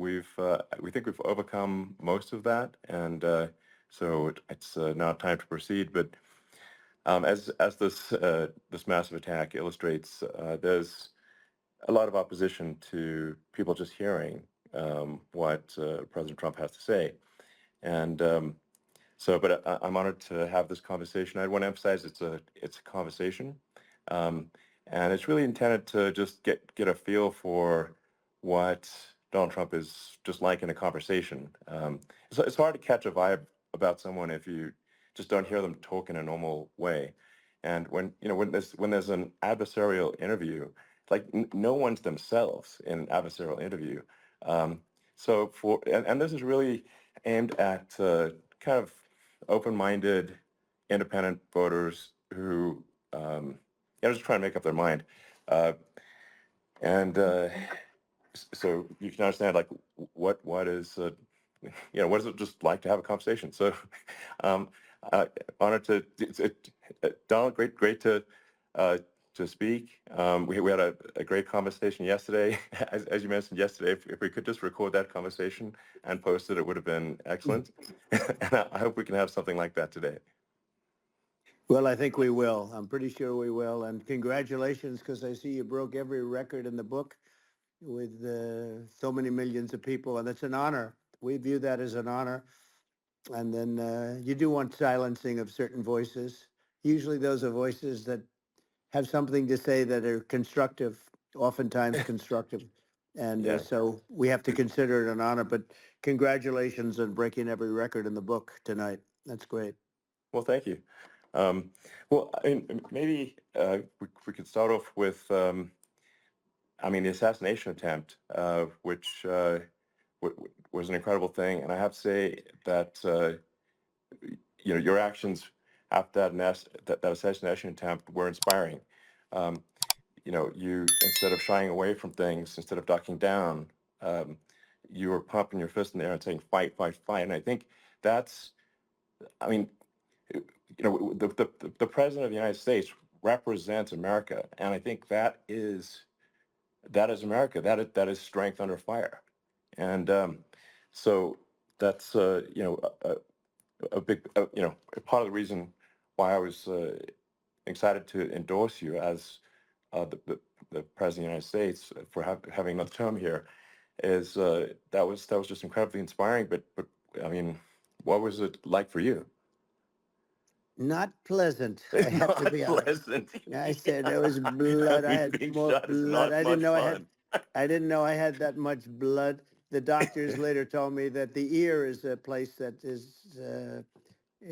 we think we've overcome most of that, and so it's now time to proceed. But as this massive attack illustrates, there's a lot of opposition to people just hearing what President Trump has to say, and but I'm honored to have this conversation. I want to emphasize it's a conversation, um, and it's really intended to just get a feel for what Donald Trump is just like in a conversation. It's hard to catch a vibe about someone if you just don't hear them talk in a normal way. And when there's an adversarial interview, like no one's themselves in an adversarial interview. Um, and this is really aimed at kind of open-minded, independent voters who just trying to make up their mind. Uh, and so you can understand like what is what is it just like to have a conversation. So um, honored Donald, great to speak. We had a great conversation yesterday. As you mentioned yesterday, if we could just record that conversation and post it, it would have been excellent. And I hope we can have something like that today. Well, I think we will. I'm pretty sure we will. And congratulations, because I see you broke every record in the book with so many millions of people, and it's an honor. We view that as an honor. And then you do want silencing of certain voices. Usually those are voices that have something to say that are constructive, oftentimes constructive. And Yeah. so we have to consider it an honor. But congratulations on breaking every record in the book tonight. That's great. Well, thank you. Um, well, maybe we could start off with, the assassination attempt, which was an incredible thing. And I have to say that, your actions after that assassination attempt were inspiring. Um, you, instead of shying away from things, instead of ducking down, um, you were pumping your fist in the air and saying, fight, fight, fight. And I think that's, I mean, the president of the United States represents America, and I think that is America. That is strength under fire, and so that's a big a part of the reason why I was excited to endorse you as the president of the United States for having another term here. Is that was just incredibly inspiring. But I mean, what was it like for you? Not pleasant, I It's have to not be honest. pleasant. I said there was I blood. I mean, had being more shot is blood. not much fun. I didn't know I had that much blood. The doctors later told me that the ear is a place that is a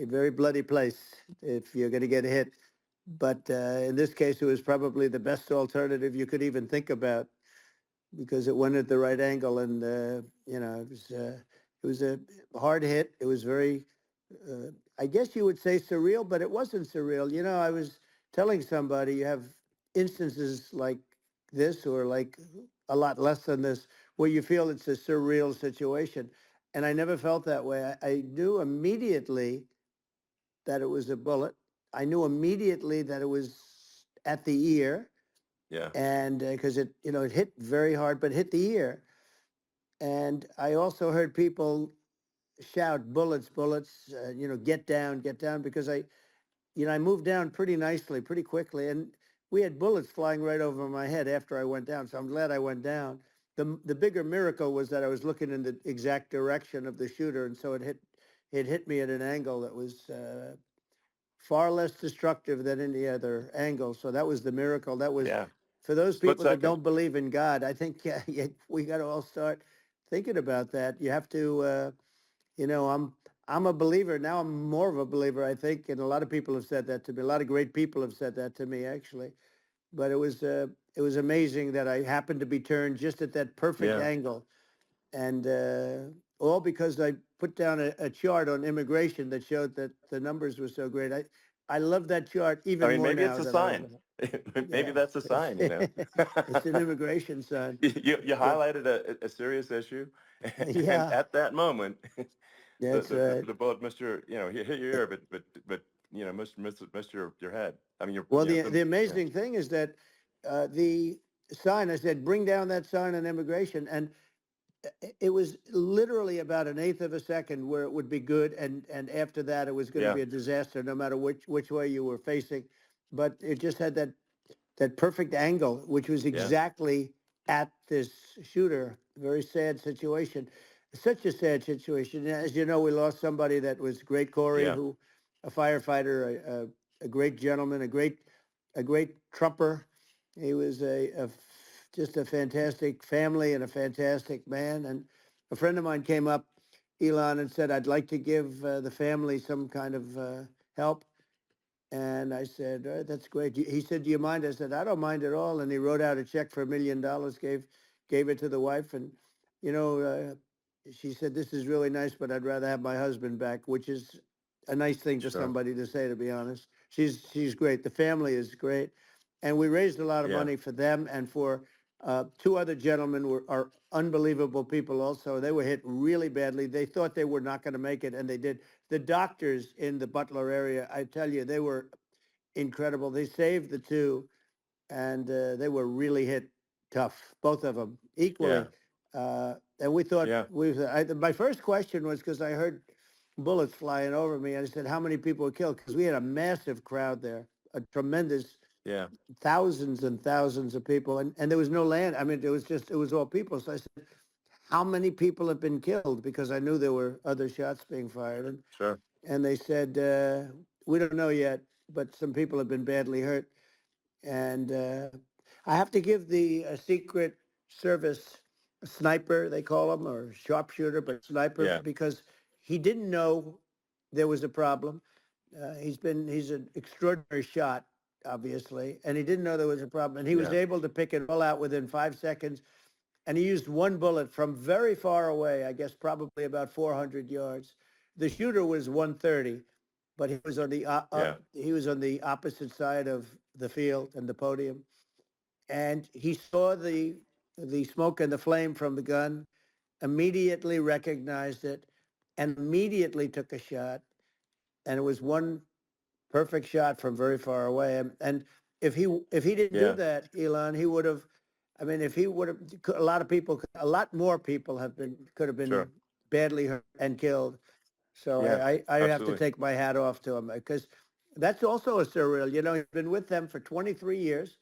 very bloody place if you're going to get hit. But in this case, it was probably the best alternative you could even think about because it went at the right angle, and it was a hard hit. It was very, I guess you would say surreal, but it wasn't surreal. I was telling somebody you have instances like this, or like a lot less than this, where you feel it's a surreal situation, and I never felt that way. I knew immediately that it was a bullet. I knew immediately that it was at the ear, Yeah. and because it hit very hard, but hit the ear. And I also heard people shout, "Bullets, bullets!" Get down, because I moved down pretty nicely, pretty quickly, and we had bullets flying right over my head after I went down. So I'm glad I went down. The bigger miracle was that I was looking in the exact direction of the shooter, and so it hit me at an angle that was far less destructive than any other angle. So that was the miracle. That was Yeah. for those Split people that second. don't believe in God. I think yeah, we got to all start thinking about that. You have to, I'm a believer now. I'm more of a believer, I think, and a lot of people have said that to me. A lot of great people have said that to me, actually. But it was amazing that I happened to be turned just at that perfect Yeah. angle, and all because I put down a chart on immigration that showed that the numbers were so great. I love that chart I even mean, more maybe it's now a than I sign. ever. Maybe Yeah, that's a sign. it's an immigration sign. You But highlighted a serious issue, and yeah, at that moment, that's right. the bullet missed he hit your ear, but missed your head. I mean, Well, you know, the yeah. amazing thing is that the sign, I said, bring down that sign on immigration, and it was literally about an eighth of a second where it would be good, and after that it was going to Yeah. be a disaster, no matter which way you were facing. But it just had that perfect angle, which was Yeah. exactly at this shooter. Very sad situation. Such a sad situation. As you know, we lost somebody that was great, Corey, Yeah. who, a firefighter, a great gentleman, a great trumper. He was just a fantastic family and a fantastic man. And a friend of mine came up, Elon, and said, "I'd like to give the family some kind of help." And I said, "That's great." He said, "Do you mind?" I said, "I don't mind at all." And he wrote out a check for $1 million, gave it to the wife. And, you know, she said, "This is really nice, but I'd rather have my husband back," which is a nice thing for Sure. somebody to say, to be honest. She's great. The family is great. And we raised a lot of Yeah. money for them and for two other gentlemen are unbelievable people also. They were hit really badly. They thought they were not going to make it, and they did. The doctors in the Butler area, I tell you, they were incredible. They saved the two, and they were really hit tough, both of them Yeah. equally. And we thought Yeah. my first question was because I heard bullets flying over me, and I said, "How many people were killed?" Because we had a massive crowd there, a tremendous Yeah. thousands and thousands of people, and there was no land. I mean, it was all people. So I said, "How many people have been killed?" Because I knew there were other shots being fired, Sure. and they said, "We don't know yet, but some people have been badly hurt." And I have to give the Secret Service sniper, they call him, or sharpshooter, but sniper, Yeah. because he didn't know there was a problem. He's an extraordinary shot, obviously, and he didn't know there was a problem, and he was Yeah. able to pick it all out within 5 seconds. And he used one bullet from very far away, I guess probably about 400 yards. The shooter was 130, but he was on Yeah. he was on the opposite side of the field and the podium, and he saw the smoke and the flame from the gun, immediately recognized it, and immediately took a shot. And it was one perfect shot from very far away. And if he didn't do Yeah. that, Elon, he would have. I mean, if he would have, a lot of people, a lot more people could have been Sure. badly hurt and killed. So Yeah. I have to Absolutely. take my hat off to him because that's also a surreal. You know, he's been with them for 23 years,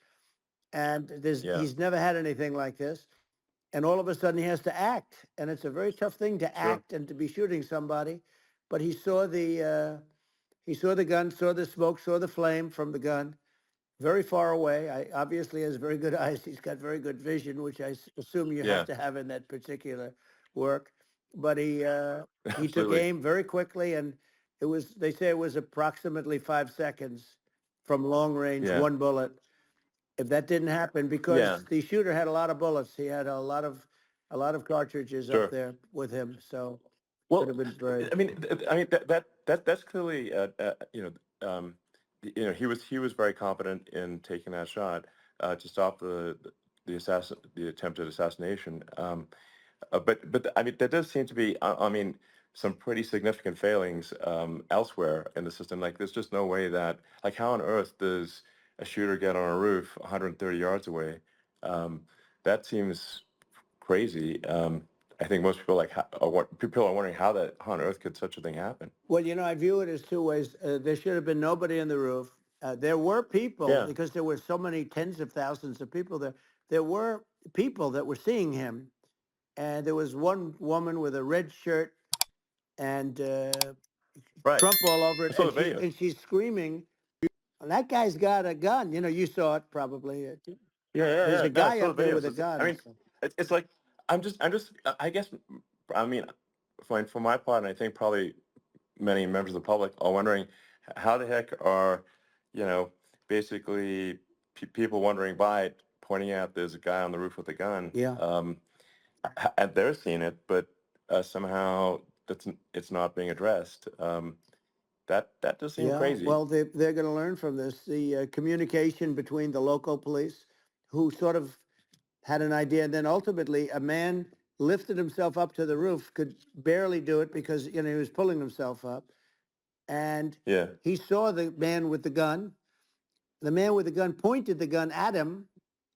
and Yeah. he's never had anything like this. And all of a sudden, he has to act, and it's a very tough thing to Sure. act and to be shooting somebody. But he saw the gun, saw the smoke, saw the flame from the gun, very far away. I obviously has very good eyes. He's got very good vision, which assume you have Yeah. to have in that particular work. But he took Absolutely. aim very quickly, and it was they say it was approximately 5 seconds from long range, Yeah. one bullet. If that didn't happen, Yeah. because the shooter had a lot of bullets, he had a lot of cartridges up Sure. there with him, so could Well, have been very. I mean, that's clearly, he was very competent in taking that shot to stop the attempted assassination. But I mean, there does seem to be, I mean, some pretty significant failings elsewhere in the system. Like, there's just no way that, like, how on earth does a shooter get on a roof 130 yards away? Um, that seems crazy. I think most people people are wondering how on earth could such a thing happen? Well, you know, I view it as two ways. There should have been nobody on the roof. There were people, Yeah. because there were so many tens of thousands of people there. There were people that were seeing him, and there was one woman with a red shirt and Right. Trump all over I it, saw the videos. and she's screaming, "That guy's got a gun!" You know, you saw it probably. Yeah, yeah, There's yeah. a No, I guy saw up the there videos. with a I gun. mean, it's like I guess, I mean, for my part, and I think probably many members of the public are wondering how the heck are, you know, basically people wondering by it, pointing out there's a guy on the roof with a gun, Yeah, and they're seeing it, but somehow it's not being addressed. That does seem yeah. crazy. Well, they're going to learn from this. The communication between the local police, who sort of had an idea, and then ultimately a man lifted himself up to the roof, could barely do it because he was pulling himself up, and Yeah. he saw the man with the gun. The man with the gun pointed the gun at him.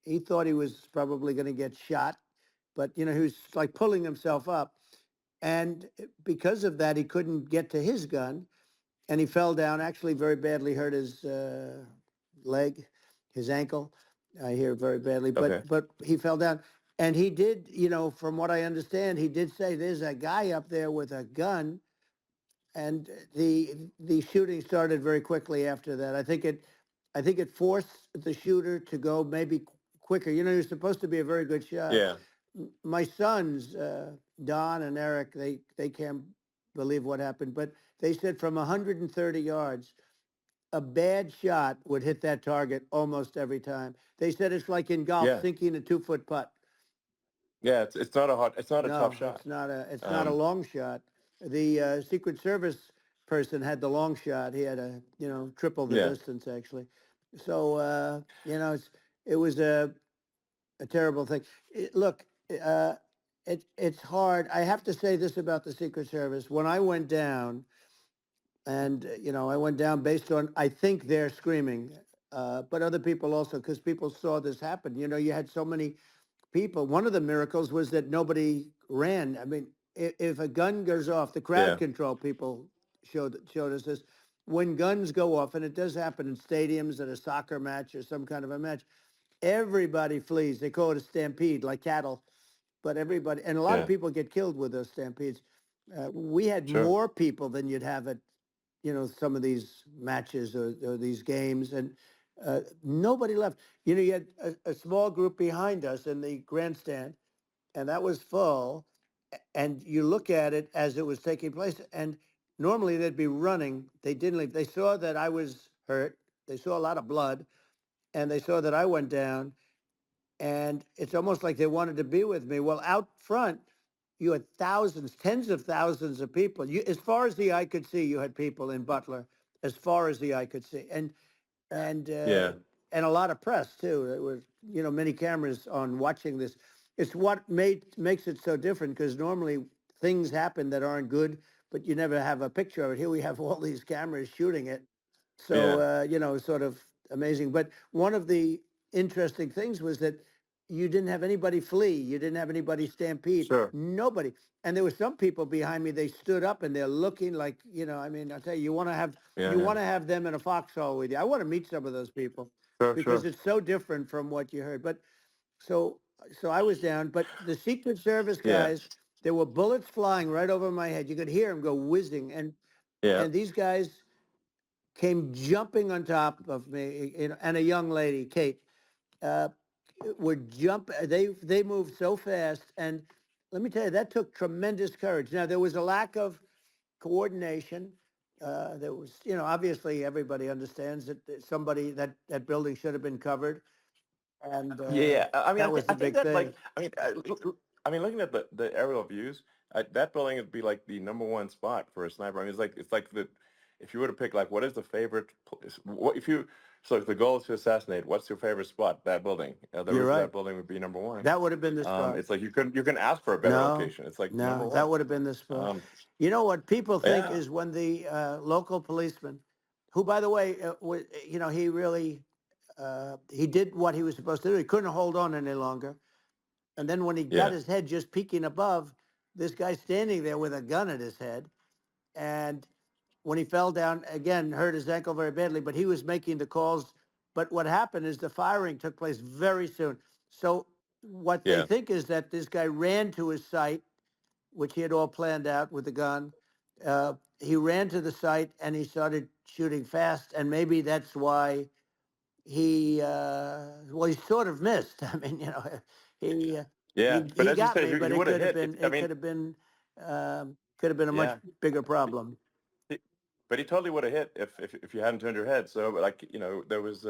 He thought he was probably going to get shot, but he was like pulling himself up, and because of that, he couldn't get to his gun, and he fell down. Actually, very badly hurt his leg, his ankle. I hear very badly, Okay. but he fell down, and he did. From what I understand, he did say there's a guy up there with a gun, and the shooting started very quickly after that. I think it forced the shooter to go maybe quicker. You're supposed to be a very good shot. Yeah. My sons, Don and Eric, they can't believe what happened, but they said from 130 yards, a bad shot would hit that target almost every time. They said it's like in golf, Yeah. sinking a 2-foot putt. Yeah. It's not a tough No, shot. it's not a long shot. The Secret Service person had the long shot. He had triple the Yeah. distance actually. So it was a terrible thing. Look, it's hard. I have to say this about the Secret Service. When I went down, and I went down based on I think they're screaming, but other people also, because people saw this happen. You had so many people. One of the miracles was that nobody ran. I mean, if a gun goes off, the crowd Yeah. control people showed us this. When guns go off, and it does happen in stadiums at a soccer match or some kind of a match, everybody flees. They call it a stampede, like cattle. But everybody, and a lot of Yeah. people get killed with those stampedes. We had Sure. more people than you'd have at some of these matches or these games, and nobody left. You had a small group behind us in the grandstand, and that was full. And you look at it as it was taking place, and normally they'd be running. They didn't leave. They saw that I was hurt. They saw a lot of blood, and they saw that I went down, and it's almost like they wanted to be with me. Well, out front, you had thousands, tens of thousands of people. As far as the eye could see, you had people in Butler, as far as the eye could see, and uh, Yeah. and a lot of press too. There was many cameras on watching this. It's what makes it so different, because normally things happen that aren't good, but you never have a picture of it. Here we have all these cameras shooting it, so Yeah. sort of amazing. But one of the interesting things was that you didn't have anybody flee. You didn't have anybody stampede. Sure. Nobody. And there were some people behind me. They stood up and they're looking like, I mean, I'll tell you, Yeah. you Yeah. want to have them in a foxhole with you. I want to meet some of those people, Sure. because Sure. it's so different from what you heard. But so I was down. But the Secret Service Yeah. guys, there were bullets flying right over my head. You could hear them go whizzing, Yeah. and these guys came jumping on top of me, and a young lady, Kate, uh, would jump. They moved so fast, and let me tell you, that took tremendous courage. Now there was a lack of coordination. There was, obviously everybody understands that somebody that building should have been covered, and Yeah, yeah. I mean, that was I the think big that thing. like, I mean, looking at the aerial views, that building would be like the number one spot for a sniper. I mean, it's like the if you were to pick like what is the favorite, what if you so if the goal is to assassinate, what's your favorite spot? That building, the You're roof of right. that building would be number one. That would have been the spot. It's like you can ask for a better No, location. It's like number no, that one. would have been the spot. Um, You know what people think yeah, is when the local policeman, who, by the way, he really he did what he was supposed to do. He couldn't hold on any longer. And then when he got yeah, his head just peeking above, this guy standing there with a gun at his head. And when he fell down, again, hurt his ankle very badly, but he was making the calls. But what happened is the firing took place very soon. So what they yeah, think is that this guy ran to his site, which he had all planned out with the gun. He ran to the site and he started shooting fast. And maybe that's why he sort of missed. I mean, he uh, yeah. But he as you got said, me, he but it would have could have hit. been I mean, a much yeah. bigger problem. But he totally would have hit if you hadn't turned your head. So, like, there was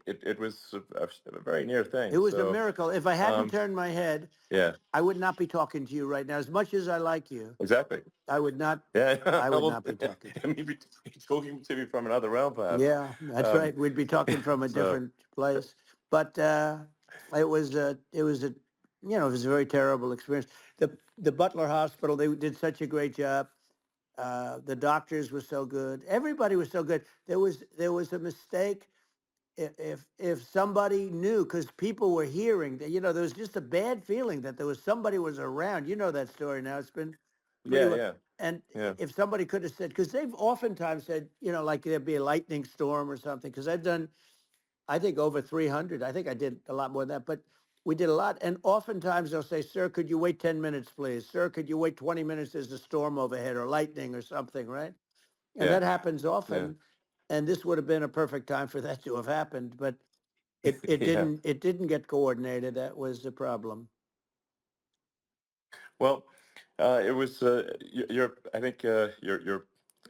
it was a very near It thing. was a So, miracle. If I hadn't um, turned my head, yeah, I would not be talking to you right now. As much as I like you, exactly. I would not. Yeah, I would well, not be talking to you. maybe talking to me from another realm, perhaps. Yeah, that's Um, right. We'd be talking from a so, different place. But it was a very terrible experience. The Butler Hospital, they did such a great job. The doctors were so good. Everybody was so good. There was a mistake. if somebody knew, because people were hearing that, there was just a bad feeling that there was somebody was around. You know that story now. It's been pretty Yeah, well. yeah, And yeah, if somebody could have said, because they've oftentimes said, like there'd be a lightning storm or something, because I've done, I think, over 300. I think I did a lot more than that, but we did a lot. And oftentimes they'll say, sir, could you wait 10 minutes, please? Sir, could you wait 20 minutes? There's a storm overhead or lightning or something, right? And yeah, that happens yeah, often. And this would have been a perfect time for that to have happened, but it yeah. didn't get coordinated. That was the problem. Well, it was your I think your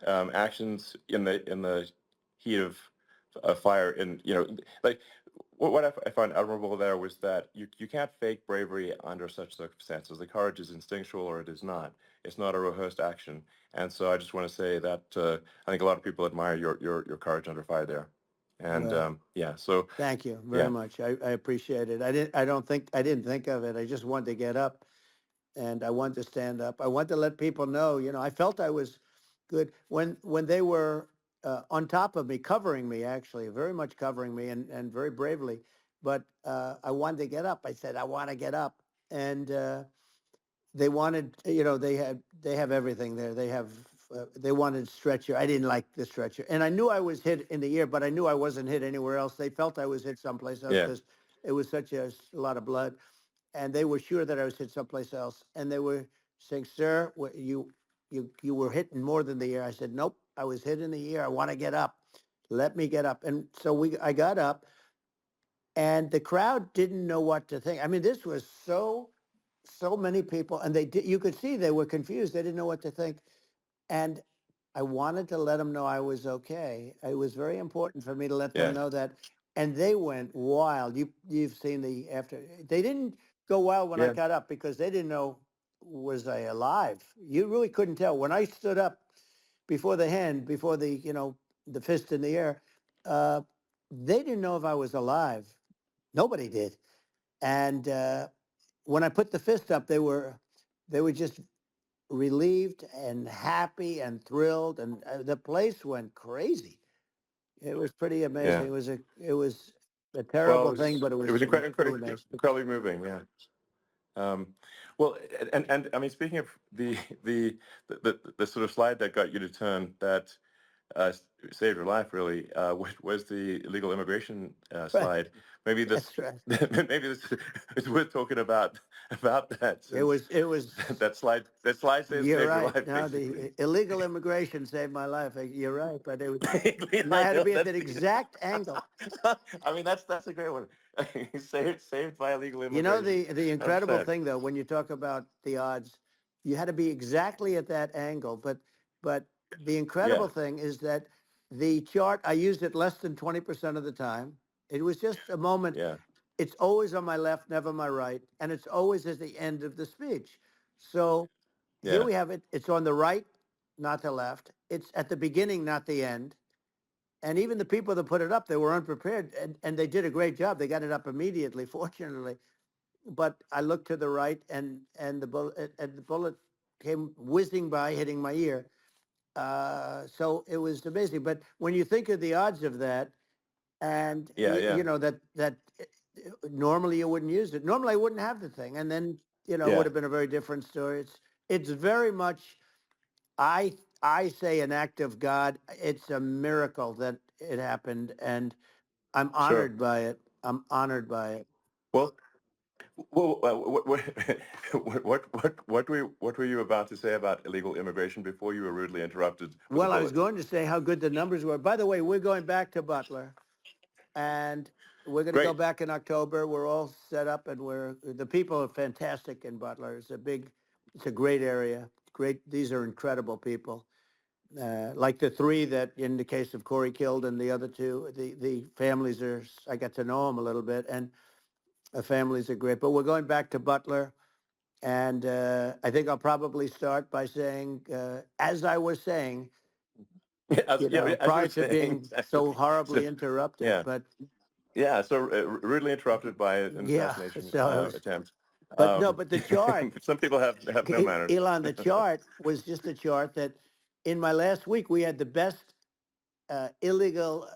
actions in the heat of fire, and like what I found admirable there was that you can't fake bravery under such circumstances. The courage is instinctual or it is not. It's not a rehearsed action. And so I just want to say that I think a lot of people admire your courage under fire there. And Well, yeah, so thank you very yeah, much. I appreciate it. I didn't think of it. I just wanted to get up and I wanted to stand up. I wanted to let people know, I felt I was good when they were on top of me, covering me, actually, very much covering me and very bravely. But I wanted to get up. I said, I want to get up. And they wanted, they have everything there. They wanted stretcher. I didn't like the stretcher. And I knew I was hit in the ear, but I knew I wasn't hit anywhere else. They felt I was hit someplace else yeah, because it was such a lot of blood, and they were sure that I was hit someplace else. And they were saying, "Sir, you were hit in more than the ear." I said, "Nope, I was hit in the ear. I want to get up. Let me get up." And so I got up, and the crowd didn't know what to think. I mean, this was so many people, and you could see they were confused. They didn't know what to think, and I wanted to let them know I was okay. It was very important for me to let them yeah, know that. And they went wild. You've seen the after. They didn't go wild when I yeah, got up because they didn't know, was I alive. You really couldn't tell when I stood up before the hand, before the fist in the air. Uh, they didn't know if I was alive. Nobody did. And when I put the fist up, they were just relieved and happy and thrilled, and the place went crazy. It was pretty amazing. yeah. It was a Well, terrible thing, but it it was was really nice. incredibly moving. Yeah. Um, well, and I mean, speaking of the sort of slide that got you to turn that uh, saved your life, really, was the illegal immigration Right. slide. Maybe this, That's right. maybe this is worth talking about that, It since was. It was. that slide You're saved your right. life, No, basically. the illegal immigration saved my life. You're right, but and I I had to know be at that's that the. exact angle. I mean, that's a great one. Saved by illegal You know immigration, the incredible 100%. thing though, when you talk about the odds, you had to be exactly at that angle. But the Yeah, incredible thing is that the chart I used it less than 20% of the time. It was just a moment. yeah, It's always on my left, never my right, and it's always at the end of the speech. So here yeah, we have it. It's on the right, not the left. It's at the beginning, not the end. And even the people that put it up, they were unprepared, and they did a great job. They got it up immediately, fortunately. But I looked to the right, and the bullet came whizzing by, hitting my ear. So it was amazing. But when you think of the odds of that, and yeah, yeah, that normally you wouldn't use it. Normally I wouldn't have the thing, and then it would yeah, have been a very different story. It's very much, I I say, an act of God. It's a miracle that it happened, and I'm sure. honored by it. I'm honored by it. Well, what what were you about to say about illegal immigration before you were rudely interrupted with a Well, I was bullet? going to say how good the numbers were. By the way, we're going back to Butler, and we're going to go Great. back in October. We're all set up, and the people are fantastic in Butler. It's a great area. Great. These are incredible people. Like the three that, in the case of Corey, killed, and the other two, the families are. I got to know them a little bit, and the families are great. But we're going back to Butler, and I think I'll probably start by saying, as I was saying, As you were prior to saying, being exactly. so So, horribly interrupted. yeah, But yeah. So rudely interrupted by an yeah, assassination so attempt. but no, but the chart, Some people have no manners. Elon, the chart was just a chart that in my last week we had the best. illegal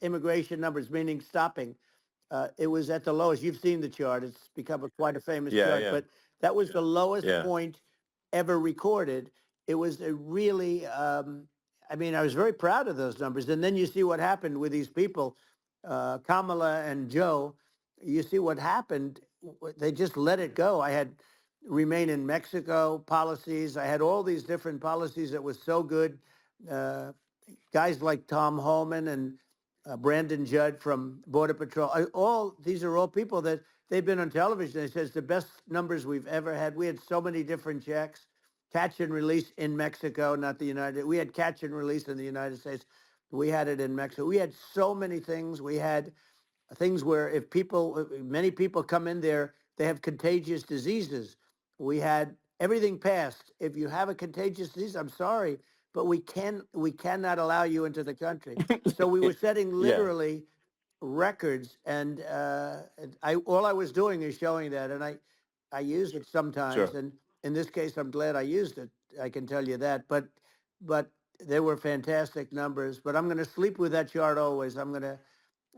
immigration numbers, meaning stopping, it was at the lowest. You've seen the chart; it's become quite a famous Yeah, chart. yeah, But that was the lowest yeah. point ever recorded. It was a really, I mean, I was very proud of those numbers. And then you see what happened with these people, Kamala and Joe. You see what happened. They just let it go. I had remain in Mexico policies. I had all these different policies that was so good. Uh, Guys like Tom Homan and Brandon Judd from Border Patrol. All these are all people that they've been on television. They says the best numbers we've ever had. We had so many different checks, catch and release in Mexico, not the United. We had catch and release in the United States. We had it in Mexico. We had so many things. We had things where if people, many people come in there, they have contagious diseases. We had everything passed. If you have a contagious disease, I'm sorry, but we cannot allow you into the country. So we were setting Yeah, literally records, and I all I was doing is showing that, and I use it sometimes, sure. and in this case, I'm glad I used it. I can tell you that, but they were fantastic numbers. But I'm going to sleep with that chart always.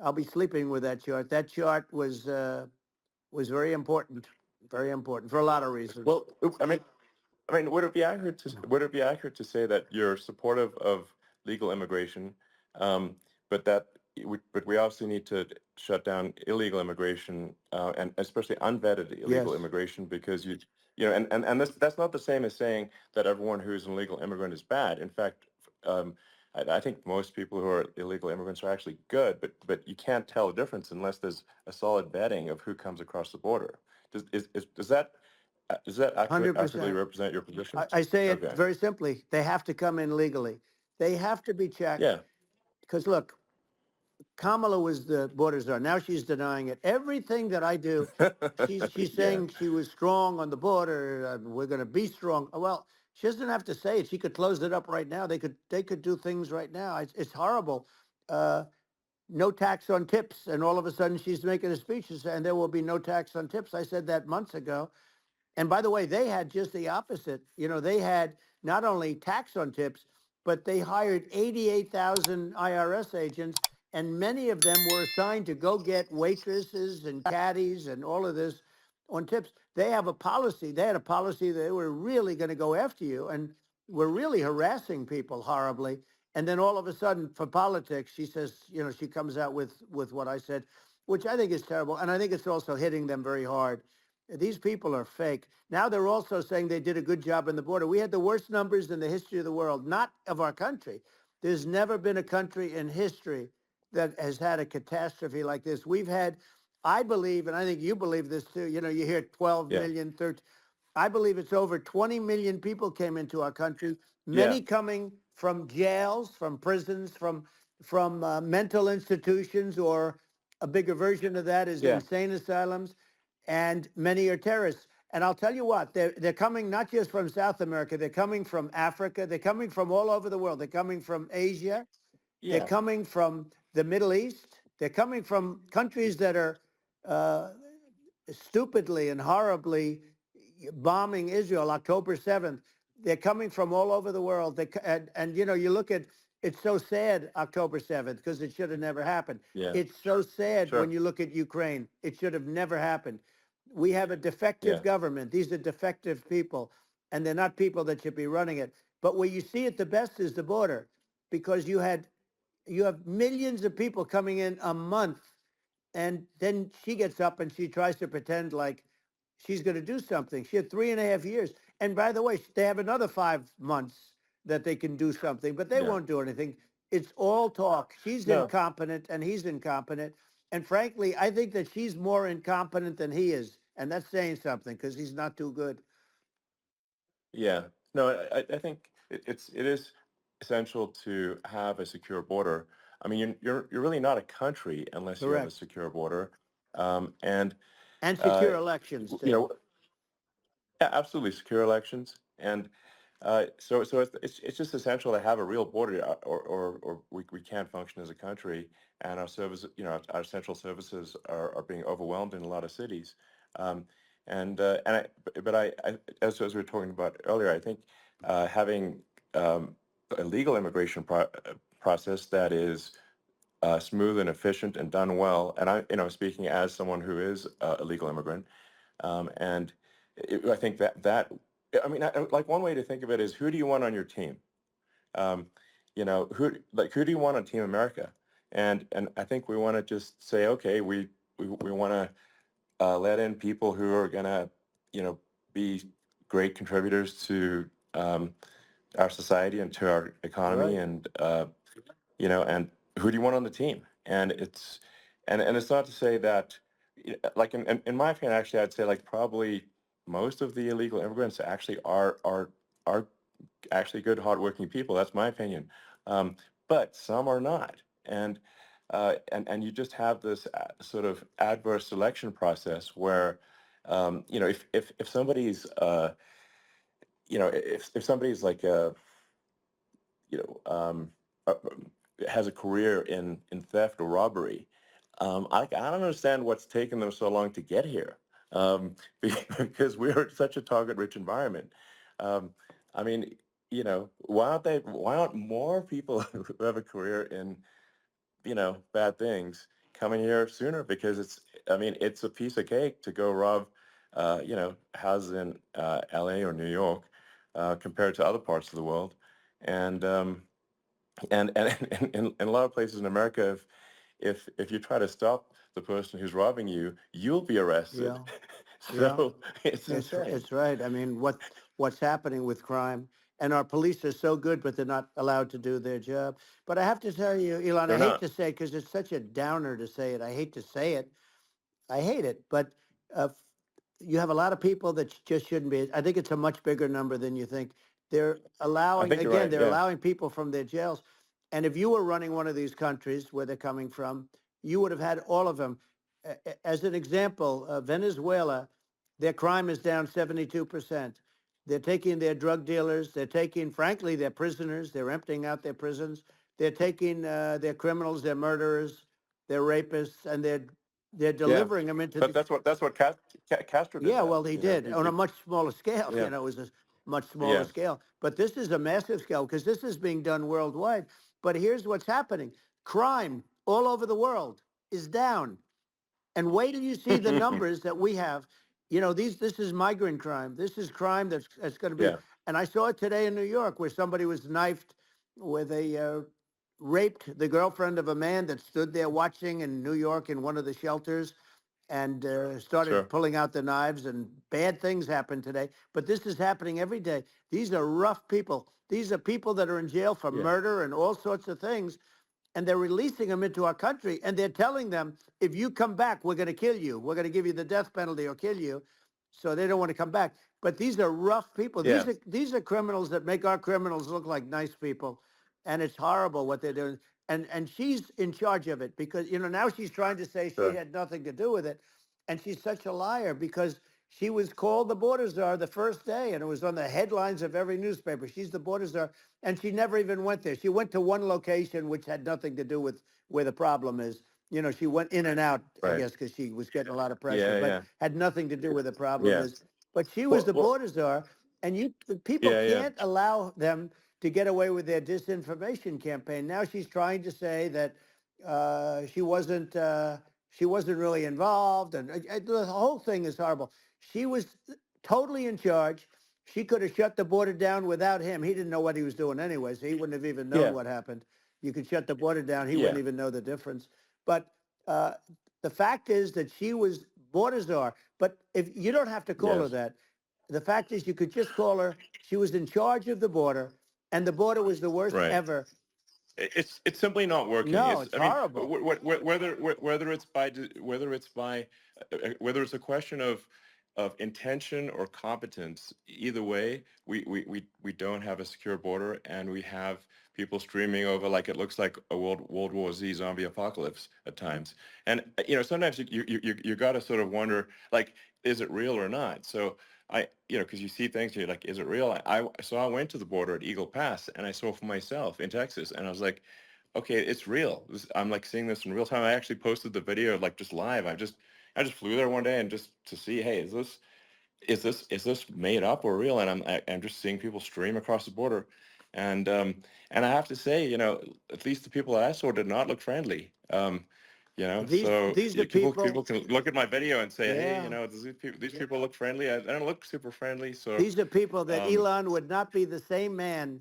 I'll be sleeping with that chart. That chart was very important for a lot of reasons. Well, I mean, would it be accurate to say that you're supportive of legal immigration, um, but but we also need to shut down illegal immigration, and especially unvetted illegal Yes, immigration, because and that's not the same as saying that everyone who's an illegal immigrant is bad. In fact, um, I think most people who are illegal immigrants are actually good, but you can't tell the difference unless there's a solid vetting of who comes across the border. Does that hundred accurately percent. represent your position? I say it Okay. very simply. They have to come in legally. They have to be checked Yeah. because look, Kamala was the border czar. Now she's denying it. Everything that I do, she's Yeah. saying she was strong on the border. We're going to be strong. Well, she doesn't have to say it. She could close it up right now. They could do things right now. It's horrible. Uh, no tax on tips, and all of a sudden she's making a speech and there will be no tax on tips. I said that months ago. And by the way, they had just the opposite. You know, they had not only tax on tips, but they hired 88,000 IRS agents, and many of them were assigned to go get waitresses and caddies and all of this on tips. They have a policy. They had a policy that they were really going to go after you and were really harassing people horribly. And then all of a sudden, for politics, she says, you know, she comes out with what I said, which I think is terrible, and I think it's also hitting them very hard. These people are fake. Now they're also saying they did a good job in the border. We had the worst numbers in the history of the world, not of our country. There's never been a country in history that has had a catastrophe like this. We've had, I believe, and I think you believe this too, you know, you hear 12 Yeah. million, 13, I believe it's over 20 million people came into our country, Yeah. many coming from jails, from prisons, from mental institutions, or a bigger version of that is Yeah. insane asylums, and many are terrorists. And I'll tell you what, they're coming not just from South America, they're coming from Africa, they're coming from all over the world. They're coming from Asia, they're Yeah. coming from the Middle East, they're coming from countries that are uh, stupidly and horribly bombing Israel October 7th. They're coming from all over the world. And you know, you look at, it's so sad October 7th because it should have never happened. Yeah. It's so sad when Sure. you look at Ukraine. It should have never happened. We have a defective Yeah. government. These are defective people, and they're not people that should be running it. But where you see it the best is the border, because you have millions of people coming in a month, and then she gets up and she tries to pretend like she's going to do something. She had 3.5 years. And by the way, they have another 5 months that they can do something, but they Yeah. won't do anything. It's all talk. She's No. incompetent and he's incompetent. And frankly, I think that she's more incompetent than he is. And that's saying something because he's not too good. Yeah. No, I think it is essential to have a secure border. I mean, you're really not a country unless you have a Correct. secure border. And And uh, secure elections you too. know, yeah, absolutely secure elections, and so it's just essential to have a real border, or we can't function as a country, and our service, our central services are being overwhelmed in a lot of cities, um, and as we were talking about earlier, I think having a legal immigration process that is smooth and efficient and done well. And speaking as someone who is a legal immigrant, and I think like one way to think of it is, who do you want on your team? Um, who do you want on Team America? And I think we want to just say, okay, we want to let in people who are gonna, be great contributors to our society and to our economy, Right. and who do you want on the team? And it's not to say that, like in my opinion, actually, I'd say like probably most of the illegal immigrants actually are actually good, hardworking people. That's my opinion. Um, but some are not, and you just have this sort of adverse selection process where, if somebody's, if somebody's like you know, um, uh, has a career in theft or robbery, I don't understand what's taken them so long to get here, because we're in such a target-rich environment. Um, I mean, why aren't more people who have a career in, bad things coming here sooner? Because it's a piece of cake to go rob, houses in LA or New York, compared to other parts of the world. And in a lot of places in America, if you try to stop the person who's robbing you, you'll be arrested. Yeah. Yeah. So it's insane. It's right. I mean, what's happening with crime, and our police are so good, but they're not allowed to do their job. But I have to tell you, Elon, I They're hate not. to say, because it's such a downer to say it. I hate to say it. I hate it. But you have a lot of people that just shouldn't be. I think it's a much bigger number than you think. They're I allowing, think you're again, right. they're Yeah. allowing people from their jails. And if you were running one of these countries where they're coming from, you would have had all of them. As an example, Venezuela, their crime is down 72%. They're taking their drug dealers. They're taking, frankly, their prisoners. They're emptying out their prisons. They're taking their criminals, their murderers, their rapists, and they're Yeah. delivering them into But the. that's what Castro did Yeah, that. well, he did on a much smaller scale. Yeah. It was a much smaller Yeah. scale. But this is a massive scale because this is being done worldwide. But here's what's happening: crime all over the world is down. And wait till you see the numbers that we have. This is migrant crime. This is crime that's going to be. Yeah. And I saw it today in New York where somebody was knifed with raped the girlfriend of a man that stood there watching in New York in one of the shelters and started Sure. pulling out the knives, and bad things happen today. But this is happening every day. These are rough people. These are people that are in jail for Yeah. murder and all sorts of things, and they're releasing them into our country, and they're telling them, if you come back, we're going to kill you. We're going to give you the death penalty or kill you. So they don't want to come back. But these are rough people. Yeah. These are criminals that make our criminals look like nice people, and it's horrible what they're doing. And she's in charge of it because now she's trying to say she Sure. had nothing to do with it, and she's such a liar because she was called the border czar the first day, and it was on the headlines of every newspaper. She's the border czar, and she never even went there. She went to one location which had nothing to do with where the problem is. She went in and out, I Right. guess, because she was getting a lot of pressure, Yeah. but Yeah. had nothing to do where the problem Yeah. is. But she was Well. the Well. border czar, and people Yeah. Yeah. can't allow them to get away with their disinformation campaign. Now she's trying to say that she wasn't really involved, and the whole thing is horrible. She was totally in charge. She could have shut the border down without him. He didn't know what he was doing anyway, so he wouldn't have even known Yeah. what happened. You could shut the border down; he wouldn't Yeah. even know the difference. But uh, the fact is that she was border czar. But if you don't have to call her Yes. that, the fact is you could just call her. She was in charge of the border, and the border was the worst Right. ever. It's simply not working. No, It's it's I mean, horrible. whether it's a question of intention or competence, either way, we don't have a secure border, and we have people streaming over like it looks like a World War Z zombie apocalypse at times. And sometimes you got to sort of wonder, like, is it real or not? So because you see things, you're like, is it real? So I went to the border at Eagle Pass, and I saw for myself in Texas, and I was like, okay, it's real. I'm like seeing this in real time. I actually posted the video like just live. I just flew there one day and just to see, hey, is this made up or real? And I'm just seeing people stream across the border, And I have to say, at least the people that I saw did not look friendly. So These are people people. can look at my video and say, hey, Yeah. these people look friendly. I don't look super friendly. So, These are people that um, Elon would not be the same man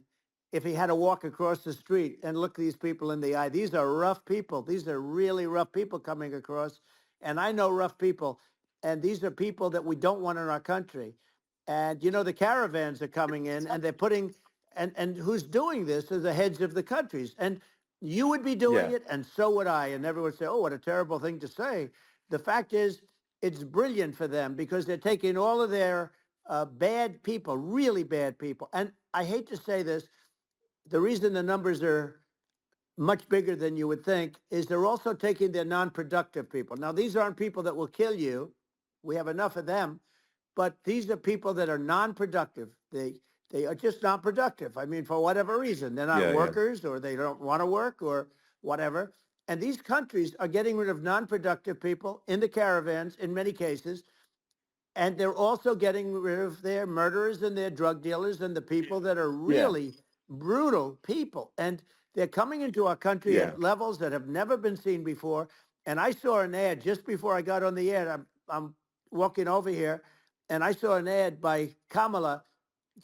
if he had to walk across the street and look these people in the eye. These are rough people. These are really rough people coming across. And I know rough people. And these are people that we don't want in our country. And the caravans are coming in and they're putting and who's doing this are the heads of the countries. And you would be doing yeah, it, and so would I. And everyone would say, oh, what a terrible thing to say. The fact is, it's brilliant for them because they're taking all of their bad people, really bad people. And I hate to say this, the reason the numbers are much bigger than you would think is they're also taking their non-productive people. Now, these aren't people that will kill you. We have enough of them, but these are people that are non-productive. They are just not productive. I mean, for whatever reason, they're not yeah, yeah, workers or they don't want to work or whatever. And these countries are getting rid of non-productive people in the caravans in many cases, and they're also getting rid of their murderers and their drug dealers and the people that are yeah, really brutal people. And they're coming into our country yeah, at levels that have never been seen before. And I saw an ad just before I got on the air. I'm walking over here, and I saw an ad by Kamala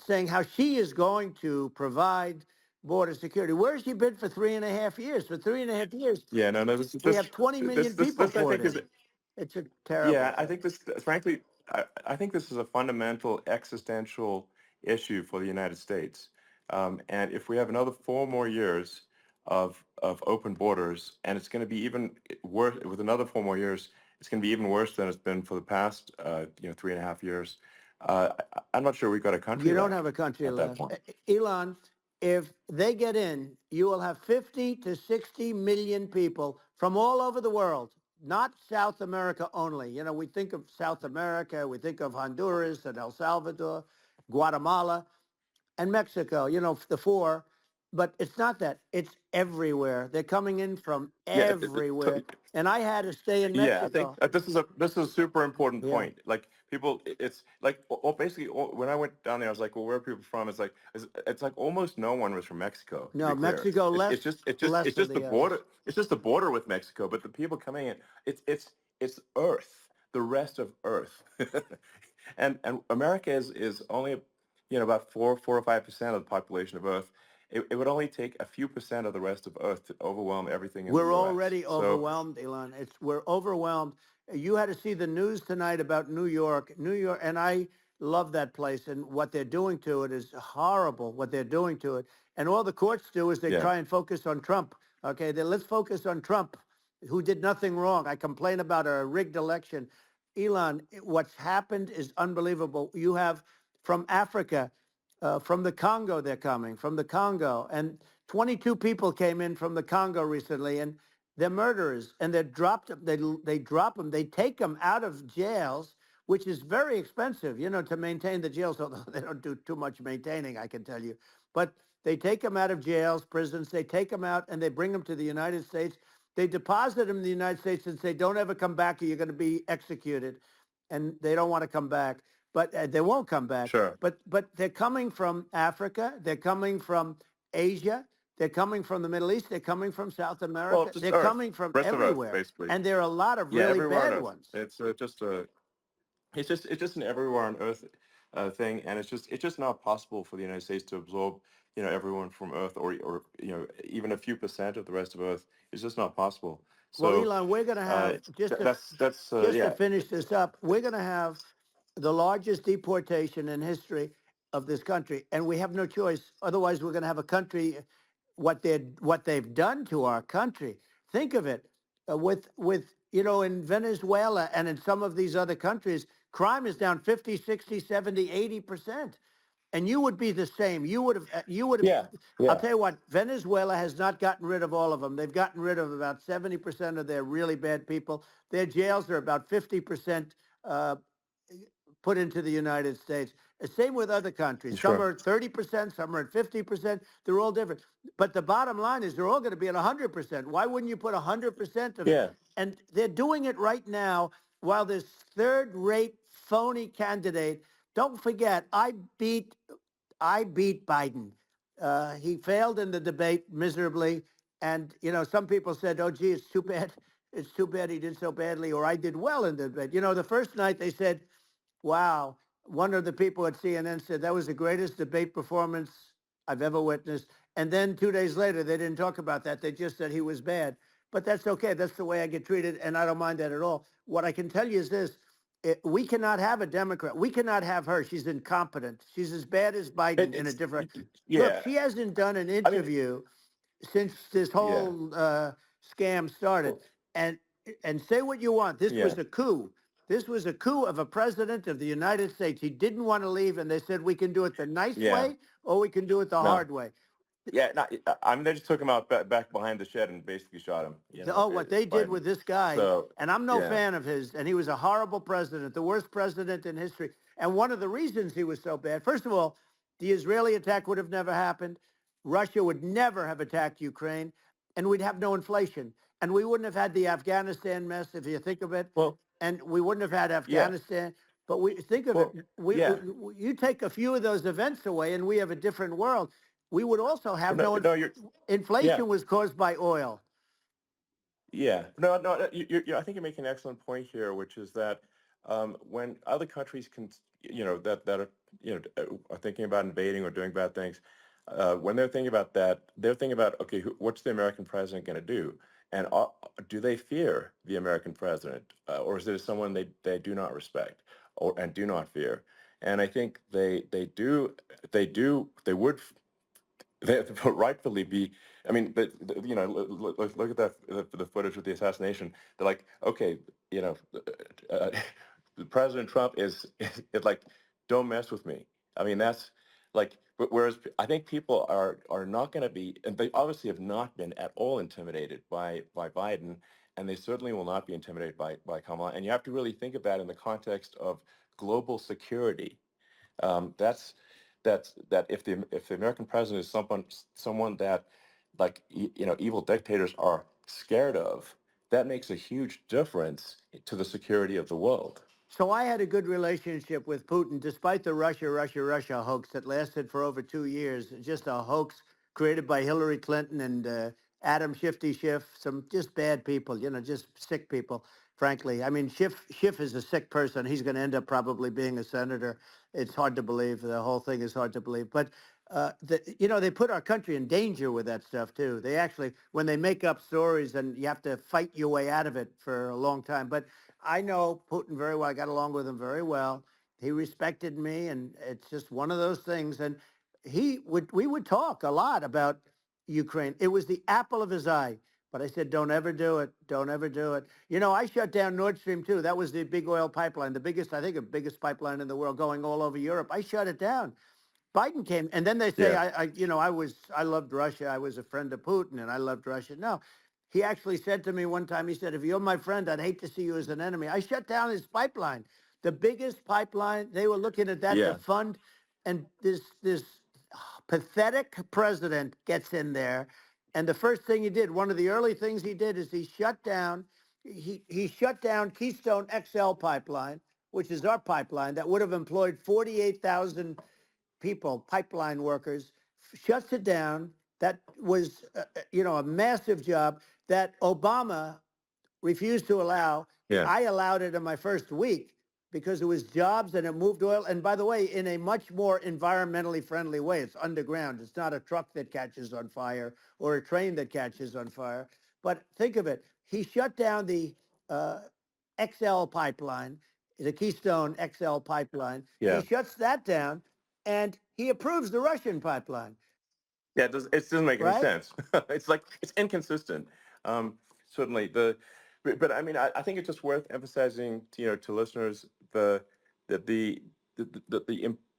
saying how she is going to provide border security. Where has she been for 3.5 years? For 3.5 years, yeah. No, no. we have 20 million people This I poured think is in. It's a terrible Yeah, I thing. think this, frankly, I think this is a fundamental existential issue for the United States. And if we have another 4 more years of open borders, and it's going to be even worse with another 4 more years, it's going to be even worse than it's been for the past, 3.5 years. I'm not sure we've got a country You don't left have a country at that left. point. Elon, if they get in, you will have 50 to 60 million people from all over the world, not South America only. We think of South America, we think of Honduras and El Salvador, Guatemala, and Mexico, the four. But it's not that. It's everywhere. They're coming in from Yeah, everywhere. And I had to stay in Yeah, I think Mexico. this is a super important Yeah. point. Like people, it's like basically when I went down there, I was like, well, where are people from? It's like almost no one was from Mexico. To be No, clear, Mexico it's less, it's just it's just less it's than just the the others. border. It's just the border with Mexico. But the people coming in, it's Earth, the rest of Earth, and America is only about 4 or 5% of the population of Earth. It would only take a few percent of the rest of Earth to overwhelm everything in the We're U.S. already So overwhelmed, Elon. We're overwhelmed. You had to see the news tonight about New York. New York, and I love that place, and what they're doing to it is horrible, what they're doing to it. And all the courts do is they yeah, try and focus on Trump. Okay, then let's focus on Trump, who did nothing wrong. I complain about a rigged election. Elon, what's happened is unbelievable. You have from Africa, from the Congo, they're coming, from the Congo. And 22 people came in from the Congo recently, and they're murderers, and they're dropped. They drop them. They take them out of jails, which is very expensive, to maintain the jails. Although they don't do too much maintaining, I can tell you. But they take them out of jails, prisons. They take them out, and they bring them to the United States. They deposit them in the United States and say, "Don't ever come back, or you're going to be executed." And they don't want to come back, but they won't come back. sure. But they're coming from Africa. They're coming from Asia. They're coming from the Middle East. They're coming from South Well, America. just They're Earth, coming from rest of Earth, everywhere. basically. And there are a lot of Yeah, really everywhere on bad Earth. ones. It's just a it's just an everywhere on Earth thing, and it's just not possible for the United States to absorb everyone from Earth, or even a few percent of the rest of Earth. It's just not possible. Well, So Elon, we're going to have that's just to yeah, finish this up. We're going to have the largest deportation in history of this country, and we have no choice. Otherwise, we're going to have a country. What they've done to our country. Think of it, with in Venezuela and in some of these other countries, crime is down 50, 60, 70, 80%. And you would be the same. You would have. yeah, I'll yeah, tell you what, Venezuela has not gotten rid of all of them. They've gotten rid of about 70% of their really bad people. Their jails are about 50% uh, put into the United States. Same with other countries. Some sure, are at 30%, some are at 50%. They're all different. But the bottom line is they're all going to be at 100%. Why wouldn't you put 100% of, yeah, and they're doing it right now while this third-rate phony candidate, don't forget, I beat Biden. He failed in the debate miserably. And, some people said, oh, gee, it's too bad. It's too bad he did so badly, or I did well in the debate. The first night they said, wow, one of the people at CNN said that was the greatest debate performance I've ever witnessed. And then 2 days later, they didn't talk about that. They just said he was bad. But that's okay. That's the way I get treated, and I don't mind that at all. What I can tell you is this: we cannot have a Democrat. We cannot have her. She's incompetent. She's as bad as Biden in a It's different. Look, yeah. she hasn't done an I mean, interview since this yeah. whole scam started. Well, And say what you want. This yeah. was a coup. This was a coup of a president of the United States. He didn't want to leave, and they said we can do it the nice Yeah. way or we can do it the No. hard way. Yeah. Not. I mean, they just took him out back behind the shed and basically shot him. What they did Biden. with this guy, So and I'm no yeah. fan of his, and he was a horrible president, the worst president in history. And one of the reasons he was so bad, first of all, the Israeli attack would have never happened. Russia would never have attacked Ukraine, and we'd have no inflation. And we wouldn't have had the Afghanistan mess, if you think of it. Well, And we wouldn't have had yeah. Afghanistan. But we think of it, Well, yeah. you take a few of those events away, and we have a different world. We would also Well, have no, no no, you're yeah. inflation was caused by oil. Yeah, no, no. I think you're making an excellent point here, which is that when other countries can, that are, are thinking about invading or doing bad things, when they're thinking about that, they're thinking about, okay, what's the American president going to do, and do they fear the American president, or is it someone they do not respect or and do not fear? And I think they would they rightfully be. I mean, look at that the footage with the assassination. They're like, okay, uh, President Trump is like, don't mess with me. I mean, that's like, but whereas I think people are not going to be, and they obviously have not been at all intimidated by Biden, and they certainly will not be intimidated by Kamala. And you have to really think of that in the context of global security. That if the American president is someone that like evil dictators are scared of, that makes a huge difference to the security of the world. So I had a good relationship with Putin, despite the Russia hoax that lasted for over 2 years. Just a hoax created by Hillary Clinton and Adam Shifty Schiff, some just bad people, just sick people, frankly. I mean, Schiff is a sick person. He's going to end up probably being a senator. It's hard to believe. The whole thing is hard to believe. But, they put our country in danger with that stuff, too. They actually, when they make up stories, and you have to fight your way out of it for a long time. But I know Putin very well. I got along with him very well. He respected me, and it's just one of those things. And we would talk a lot about Ukraine. It was the apple of his eye. But I said, don't ever do it. Don't ever do it. I shut down Nord Stream 2. That was the big oil pipeline, the biggest, I think, the biggest pipeline in the world going all over Europe. I shut it down. Biden came, and then they say, Yeah, I loved Russia. I was a friend of Putin, and I loved Russia. No, he actually said to me one time, he said, if you're my friend, I'd hate to see you as an enemy. I shut down his pipeline, the biggest pipeline. They were looking at that to yeah, fund, and this pathetic president gets in there, and the first thing he did, one of the early things he did, is he shut down Keystone XL pipeline, which is our pipeline that would have employed 48,000 people, pipeline workers, shuts it down. That was, a massive job that Obama refused to allow. yeah, I allowed it in my first week because it was jobs and it moved oil. And by the way, in a much more environmentally friendly way. It's underground. It's not a truck that catches on fire or a train that catches on fire. But think of it. He shut down the uh, XL pipeline, the Keystone XL pipeline. He yeah. shuts that down and he approves the Russian pipeline, Yeah, it doesn't make any right? sense. It's like it's inconsistent. Um, certainly but I mean, I think it's just worth emphasizing to listeners that the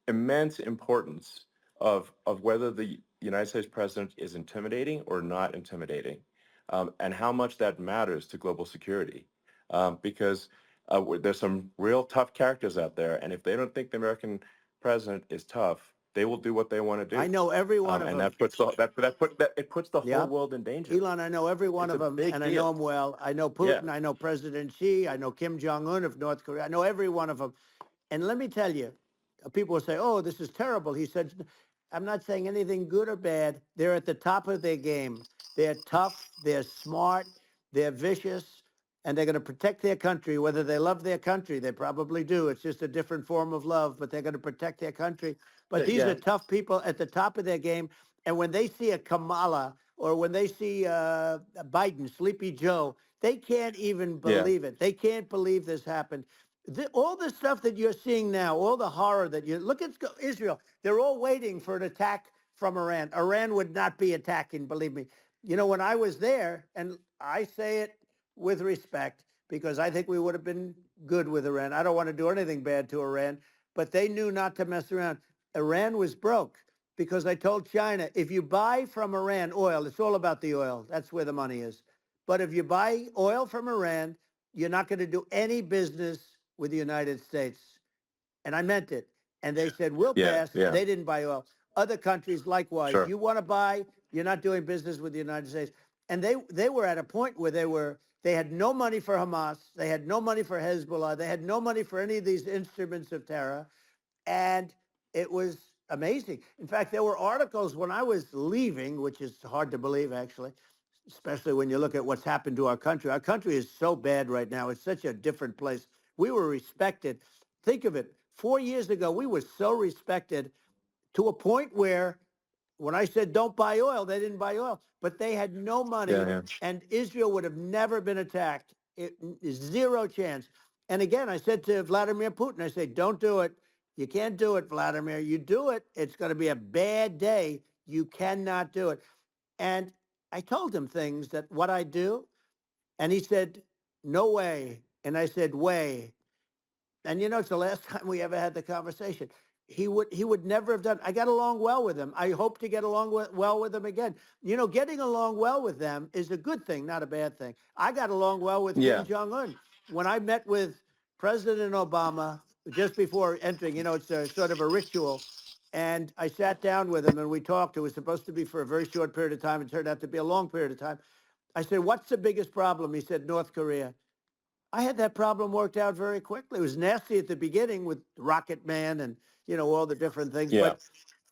immense importance of whether the United States president is intimidating or not intimidating, and how much that matters to global security, because there's some real tough characters out there, and if they don't think the American president is tough, they will do what they want to I do, know every one of and them. it puts the whole Yep. world in danger. Elon, I know every one It's of a them, big and I know deal. them well. I know Yeah, Putin. I know President Xi. I know Kim Jong Un of North Korea. I know every one of them. And let me tell you, people will say, "Oh, this is terrible." He said, I'm not saying anything good or bad. They're at the top of their game. They're tough. They're smart. They're vicious. And they're going to protect their country, whether they love their country. They probably do. It's just a different form of love, but they're going to protect their country. But these are Yeah, tough people at the top of their game. And when they see a Kamala or when they see Biden, Sleepy Joe, they can't even yeah, believe it. They can't believe this happened. All the stuff that you're seeing now, all the horror that you look at Israel, they're all waiting for an attack from Iran. Iran would not be attacking, believe me. You know, when I was there, and I say it with respect because I think we would have been good with Iran. I don't want to do anything bad to Iran, but they knew not to mess around. Iran was broke because I told China, if you buy from Iran oil, it's all about the oil. That's where the money is. But if you buy oil from Iran, you're not going to do any business with the United States. And I meant it. And they said, we'll yeah, pass. yeah. They didn't buy oil. Other countries, likewise, Sure. you want to buy, you're not doing business with the United States. And they were at a point where they had no money for Hamas. They had no money for Hezbollah. They had no money for any of these instruments of terror. And it was amazing. In fact, there were articles when I was leaving, which is hard to believe, actually, especially when you look at what's happened to our country. Our country is so bad right now. It's such a different place. We were respected. Think of it. 4 years ago, we were so respected to a point where when I said don't buy oil, they didn't buy oil, but they had no Yeah, money yeah, and Israel would have never been attacked. Zero chance. And again, I said to Vladimir Putin, I said, don't do it. You can't do it, Vladimir. You do it, it's going to be a bad day. You cannot do it. And I told him things that what I do. And he said, no way. And I said, way. And you know, it's the last time we ever had the conversation. He would never have done. I got along well with him. I hope to get along well with him again. You know, getting along well with them is a good thing, not a bad thing. I got along well with Kim yeah, Jong Un when I met with President Obama just before entering. You know, it's a sort of a ritual. And I sat down with him and we talked. It was supposed to be for a very short period of time. It turned out to be a long period of time. I said, "What's the biggest problem?" He said, "North Korea." I had that problem worked out very quickly. It was nasty at the beginning with Rocket Man and all the different things, yeah. but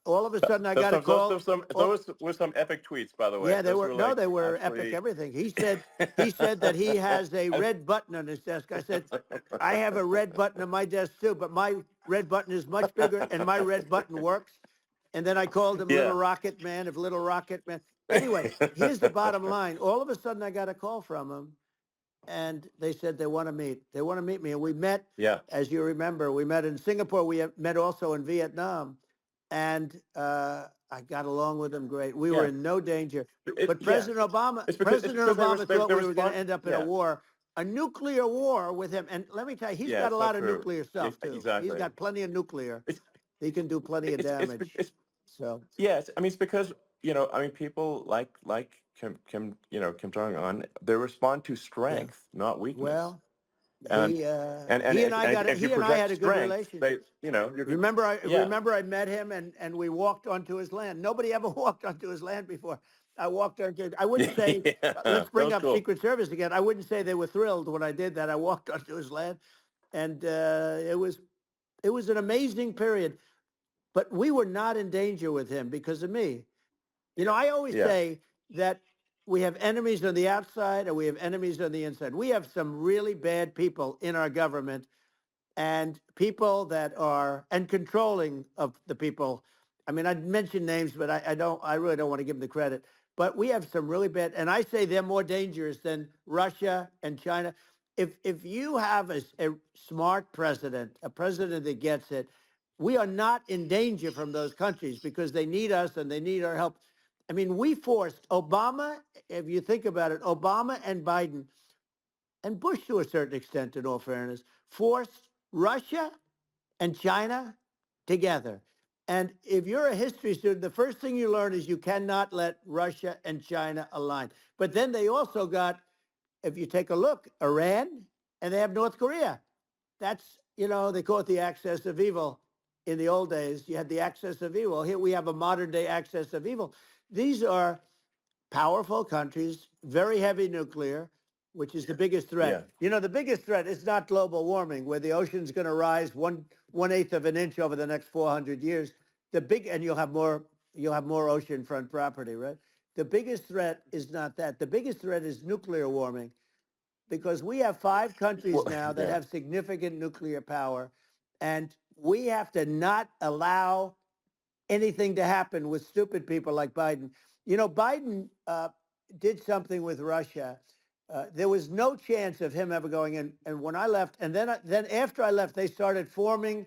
all of a sudden I got a call. Oh, Those were some epic tweets, by the way. yeah, they Those were were no, like they were epic. absolutely. Everything he said that he has a I- red button on his desk. I said, I have a red button on my desk too, but my red button is much bigger, and my red button works. And then I called him Little yeah. Rocket Man, of Little Rocket Man. Anyway, here's the bottom line. All of a sudden I got a call from him and they said they want to meet. They want to meet me. And we met, Yeah, as you remember, we met in Singapore. We met also in Vietnam. And I got along with them great. We were yeah. in no danger. But Yeah. It's President because Obama thought they we were going to respond. end up in Yeah, a nuclear war with him. And let me tell you, he's yeah. got a It's not lot of true. nuclear Yeah, stuff too. He's exactly. got plenty of nuclear. It's He can do plenty of damage. it's So, yes. I mean, it's because I mean, people like Kim Jong Un, they respond to yeah. strength, not weakness. Well, And he if you and I project had a good strength, relationship. you're good. Remember, I Yeah, remember I met him and we walked onto his land. Nobody ever walked onto his land before. I walked onto. I wouldn't yeah, say. yeah. Let's That bring was up cool. Secret Service again. I wouldn't say they were thrilled when I did that. I walked onto his land, and it was an amazing period. But we were not in danger with him because of me. You know, I always Yeah, say that we have enemies on the outside and we have enemies on the inside. We have some really bad people in our government and people that are and controlling of the people. I mean, I'd mention names, but I really don't want to give them the credit. But we have some really bad, and I say they're more dangerous than Russia and China. If you have a smart president, a president that gets it, we are not in danger from those countries because they need us and they need our help. I mean, we forced Obama, if you think about it, Obama and Biden and Bush to a certain extent, in all fairness, forced Russia and China together. And if you're a history student, the first thing you learn is you cannot let Russia and China align. But then they also got, if you take a look, Iran and they have North Korea. That's, they call it the axis of evil. In the old days, you had the axis of evil. Here we have a modern day axis of evil. These are powerful countries, very heavy nuclear, which is the biggest threat. yeah, You know, the biggest threat is not global warming, where the ocean's going to rise one eighth of an inch over the next 400 years. And you'll have more you'll have more oceanfront property, right? The biggest threat is not that. The biggest threat is nuclear warming because we have five countries Well, now that yeah, have significant nuclear power, and we have to not allow anything to happen with stupid people like Biden. You know, Biden did something with Russia. There was no chance of him ever going in. And when I left, and then after I left, they started forming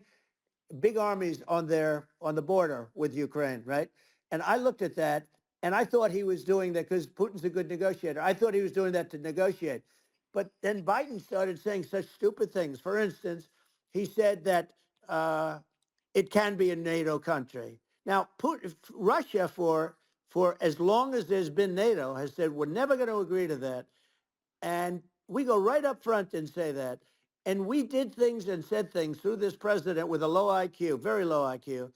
big armies on the border with Ukraine, right? And I looked at that and I thought he was doing that because Putin's a good negotiator. I thought he was doing that to negotiate. But then Biden started saying such stupid things. For instance, he said that it can be a NATO country. Now, Russia, for as long as there's been NATO, has said we're never going to agree to that. And we go right up front and say that. And we did things and said things through this president with a low IQ, very low IQ.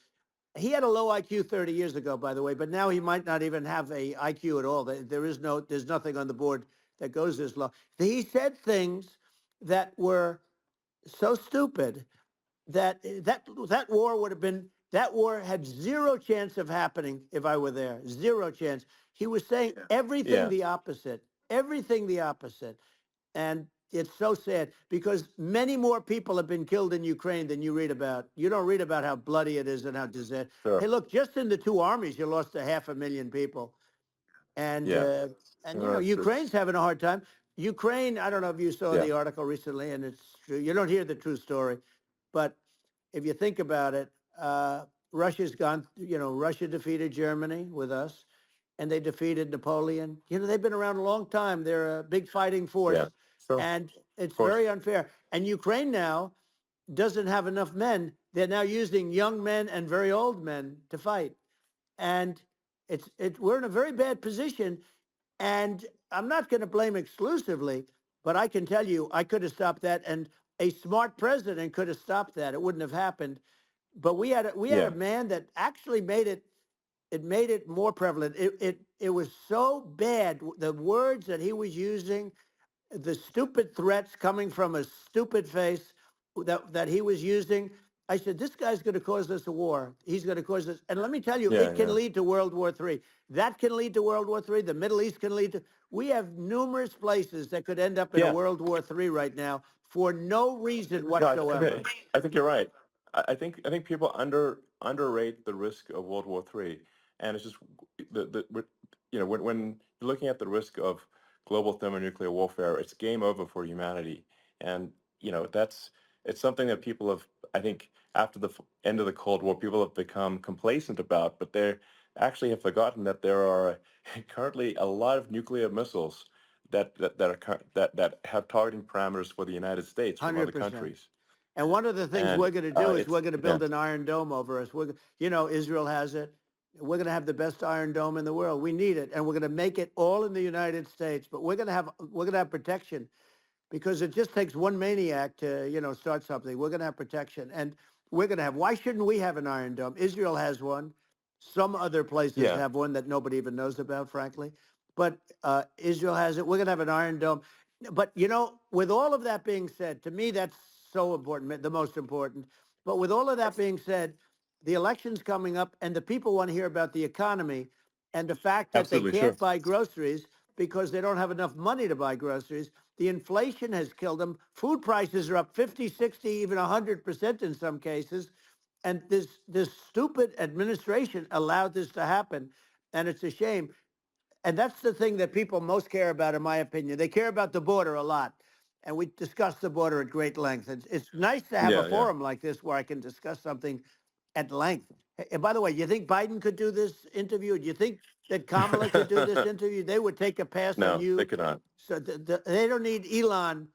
He had a low IQ 30 years ago, by the way, but now he might not even have a IQ at all. There's nothing on the board that goes this low. He said things that were so stupid that war would have been that war had zero chance of happening if I were there. Zero chance. He was saying yeah, everything the opposite. And it's so sad because many more people have been killed in Ukraine than you read about. You don't read about how bloody it is and how disaster. Hey, sure, look, just in the two armies, you lost 500,000 people, and yeah. uh, and No, Ukraine's having a hard time. Ukraine, I don't know if you saw yeah, the article recently, and it's true. You don't hear the true story, but if you think about it, Russia's gone. Russia defeated Germany with us, and they defeated Napoleon. They've been around a long time. They're a big fighting yeah, force, sure, and it's of course, very unfair. And Ukraine now doesn't have enough men. They're now using young men and very old men to fight, and we're in a very bad position. And I'm not going to blame exclusively, but I can tell you I could have stopped that, and a smart president could have stopped that. It wouldn't have happened. But we had a yeah, man that actually made it more prevalent. It was so bad. The words that he was using, the stupid threats coming from a stupid face that he was using. I said, this guy's going to cause us a war. He's going to cause us. And let me tell you, yeah, it can yeah, lead to World War III. That can lead to World War III. The Middle East can lead to. We have numerous places that could end up in a yeah. World War III right now for no reason No, whatsoever. I think you're right. I think people underrate the risk of World War III, and it's just when you're looking at the risk of global thermonuclear warfare, it's game over for humanity, and it's something that people have, I think, after the end of the Cold War, people have become complacent about, but they actually have forgotten that there are currently a lot of nuclear missiles that have targeting parameters for the United States from other 100%. countries. And one of the things And we're going to do is it's we're going to yeah, build an iron dome over us. Israel has it. We're going to have the best iron dome in the world. We need it, and we're going to make it all in the United States. But we're going to have protection because it just takes one maniac to start something. We're going to have protection, and we're going to have. Why shouldn't we have an iron dome? Israel has one. Some other places yeah, have one that nobody even knows about, frankly. But Israel has it. We're going to have an iron dome. But with all of that being said, to me that's so important, the most important. But with all of that being said, the election's coming up, and the people want to hear about the economy and the fact that they absolutely, sure. can't buy groceries because they don't have enough money to buy groceries. The inflation has killed them. Food prices are up 50, 60, even 100% in some cases. And this stupid administration allowed this to happen. And it's a shame. And that's the thing that people most care about, in my opinion. They care about the border a lot. And we discuss the border at great length. It's nice to have a Yeah, yeah. forum like this where I can discuss something at length. And by the way, you think Biden could do this interview? Do you think that Kamala could do this interview? They would take a pass on No, they you. could not. So they don't need Elon.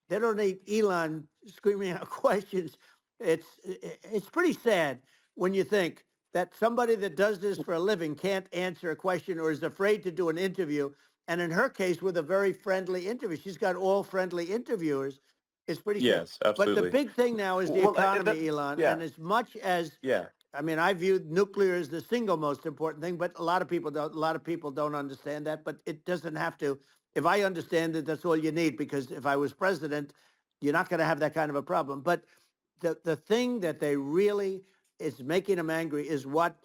They don't need Elon screaming out questions. It's pretty sad when you think that somebody that does this for a living can't answer a question or is afraid to do an interview. And in her case, with a very friendly interview, she's got all friendly interviewers. It's pretty sad. Yes, But the absolutely. big thing now is the Well, economy, Elon. yeah, And as much as yeah, I mean, I view nuclear as the single most important thing, but a lot of people don't. A lot of people don't understand that. But it doesn't have to. If I understand it, that's all you need. Because if I was president, you're not going to have that kind of a problem. But the thing that they really is making them angry is what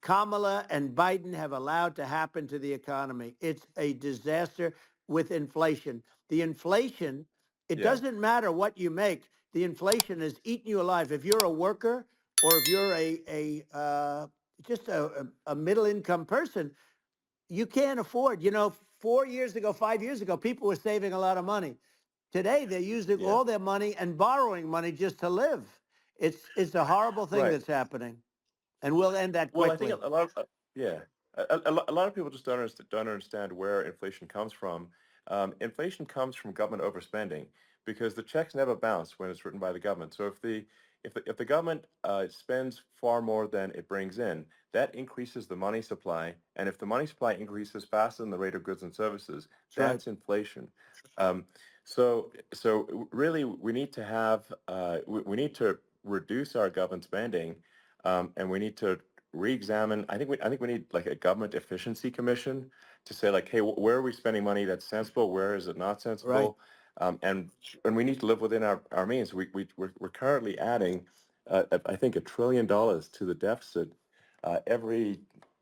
Kamala and Biden have allowed to happen to the economy. It's a disaster with inflation. The inflation, it Yeah. doesn't matter what you make. The inflation is eating you alive. If you're a worker or if you're just a middle income person, you can't afford. 4 years ago, 5 years ago, people were saving a lot of money. Today, they're using Yeah. all their money and borrowing money just to live. It's a horrible thing Right. that's happening, and we'll end that Well, I think quickly. a lot of yeah, a lot of people just don't understand where inflation comes from. Inflation comes from government overspending because the checks never bounce when it's written by the government. So if the government spends far more than it brings in, that increases the money supply, and if the money supply increases faster than the rate of goods and services, That's right. that's inflation. Um, so really, we need to have we need to reduce our government spending, and we need to re-examine. I think we need like a government efficiency commission to say like, hey, where are we spending money that's sensible? Where is it not Right. sensible? And we need to live within our means. We're currently adding, I think, $1 trillion to the deficit every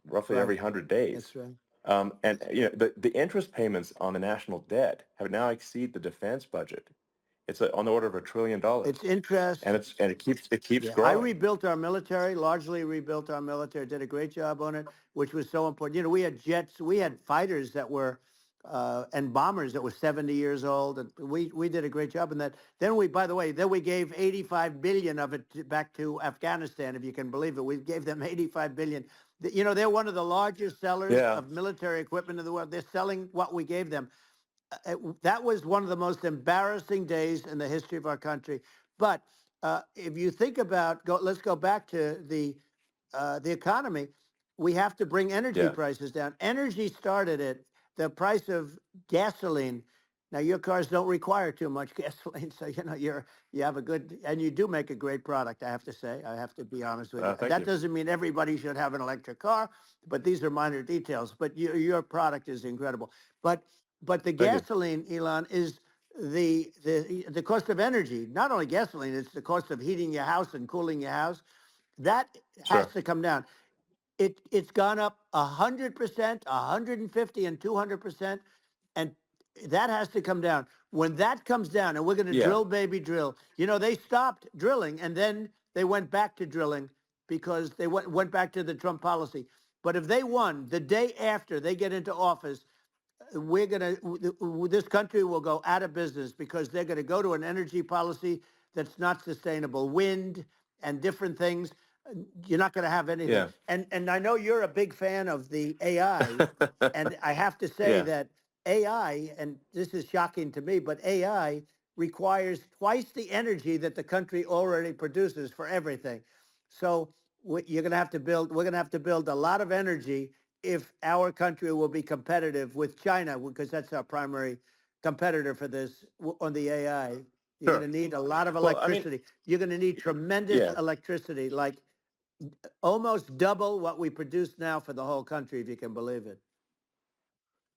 roughly Right. every 100 days. That's right. And the interest payments on the national debt have now exceed the defense budget. It's on the order of $1 trillion, It's interest. and it keeps Yeah, I growing. rebuilt our military, largely rebuilt our military, did a great job on it, which was so important. We had jets, we had fighters that were, and bombers that were 70 years old, and we did a great job in that. Then by the way, then we gave 85 billion of it back to Afghanistan, if you can believe it. We gave them 85 billion. They're one of the largest sellers Yeah, of military equipment in the world. They're selling what we gave them. That was one of the most embarrassing days in the history of our country. But if you think about, let's go back to the economy. We have to bring energy yeah. prices down. Energy started at the price of gasoline. Now your cars don't require too much gasoline, so you have a good, and you do make a great product. I have to say, I have to be honest with you. Thank That you. doesn't mean everybody should have an electric car, but these are minor details. But your product is incredible. But the Thank you. gasoline, Elon, is the cost of energy. Not only gasoline, it's the cost of heating your house and cooling your house. That has Sure. to come down. It's gone up 100%, 150, and 200%, and that has to come down. When that comes down, and we're going to Yeah. drill, baby, drill. They stopped drilling, and then they went back to drilling because they went back to the Trump policy. But if they won the day after they get into office, this country will go out of business because they're going to go to an energy policy that's not sustainable, wind and different things. You're not going to have anything. Yeah. And I know you're a big fan of the AI, and I have to say Yeah. that AI, and this is shocking to me, but AI requires twice the energy that the country already produces for everything. So you're going to have to build. We're going to have to build a lot of energy if our country will be competitive with China, because that's our primary competitor for this on the AI. You're going to Sure. need a lot of Well, I mean, electricity. You're going to need tremendous yeah. electricity, like almost double what we produce now for the whole country, if you can believe it.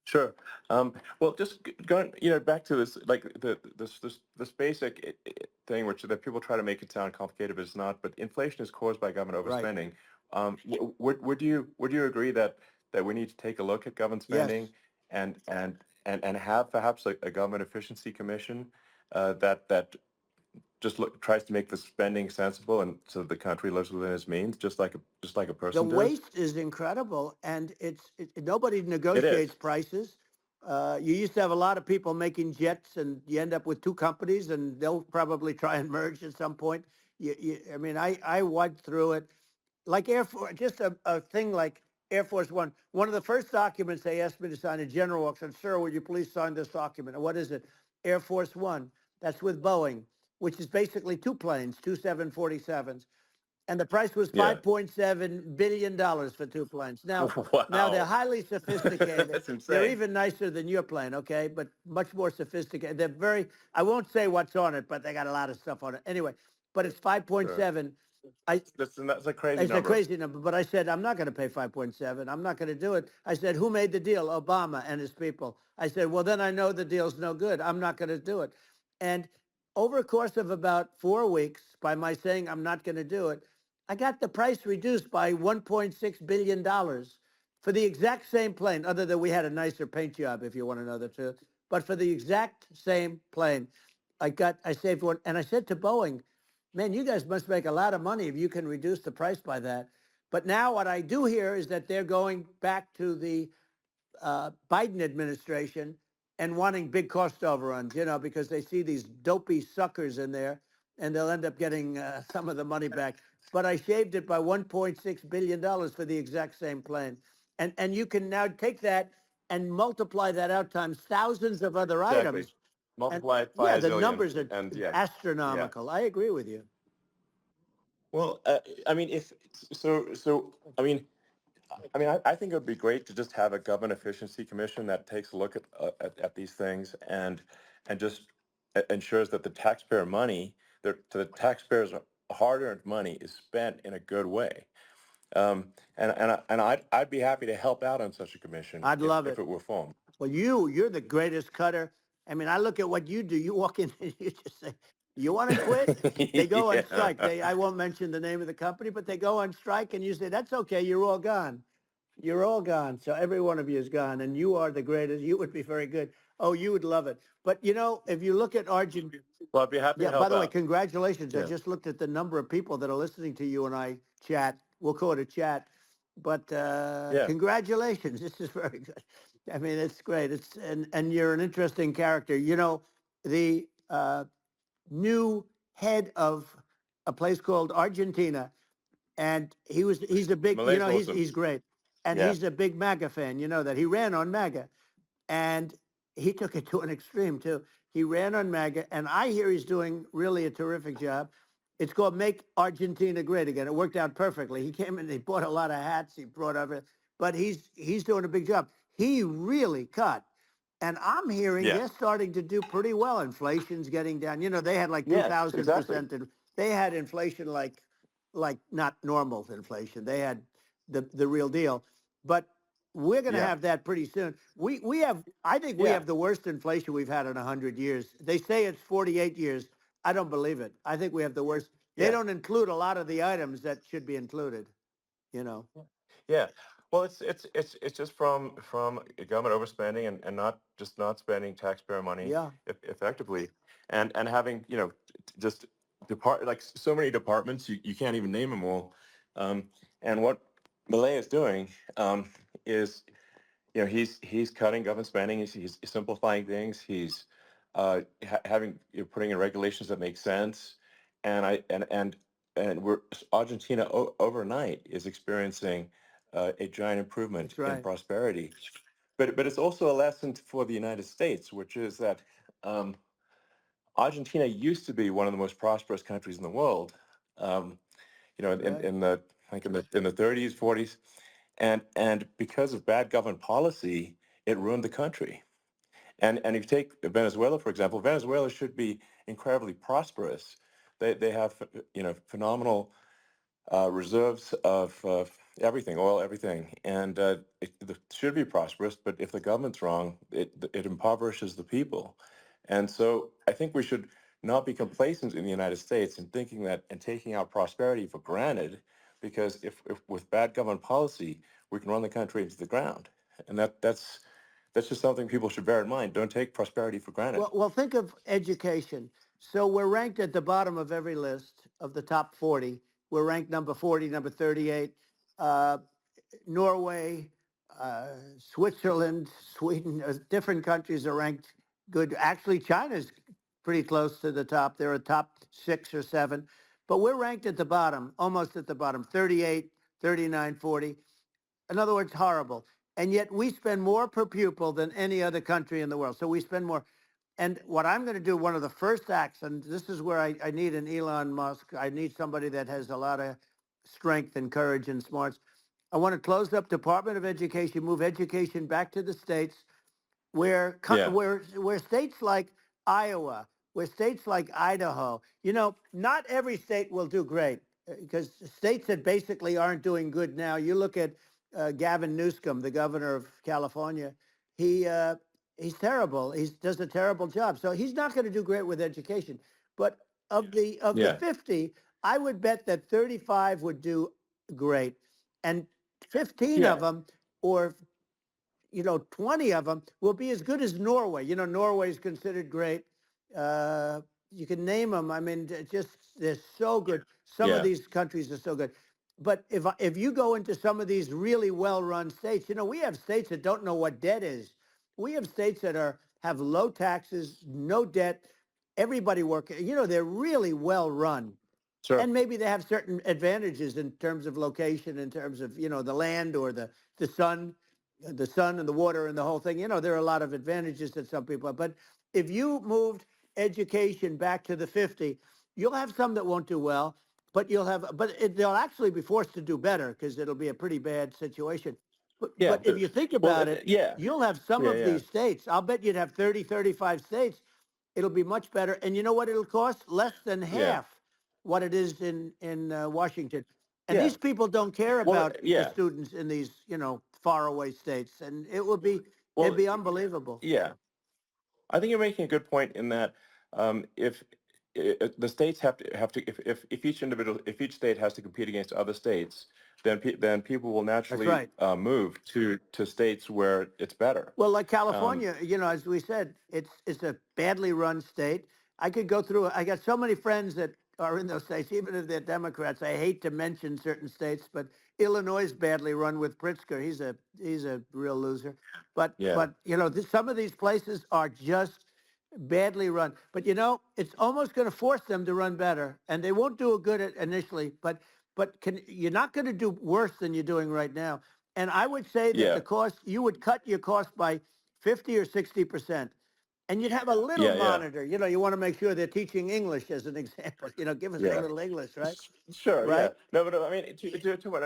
Sure. Well, just going, back to this, like this basic thing, which that people try to make it sound complicated, but it's not. But inflation is caused by government Right. overspending. Would you agree that we need to take a look at government Yes. spending and have perhaps a government efficiency commission that just tries to make the spending sensible and so the country lives within its means, just like a The person does? waste is incredible, and nobody It negotiates is. prices. You used to have a lot of people making jets, and you end up with two companies, and they'll probably try and merge at some point. I mean, I went through it like Air Force, just a thing like Air Force One. One of the first documents they asked me to sign, a general walks in, sir, would you please sign this document? And what is it? Air Force One. That's with Boeing, which is basically two planes, two 747s, and the price was Yeah. $5.7 billion for two planes. Now they're Wow. highly sophisticated. That's They're insane. even nicer than your plane, okay? But much more sophisticated. They're very. I won't say what's on it, but they got a lot of stuff on it. Anyway, but it's Sure. 5.7. I That's a crazy It's a number. crazy number, but I said I'm not going to pay 5.7. I'm not going to do it. I said, who made the deal? Obama and his people. I said, well, then I know the deal's no good. I'm not going to do it. And over a course of about 4 weeks, by my saying I'm not going to do it, I got the price reduced by $1.6 billion for the exact same plane, other than we had a nicer paint job, if you want to know the truth. But for the exact same plane, I saved one. And I said to Boeing, man, you guys must make a lot of money if you can reduce the price by that. But now what I do hear is that they're going back to the Biden administration and wanting big cost overruns, because they see these dopey suckers in there, and they'll end up getting some of the money back. But I shaved it by $1.6 billion for the exact same plane, and you can now take that and multiply that out times thousands of other Exactly. items, and Multiply it by yeah, a the zillion, numbers are and yeah, yeah. astronomical. I agree with you. Well, I mean, if so, I think it would be great to just have a government efficiency commission that takes a look at these things and just ensures that the taxpayer money, the taxpayers' hard-earned money, is spent in a good way. I'd be happy to help out on such a commission I'd if love it. it were formed. Well, you're the greatest cutter. I mean, I look at what you do. You walk in and you just say, "You want to quit?" They go on Yeah. strike. I won't mention the name of the company, but they go on strike, and you say, "That's okay. You're all gone. You're all gone." So every one of you is gone, and you are the greatest. You would be very good. Oh, you would love it. But if you look at Argentina. Well, I'd be happy to Yeah, by help the way, out. congratulations. I Yeah. just looked at the number of people that are listening to you and I chat. We'll call it a chat. But Yeah. congratulations. This is very good. I mean, it's great. And you're an interesting character. The new head of a place called Argentina, and he's a big, Malay's awesome. he's great. And Yeah. he's a big MAGA fan, that he ran on MAGA. And he took it to an extreme too. He ran on MAGA, and I hear he's doing really a terrific job. It's called Make Argentina Great Again. It worked out perfectly. He came in, he bought a lot of hats, he brought over, but he's doing a big job. He really cut. And I'm hearing Yeah. they're starting to do pretty well. Inflation's getting down. They had like Yes, exactly. 2,000%. They had inflation like not normal inflation. They had the real deal. But we're going to Yeah. have that pretty soon. We have, I think we Yeah. have the worst inflation we've had in 100 years. They say it's 48 years. I don't believe it. I think we have the worst. They Yeah. don't include a lot of the items that should be included, you know. Yeah. Well, it's just from government overspending and not spending taxpayer money Yeah, effectively, and having just like so many departments you can't even name them all, and what Malay is doing is he's cutting government spending. He's simplifying things. He's having putting in regulations that make sense, and I and we're Argentina overnight is experiencing a giant improvement that's in right. prosperity. But it's also a lesson for the United States, which is that um, Argentina used to be one of the most prosperous countries in the world. Um, Right. in the like in the 30s, 40s, and because of bad government policy, it ruined the country. And if you take Venezuela, for example, Venezuela should be incredibly prosperous. They have phenomenal reserves of everything, oil, everything, and it should be prosperous. But if the government's wrong, it impoverishes the people. And so I think we should not be complacent in the United States in thinking that and taking our prosperity for granted, because if with bad government policy, we can run the country into the ground. And that's just something people should bear in mind. Don't take prosperity for granted. Well, think of education. So we're ranked at the bottom of every list of the top 40. We're ranked number 40, number 38. Uh, Norway, Switzerland, Sweden, different countries are ranked good. Actually, China's pretty close to the top. They're a top 6 or 7, but we're ranked at the bottom, almost at the bottom, 38, 39, 40. In other words, horrible. And yet we spend more per pupil than any other country in the world. So we spend more. And what I'm going to do, one of the first acts, and this is where I need an Elon Musk. I need somebody that has a lot of strength and courage and smarts. I want to close up Department of Education, move education back to the states, where Yeah. where states like Iowa, where states like Idaho, not every state will do great, because states that basically aren't doing good now. You look at Gavin Newsom, the governor of California. He he's terrible. He does a terrible job. So he's not going to do great with education. But of the Yeah. 50. I would bet that 35 would do great, and 15 of Yeah, them, or 20 of them will be as good as Norway. Norway is considered great. Uh, you can name them. I mean, they're so good. Some of yeah, these countries are so good. But if you go into some of these really well-run states, we have states that don't know what debt is. We have states that have low taxes, no debt, everybody working. They're really well run, sure. and maybe they have certain advantages in terms of location, in terms of the land or the sun, the sun and the water and the whole thing. There are a lot of advantages that some people have. But if you moved education back to the 50, you'll have some that won't do well, but they'll actually be forced to do better because it'll be a pretty bad situation. Yeah, But if you think well, about it, yeah, you'll have some yeah, of yeah, these states. I'll bet you'd have 30, 35 states. It'll be much better. And you know what it'll cost? Less than yeah, half what it is in Washington. And yeah. these people don't care Well, about the yeah, students in these faraway states, and it'd well, be unbelievable. yeah. I think you're making a good point in that if the states if each individual if each state has to compete against other states, then people will That's naturally right. move to states where it's better. Well, like Um, California, as we said, it's a badly run state. I could go through it. I got so many friends that are in those states, even if they're Democrats. I hate to mention certain states, but Illinois is badly run with Pritzker. He's a real loser. yeah, But some of these places are just badly run. But it's almost going to force them to run better, and they won't do a good at initially. But you're not going to do worse than you're doing right now. And I would say that yeah, the cost, you would cut your cost by 50 or 60%. And you'd have a little yeah, yeah. monitor. You want to make sure they're teaching English as an example. Give us a Yeah. little English, right? Sure, yeah. Right? No, but I mean, to what?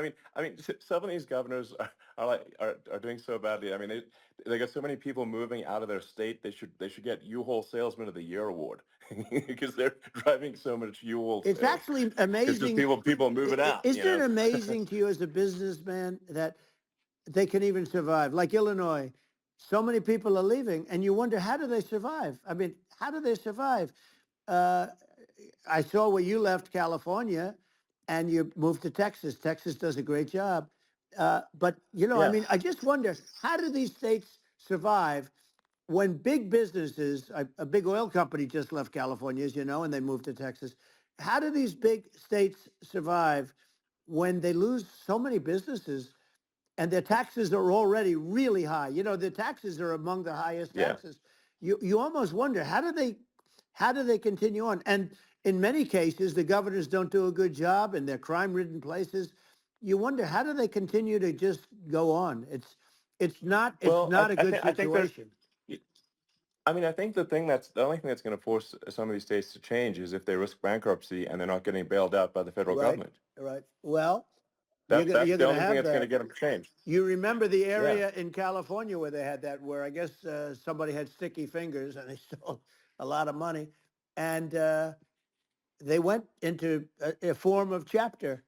Some of these governors are doing so badly. I mean, they got so many people moving out of their state. They should get U-Haul Salesman of the Year award because they're driving so much U-Haul It's sales. actually It's just amazing. people moving out. Isn't it amazing to you as a businessman that they can even survive? Like Illinois, so many people are leaving, and you wonder, how do they survive? I mean, how do they survive? Uh, I saw where you left California and you moved to Texas. Texas does a great job. But, I Yeah, mean, I just wonder, how do these states survive when big businesses, a big oil company just left California, as you know, and they moved to Texas. How do these big states survive when they lose so many businesses and their taxes are already really high? The taxes are among the highest yeah. taxes. You almost wonder, how do they continue on? And in many cases, the governors don't do a good job in their crime-ridden places. You wonder, how do they continue to just go on? It's Well, I, not a I good think I think there's. situation. I mean, I think the only thing that's going to force some of these states to change is if they risk bankruptcy and they're not getting bailed out by the federal Right, government. right. Well, you're That's gonna that's you're the gonna only thing have that's going to that. get them to change. You remember the Yeah, area in California where they had that, where I guess somebody had sticky fingers and they stole a lot of money, and they went into a form of chapter,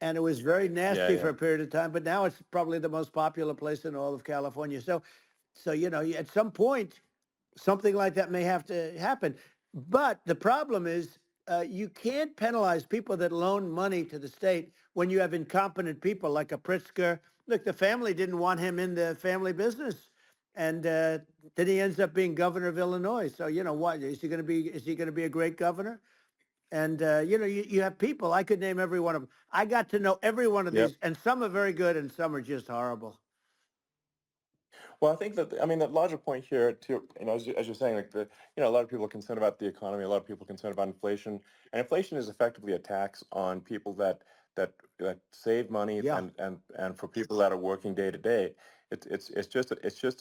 and it was very yeah, nasty yeah. for a period of time. But now it's probably the most popular place in all of California. So at some point, something like that may have to happen. But the problem is, you can't penalize people that loan money to the state when you have incompetent people like a Pritzker. Look, the family didn't want him in the family business, and then he ends up being governor of Illinois. So what is he going to be? Is he going to be a great governor? And you have people. I could name every one of them. I got to know every one of Yep. these, and some are very good, and some are just horrible. Well, I think that I mean the larger point here, too, as you're saying, like a lot of people are concerned about the economy, a lot of people are concerned about inflation, and inflation is effectively a tax on people that save money Yeah, and for people that are working day to day, it's just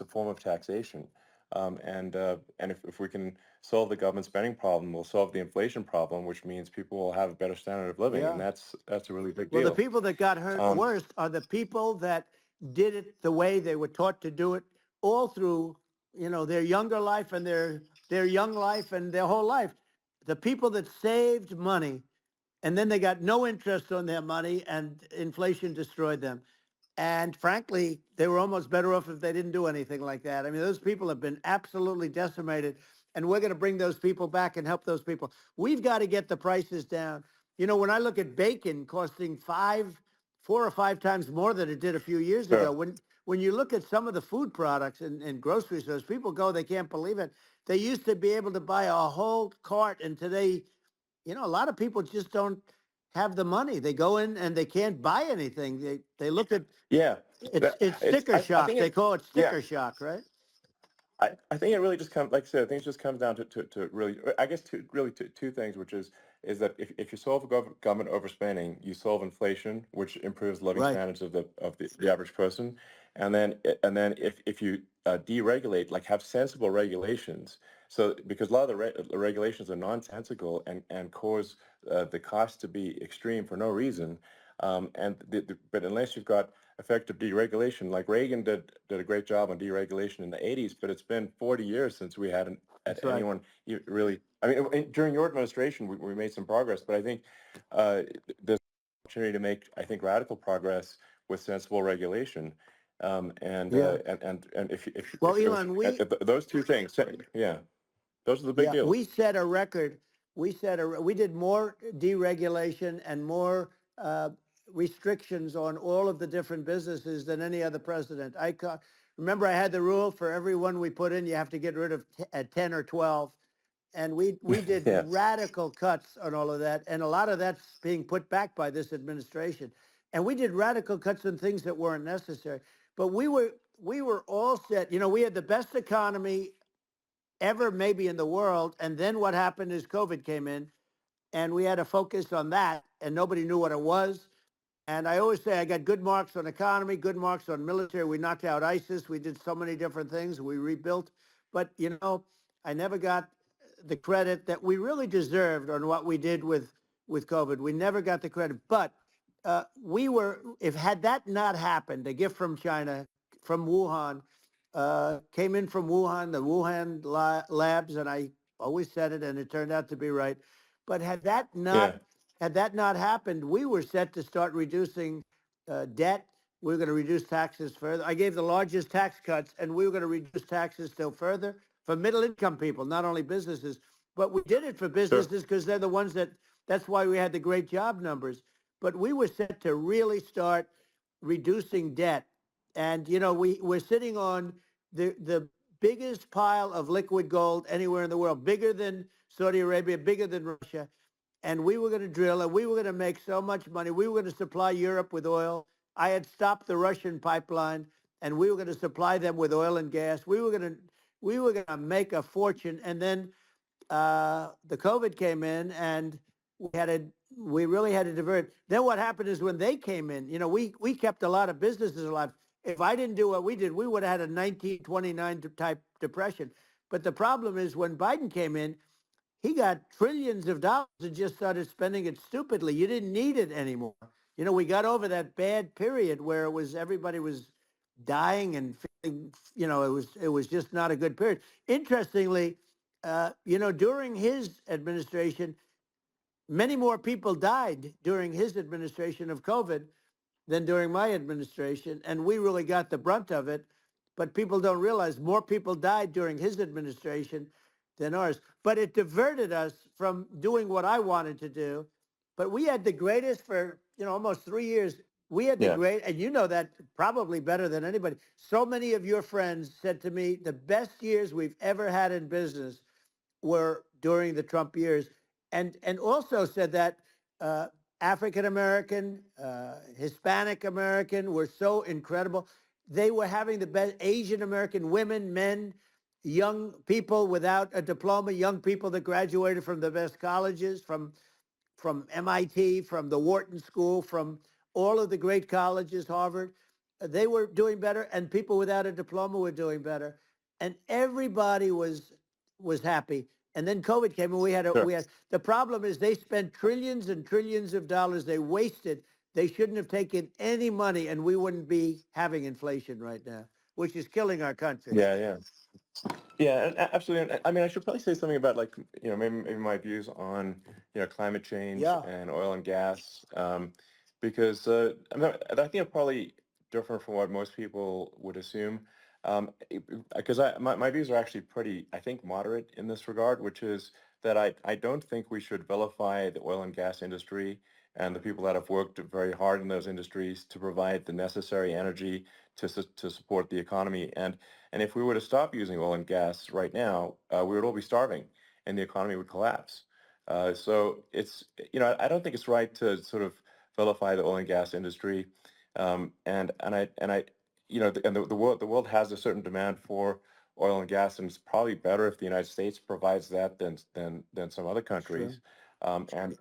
a form of taxation, and if we can solve the government spending problem, we'll solve the inflation problem, which means people will have a better standard of living, and yeah. that's a really big Well, the deal. people that got hurt Um, worst are the people that did it the way they were taught to do it all through, their younger life and their young life and their whole life. The people that saved money and then they got no interest on their money and inflation destroyed them. And frankly, they were almost better off if they didn't do anything like that. I mean, those people have been absolutely decimated, and we're going to bring those people back and help those people. We've got to get the prices down. When I look at bacon costing 4 or 5 times more than it did a few years ago, Sure. when you look at some of the food products in grocery stores, people go, they can't believe it. They used to be able to buy a whole cart, and today, a lot of people just don't have the money. They go in and they can't buy anything. They look at Yeah. it's It's sticker I shock. think They it. call it Yeah. sticker shock, right? I think it really just comes, like I said, I think it just comes down to really, I guess, two things, which is that if you solve government overspending, you solve inflation, which improves living Right. standards of the average person, and then if you deregulate, like have sensible regulations, so because a lot of the regulations are nonsensical and cause the cost to be extreme for no reason, but unless you've got effective deregulation. Like Reagan did a great job on deregulation in the 80s, but it's been 40 years since we had That's right. anyone really. I mean, during your administration, we made some progress, but I think uh, there's an opportunity to make, I think, radical progress with sensible regulation. Yeah. And Well, if those Elon, we those two things, yeah, those are the big yeah, deals. we set a record. We did more deregulation and more restrictions on all of the different businesses than any other president. Remember, I had the rule for everyone we put in, you have to get rid of 10 or 12. And we did Yeah, radical cuts on all of that. And a lot of that's being put back by this administration. And we did radical cuts on things that weren't necessary. But we were all set. We had the best economy ever maybe in the world. And then what happened is COVID came in, and we had to focus on that, and nobody knew what it was. And I always say I got good marks on economy, good marks on military. We knocked out ISIS. We did so many different things. We rebuilt. But, I never got the credit that we really deserved on what we did with COVID. We never got the credit. But if had that not happened, a gift from China, from Wuhan, came in from Wuhan, the Wuhan labs, and I always said it, and it turned out to be right. But yeah, had that not happened, we were set to start reducing debt. We were going to reduce taxes further. I gave the largest tax cuts, and we were going to reduce taxes still further for middle income people, not only businesses. But we did it for sure, businesses because they're the ones that's why we had the great job numbers. But we were set to really start reducing debt. And, we're sitting on the biggest pile of liquid gold anywhere in the world, bigger than Saudi Arabia, bigger than Russia. And we were going to drill, and we were going to make so much money. We were going to supply Europe with oil. I had stopped the Russian pipeline, and we were going to supply them with oil and gas. We were going to make a fortune. And then the COVID came in, and we really had to divert. Then what happened is when they came in, we kept a lot of businesses alive. If I didn't do what we did, we would have had a 1929 type depression. But the problem is when Biden came in, he got trillions of dollars and just started spending it stupidly. You didn't need it anymore. We got over that bad period where everybody was dying and feeling, it was just not a good period. Interestingly, during his administration, many more people died during his administration of COVID than during my administration, and we really got the brunt of it. But people don't realize more people died during his administration than ours. But it diverted us from doing what I wanted to do. But we had the greatest for almost 3 years. We had the yeah, great, and you know that probably better than anybody. So many of your friends said to me, the best years we've ever had in business were during the Trump years, and also said that African American, Hispanic American were so incredible. They were having the best Asian American women, men, young people without a diploma, young people that graduated from the best colleges, from MIT, from the Wharton School, from all of the great colleges, Harvard. They were doing better, and people without a diploma were doing better, and everybody was happy. And then COVID came, and we sure. had the problem is they spent trillions and trillions of dollars. They wasted. They shouldn't have taken any money, and we wouldn't be having inflation right now, which is killing our country. Yeah, yeah. Yeah, absolutely. I mean, I should probably say something about like, maybe my views on, climate change Yeah. and oil and gas, because I think I'm probably different from what most people would assume, because my views are actually pretty, I think, moderate in this regard, which is that I don't think we should vilify the oil and gas industry and the people that have worked very hard in those industries to provide the necessary energy to support the economy. And if we were to stop using oil and gas right now, we would all be starving and the economy would collapse. So it's, I don't think it's right to sort of vilify the oil and gas industry. And I, the world has a certain demand for oil and gas, and it's probably better if the United States provides that than some other Sure. countries, and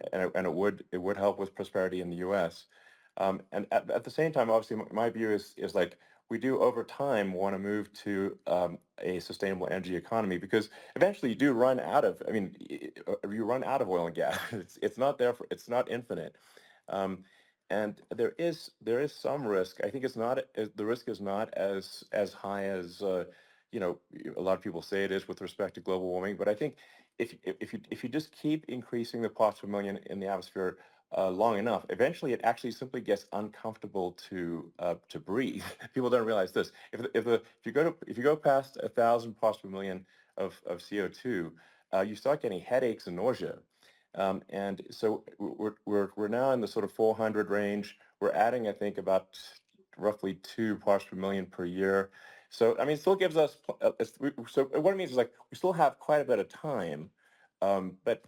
it would help with prosperity in the U.S. And at the same time, obviously, my view is like we do over time want to move to a sustainable energy economy because eventually you do run out of. I mean, you run out of oil and gas. It's not there for. It's not infinite. Um, and there is some risk. I think the risk is not as high as a lot of people say it is with respect to global warming. But I think if you just keep increasing the parts per million in the atmosphere long enough, eventually it actually simply gets uncomfortable to breathe. People don't realize this. If you go past 1,000 parts per million of CO2, you start getting headaches and nausea. And so we're now in the sort of 400 range. We're adding, I think, about roughly 2 parts per million per year. So I mean, it still gives us. So what it means is like we still have quite a bit of time, but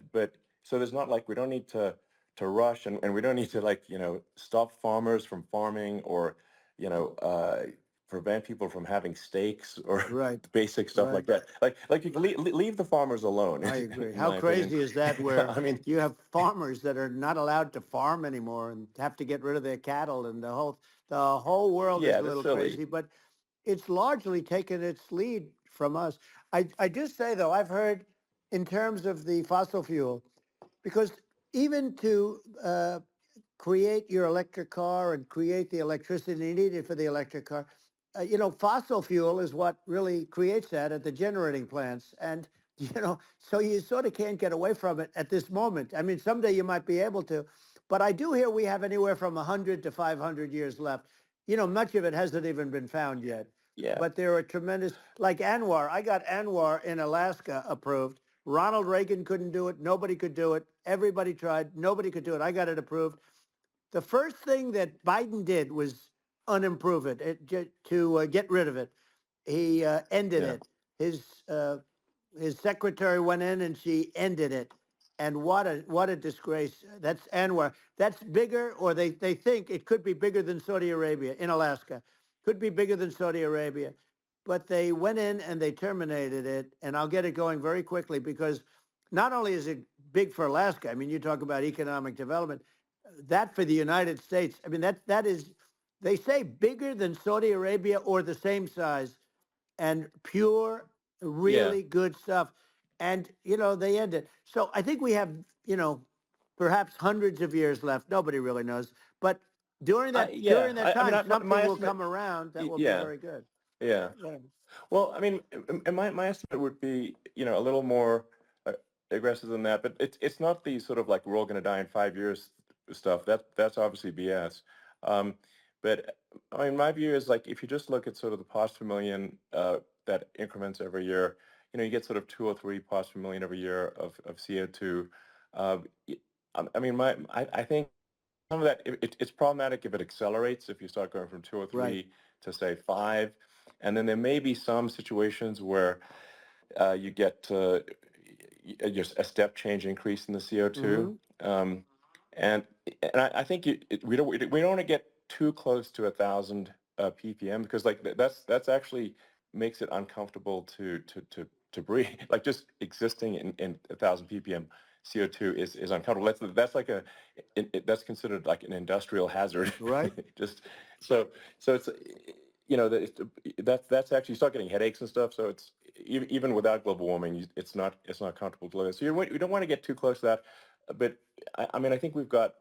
so there's not like we don't need to rush and we don't need to like stop farmers from farming or you know uh, prevent people from having steaks or Right. basic stuff like Right. that. Like you can leave the farmers alone, I agree. in How my opinion. crazy is that where I mean, you have farmers that are not allowed to farm anymore and have to get rid of their cattle and the whole world is yeah, a that's little silly. crazy, but it's largely taken its lead from us. I do say though, I've heard in terms of the fossil fuel, because even to create your electric car and create the electricity needed for the electric car. Fossil fuel is what really creates that at the generating plants. And, so you sort of can't get away from it at this moment. I mean, someday you might be able to, but I do hear we have anywhere from 100 to 500 years left. Much of it hasn't even been found yet. Yeah, But there are tremendous, like Anwar. I got Anwar in Alaska approved. Ronald Reagan couldn't do it. Nobody could do it. Everybody tried. Nobody could do it. I got it approved. The first thing that Biden did was unimprove to get rid of it. He ended yeah. it. His secretary went in and she ended it. And what a disgrace. That's Anwar. That's bigger, or they think it could be bigger than Saudi Arabia in Alaska. Could be bigger than Saudi Arabia. But they went in and they terminated it. And I'll get it going very quickly because not only is it big for Alaska, I mean, you talk about economic development, that for the United States, I mean, that is, they say bigger than Saudi Arabia or the same size, and pure, Yeah. really good stuff. And, they end it. So I think we have, you know, perhaps hundreds of years left. Nobody really knows. But during I that yeah. during that I mean, time, my something will estimate. come around that will be Yeah. very good. Yeah. Yeah. Well, I mean, and my estimate would be, a little more uh, aggressive than that, but it's not the sort of like we're all going to die in 5 years stuff. That's obviously BS. Um, but I mean, my view is like if you just look at sort of the parts per million that increments every year, you get sort of 2 or 3 parts per million every year of CO2. Uh, y- I mean, I think some of that it's problematic if it accelerates if you start going from 2 or Right. 3 to say 5, and then there may be some situations where you get just a step change increase in the CO2, Mm-hmm. um, and I think we don't want to get too close to 1,000 ppm because like that's actually makes it uncomfortable to breathe. Like just existing in 1,000 ppm CO2 is uncomfortable. That's like that's considered like an industrial hazard. Right. Just so it's that's actually you start getting headaches and stuff. So it's even without global warming, it's not comfortable to live in. So you don't want to get too close to that. But I mean, I think we've got.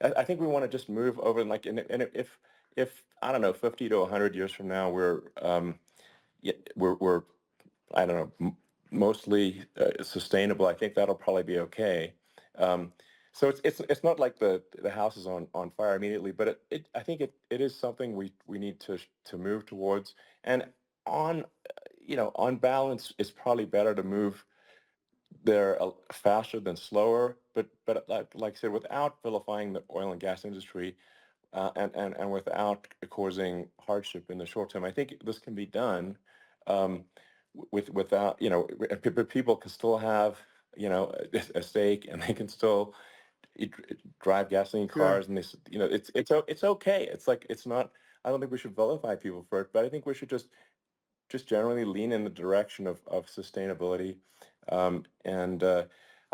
I think we want to just move over and like and if I don't know 50 to 100 years from now yeah, we're I don't know mostly sustainable. I think that'll probably be okay. Um, so it's not like the house is on fire immediately, but I think it is something we need to move towards. And on on balance, it's probably better to move they're faster than slower, but like I said, without vilifying the oil and gas industry, and without causing hardship in the short term. I think this can be done, um, without, but people can still have, a stake, and they can still drive gasoline Sure. cars, and it's okay. It's like, it's not. I don't think we should vilify people for it, but I think we should just generally lean in the direction of sustainability. And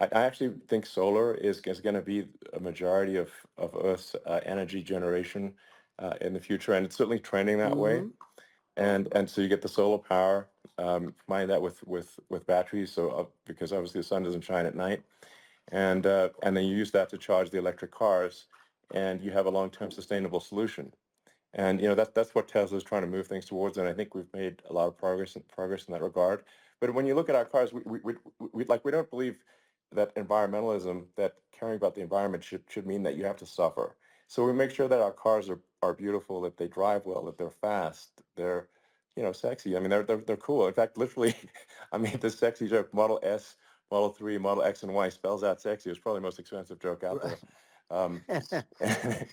I actually think solar is going to be a majority of Earth's energy generation in the future, and it's certainly trending that way. Mm-hmm. And so you get the solar power, combine that with batteries, so because obviously the sun doesn't shine at night, and then you use that to charge the electric cars, and you have a long-term sustainable solution. And that's what Tesla's trying to move things towards, and I think we've made a lot of progress in that regard. But when you look at our cars, we don't believe that environmentalism, that caring about the environment should mean that you have to suffer. So we make sure that our cars are beautiful, that they drive well, that they're fast, they're sexy. I mean, they're cool. In fact, literally, I mean, the sexy joke, Model S, Model 3, Model X, and Y spells out sexy. It's probably the most expensive joke out there. Um,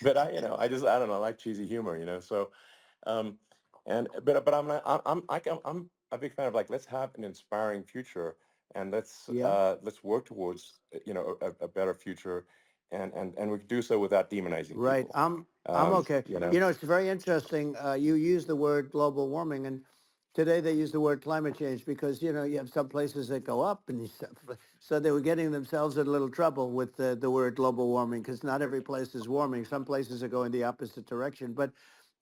but I don't know, I like cheesy humor, so, um, but I'm not, I'm a big fan of, like, let's have an inspiring future, and Yeah. let's work towards, a better future, and we can do so without demonizing Right. people. I'm okay. You know, It's very interesting. You use the word global warming, and today they use the word climate change because you have some places that go up, and so they were getting themselves in a little trouble with the word global warming because not every place is warming. Some places are going the opposite direction. But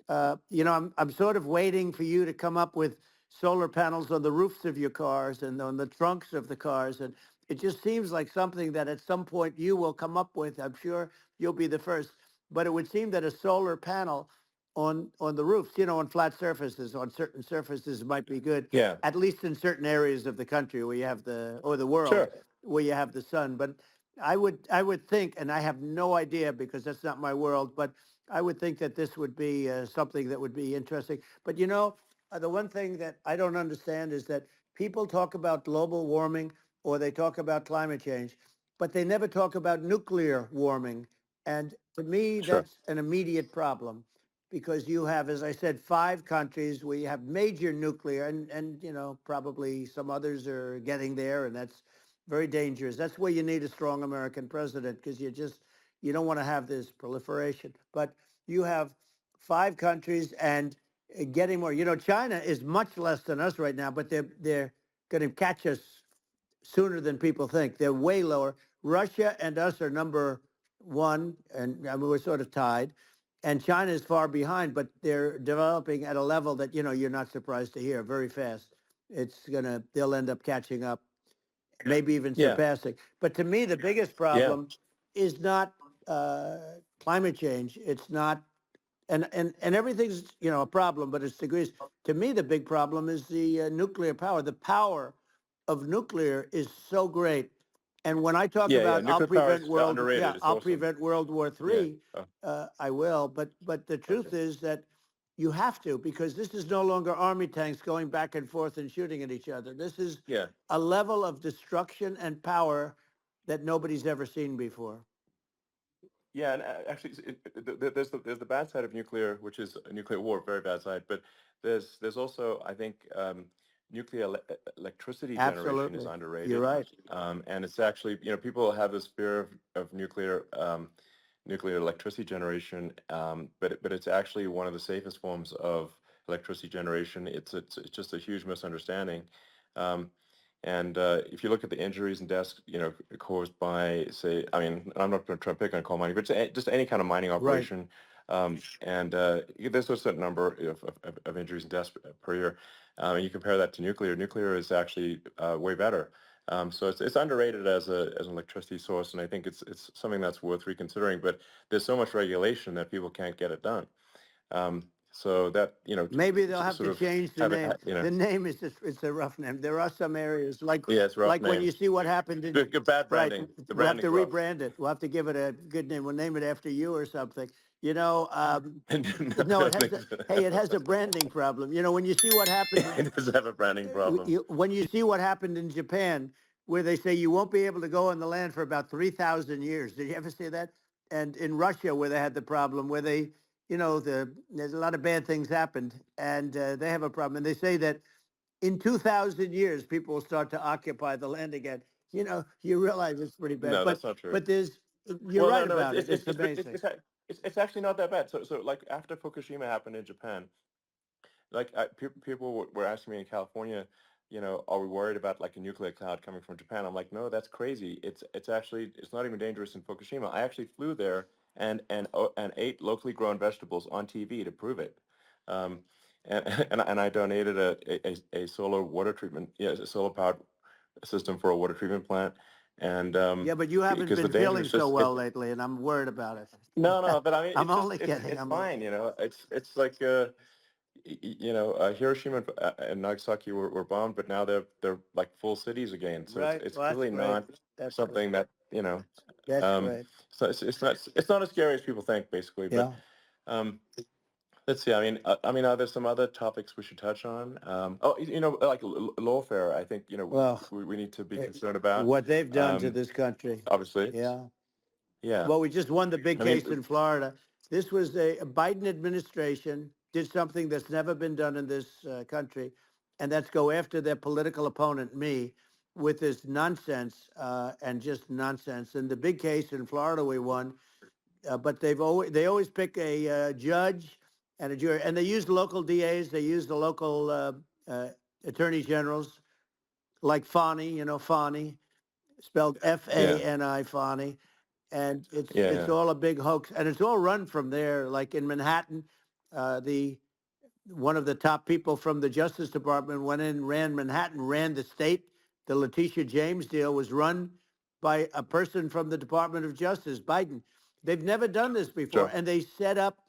I'm sort of waiting for you to come up with solar panels on the roofs of your cars and on the trunks of the cars, and it just seems like something that at some point you will come up with. I'm sure you'll be the first, but it would seem that a solar panel on the roofs, on flat surfaces, on certain surfaces might be good, yeah, at least in certain areas of the country where you have the world sure, where you have the sun. But I would think, and I have no idea because that's not my world, but I would think that this would be something that would be interesting. But the one thing that I don't understand is that people talk about global warming or they talk about climate change, but they never talk about nuclear warming. And to me, sure, that's an immediate problem because you have, as I said, 5 countries where you have major nuclear, and probably some others are getting there, and that's very dangerous. That's where you need a strong American president because you don't want to have this proliferation. But you have 5 countries and getting more. China is much less than us right now, but they're going to catch us sooner than people think. They're way lower. Russia and us are number one, and I mean, we're sort of tied. And China is far behind, but they're developing at a level that you're not surprised to hear very fast. They'll end up catching up, maybe even yeah, surpassing. But to me, the biggest yeah, problem is not climate change. It's not, and everything's a problem, but it's degrees. To me, the big problem is the nuclear power. The power of nuclear is so great. And when I talk yeah. about Nuclear power is underrated. It's I'll awesome. prevent World War Yeah. III, Oh, I will. But the okay. truth is that you have to because this is no longer army tanks going back and forth and shooting at each other. This is Yeah. a level of destruction and power that nobody's ever seen before. Yeah, and actually, there's the bad side of nuclear, which is a nuclear war, very bad side. But there's also, I think, nuclear electricity generation is Absolutely, you're underrated, right. and it's actually, people have this fear of nuclear electricity generation, but it's actually one of the safest forms of electricity generation. It's just a huge misunderstanding. Um, and if you look at the injuries and deaths, caused by, say, I mean, I'm not going to try to pick on coal mining, but just any kind of mining Right. operation, and there's a certain number of injuries and deaths per year. And you compare that to nuclear. Nuclear is actually way better. So it's underrated as an electricity source, and I think it's something that's worth reconsidering. But there's so much regulation that people can't get it done. So that Maybe they'll have sort to of change the have it, name. The name is just, it's a rough name. There are some areas yeah, it's a rough like when name. you see what happened in, Good bad right, branding. The we'll have to branding's rough. rebrand it. We'll have to give it a good name. We'll name it after you or something. You know, um, No, no, I it don't has think a, so. hey, it has a branding problem. When you see what happened It does have a branding problem. when you see what happened in Japan where they say you won't be able to go on the land for about 3,000 years. Did you ever see that? And in Russia, where they had the problem, where they, there's a lot of bad things happened, and they have a problem. And they say that in 2,000 years, people will start to occupy the land again. You realize it's pretty bad, No, that's not true. but you're Well, right no, no, about it. It's amazing. it's actually not that bad. So like after Fukushima happened in Japan, like people were asking me in California, are we worried about like a nuclear cloud coming from Japan? I'm like, no, that's crazy. It's actually it's not even dangerous in Fukushima. I actually flew there and ate locally grown vegetables on TV to prove it. Um, and and I donated a solar water treatment, a solar powered system for a water treatment plant, and Yeah, but you haven't because the been danger feeling is so just well lately, and I'm worried about no, it. no, but I mean, I'm it's just only kidding. it's I'm only fine, kidding. it's like Hiroshima and Nagasaki were bombed, but now they're like full cities again. So Right. it's Well, that's clearly great. not That's great. something that That's um, great. so it's not as scary as people think, basically. But Yeah. um, let's see. I mean, are there some other topics we should touch on? Oh, like lawfare. I think Well, we need to be eh, concerned about. what they've done to Um, this country. obviously, Yeah. yeah. Well, we just won the big I mean, case in Florida. This was a Biden administration did something that's never been done in this country, and that's go after their political opponent, me, with this nonsense and just nonsense. And the big case in Florida we won, but they always pick a judge and a jury, and they use local DAs, they use the local uh, attorney generals like Fani, Fani, spelled yeah, Fani, Fani, and it's yeah, all a big hoax, and it's all run from there. Like in Manhattan, the one of the top people from the Justice Department went in, ran Manhattan, ran the state. The Letitia James deal was run by a person from the Department of Justice, Biden. They've never done this before, sure, and they set up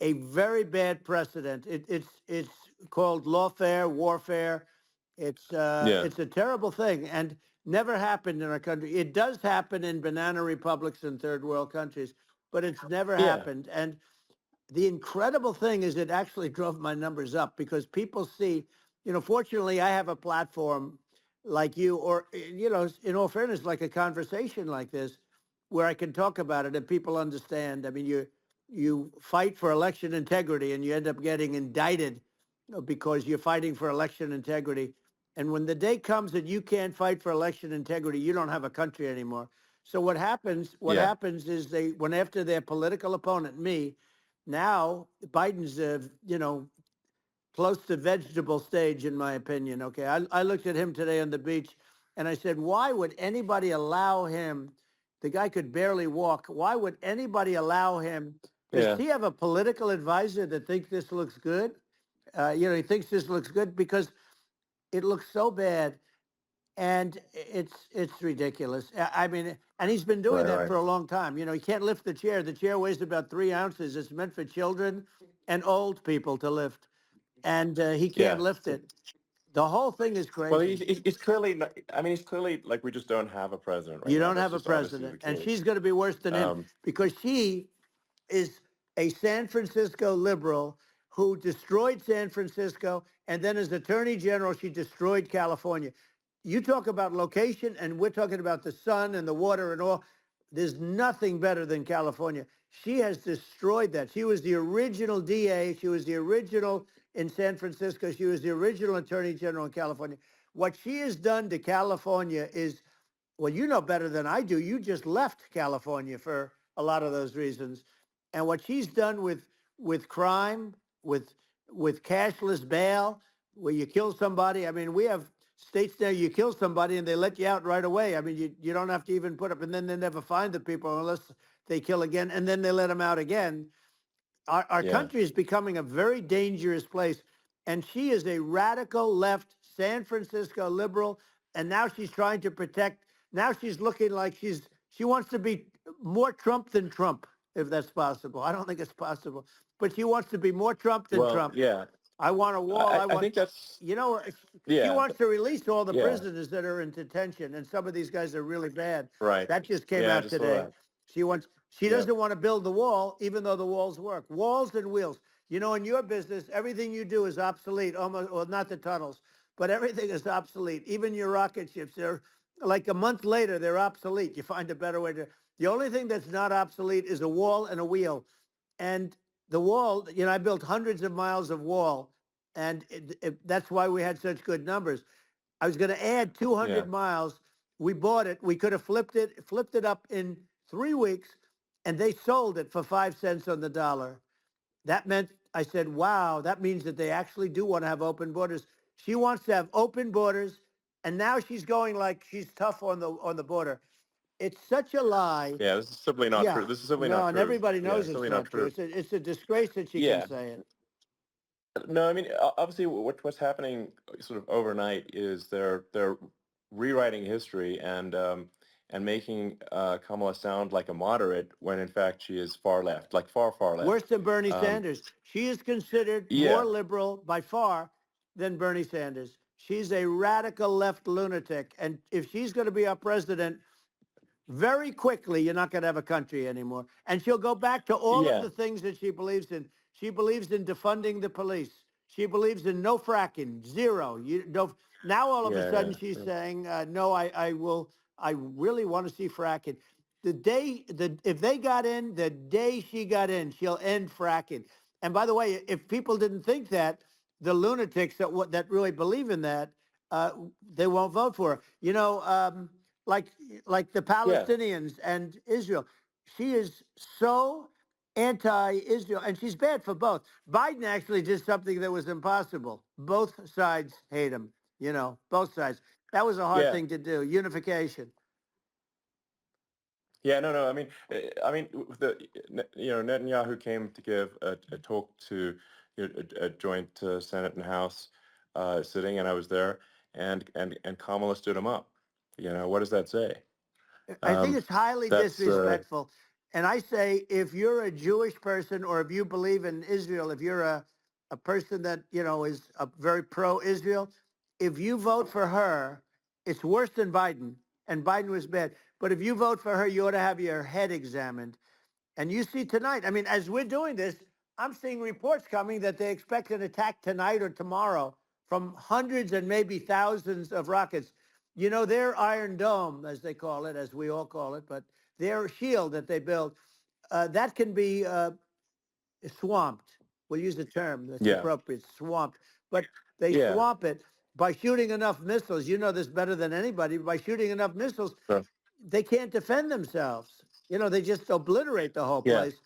a very bad precedent. It's called lawfare, warfare. yeah, It's a terrible thing, and never happened in our country. It does happen in banana republics and third world countries, but it's never yeah, happened. And the incredible thing is it actually drove my numbers up because people see, fortunately I have a platform like you or, in all fairness, like a conversation like this where I can talk about it and people understand. I mean, you fight for election integrity and you end up getting indicted because you're fighting for election integrity. And when the day comes that you can't fight for election integrity, you don't have a country anymore. So what yeah, happens is they went after their political opponent, me. Now Biden's, close to vegetable stage, in my opinion. Okay, I looked at him today on the beach, and I said, why would anybody allow him? The guy could barely walk. Why would anybody allow him? Does yeah. he have a political advisor that thinks this looks good? He thinks this looks good because it looks so bad, and it's ridiculous. I mean, and he's been doing Right, that right. for a long time. He can't lift the chair. The chair weighs about 3 ounces. It's meant for children and old people to lift, and he can't Yeah. lift it. The whole thing is Well, crazy. he's clearly not, I mean, he's clearly like we just don't have a president right You now. don't That's have a just obviously president, the and case. she's going to be worse than him Um, because she is a San Francisco liberal who destroyed San Francisco, and then as Attorney General, she destroyed California. You talk about location, and we're talking about the sun and the water and all. There's nothing better than California. She has destroyed that. She was the original DA. She was the original in San Francisco. She was the original Attorney General in California. What she has done to California is, well, you know better than I do. You just left California for a lot of those reasons. And what she's done with crime, with cashless bail, where you kill somebody. I mean, we have states there you kill somebody and they let you out right away. I mean, you don't have to even put up, and then they never find the people unless they kill again, and then they let them out again. Our yeah. country is becoming a very dangerous place. And she is a radical left San Francisco liberal. And now she's trying to protect. Now she's looking like she wants to be more Trump than Trump, if that's possible. I don't think it's possible, but she wants to be more Trump than Well, Trump. yeah. I want a wall. I I want, think that's she yeah, wants to release all the yeah. prisoners that are in detention, and some of these guys are really bad. Right. That just came Yeah, I out just saw today. that. She Yeah. doesn't want to build the wall, even though the walls work. Walls and wheels. In your business, everything you do is obsolete, almost, well, not the tunnels, but everything is obsolete. Even your rocket ships. like a month later, they're obsolete. You find a better way to. The only thing that's not obsolete is a wall and a wheel. And the wall, I built hundreds of miles of wall, and that's why we had such good numbers. I was going to add Yeah. 200 miles. We bought it. We could have flipped it up in 3 weeks, and they sold it for 5 cents on the dollar. That meant I said, wow, that means that they actually do want to have open borders. She wants to have open borders, and now she's going like she's tough on the border. It's such a lie. Yeah. This is simply not true. Yeah, This is simply not no, and true. everybody Yeah. knows It's it's simply not not true. true. It's a disgrace that she can Yeah. say it. No, I mean, obviously, what's happening sort of overnight is they're rewriting history and making Kamala sound like a moderate when in fact she is far left, like far Worse left. than Bernie Um, Sanders. She is considered more yeah, liberal by far than Bernie Sanders. She's a radical left lunatic, and if she's going to be our president, very quickly, you're not going to have a country anymore. And she'll go back to all of yeah, the things that she believes in. She believes in defunding the police. She believes in no fracking, zero. Now all of a yeah, sudden she's yeah, saying, no, I will. I really want to see fracking. If they got in, the day she got in, she'll end fracking. And by the way, if people didn't think that, the lunatics that really believe in that, uh, they won't vote for her. Like like the yeah, Palestinians and Israel. She is so anti-Israel, and she's bad for both. Biden actually did something that was impossible. Both sides hate him. Both sides. That was a hard yeah. thing to do. Unification. Yeah, no, no. I mean, Netanyahu came to give a talk to a joint Senate and House sitting, and I was there, and Kamala stood him up. What does that say? I think Um, it's highly that's disrespectful. And I say, if you're a Jewish person or if you believe in Israel, if you're a person that, is a very pro-Israel, if you vote for her, it's worse than Biden. And Biden was bad. But if you vote for her, you ought to have your head examined. And you see tonight, I mean, as we're doing this, I'm seeing reports coming that they expect an attack tonight or tomorrow from hundreds and maybe thousands of rockets. Their Iron Dome, as they call it, as we all call it, but their shield that they build, that can be swamped. We'll use the term that's yeah, appropriate, swamped. But they yeah, swamp it by shooting enough missiles. You know this better than anybody. By shooting enough missiles, so, they can't defend themselves. They just obliterate the whole yeah, place.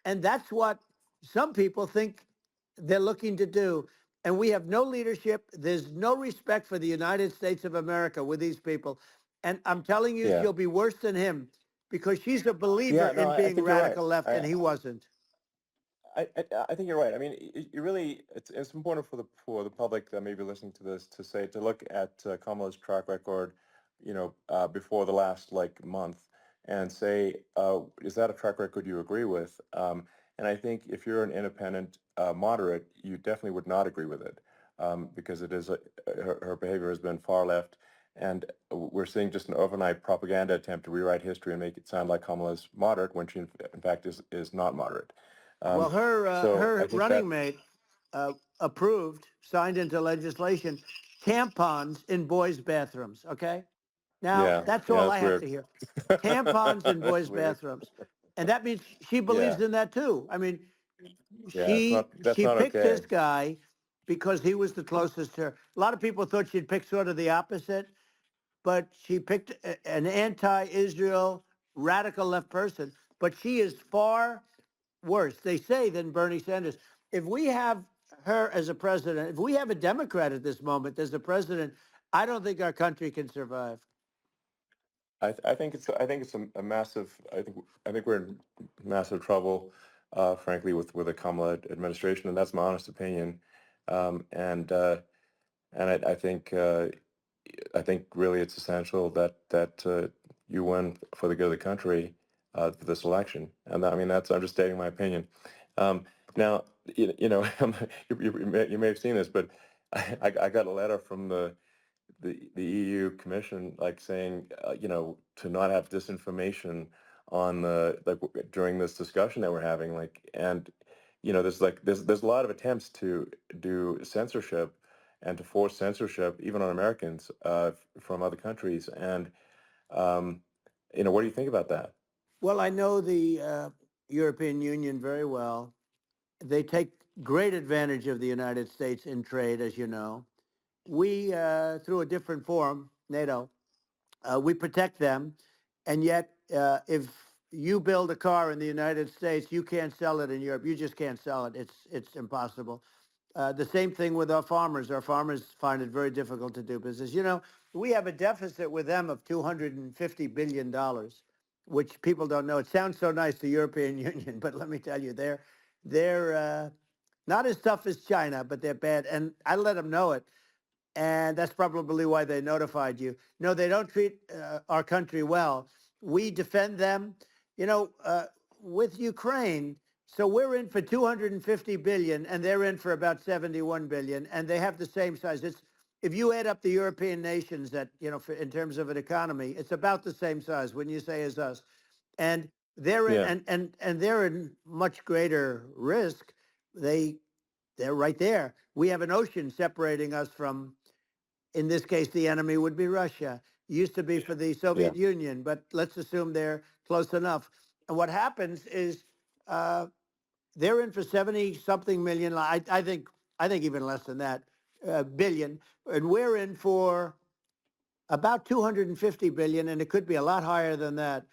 And that's what some people think they're looking to do. And we have no leadership. There's no respect for the United States of America with these people. And I'm telling you, yeah, she'll be worse than him because she's a believer yeah. No, in I being think you're right. radical left, and he wasn't. I think you're right. I mean, you really, it's important for the public that may be listening to this to look at Kamala's track record, before the last like month, and say, is that a track record you agree with? And I think if you're an independent moderate, you definitely would not agree with it, because it is her behavior has been far left, and we're seeing just an overnight propaganda attempt to rewrite history and make it sound like Kamala's moderate when she in fact is not moderate. Well, Um, so her I think running that, mate approved, signed into legislation, tampons in boys' bathrooms. Okay, now yeah, that's yeah, all I that's have weird. to hear. Tampons in That's boys' weird. bathrooms, and that means she Yeah, believes in that too. I mean, yeah, that's she not picked this okay. guy because he was the closest to her. A lot of people thought she'd pick sort of the opposite, but she picked an anti-Israel radical left person. But she is far worse, they say, than Bernie Sanders. If we have her as a president, if we have a Democrat at this moment as the president, I don't think our country can survive. I think it's a massive. I think we're in massive trouble, frankly, with the Kamala administration, and that's my honest opinion. Um, and uh, and I think really it's essential that you win for the good of the country for this election. And I mean, I'm just stating my opinion. Um, Now, you may have seen this, but I got a letter from the EU Commission, like saying, to not have disinformation on during this discussion that we're having, there's a lot of attempts to do censorship, and to force censorship, even on Americans from other countries. And um, what do you think about that? Well, I know the European Union very well. They take great advantage of the United States in trade, as you know. We, through a different forum, NATO, we protect them, and yet if you build a car in the United States, you can't sell it in Europe. You just can't sell it. It's impossible. The same thing with our farmers. Our farmers find it very difficult to do business. You know, we have a deficit with them of $250 billion, which people don't know. It sounds so nice, the European Union, but let me tell you, they're not as tough as China, but they're bad. And I let them know it, and that's probably why they notified you. No, they don't treat our country well. We defend them, you know, with Ukraine. So we're in for 250 billion, and they're in for about 71 billion, and they have the same size. It's if you add up the European nations that in terms of an economy, it's about the same size. When you say as us, and they're in, Yeah, and they're in much greater risk. They they're right there. We have an ocean separating us from, in this case, the enemy would be Russia. Used to be for the yeah, Soviet Union, but let's assume they're close enough. And what happens is uh, they're in for 70 something million. I think even less than that, billion, and we're in for about 250 billion, and it could be a lot higher than that.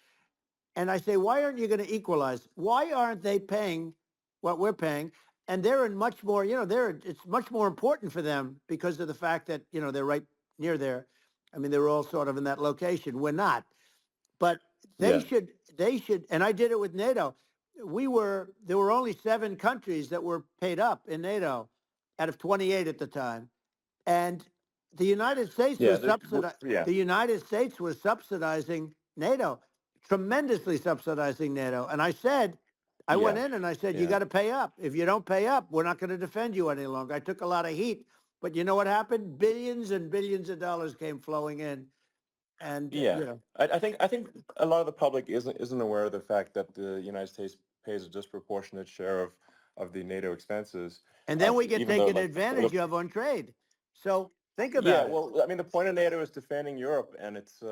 And I say, why aren't you going to equalize? Why aren't they paying what we're paying? And they're in much more, it's much more important for them because of the fact that, they're right near there. I mean, they're all sort of in that location. We're not. But they yeah, should, they should, and I did it with NATO. There were only 7 countries that were paid up in NATO out of 28 at the time. And the United States yeah. was the United States was subsidizing NATO, tremendously subsidizing NATO. And I said, I went Yeah, in and I said, you yeah, got to pay up. If you don't pay up, we're not going to defend you any longer. I took a lot of heat, but you know what happened? Billions and billions of dollars came flowing in, and yeah. I think a lot of the public isn't aware of the fact that the United States pays a disproportionate share of the NATO expenses, and then we get even though taken like advantage of on trade. So think yeah, about it. well, I mean, the point of NATO is defending Europe, and it's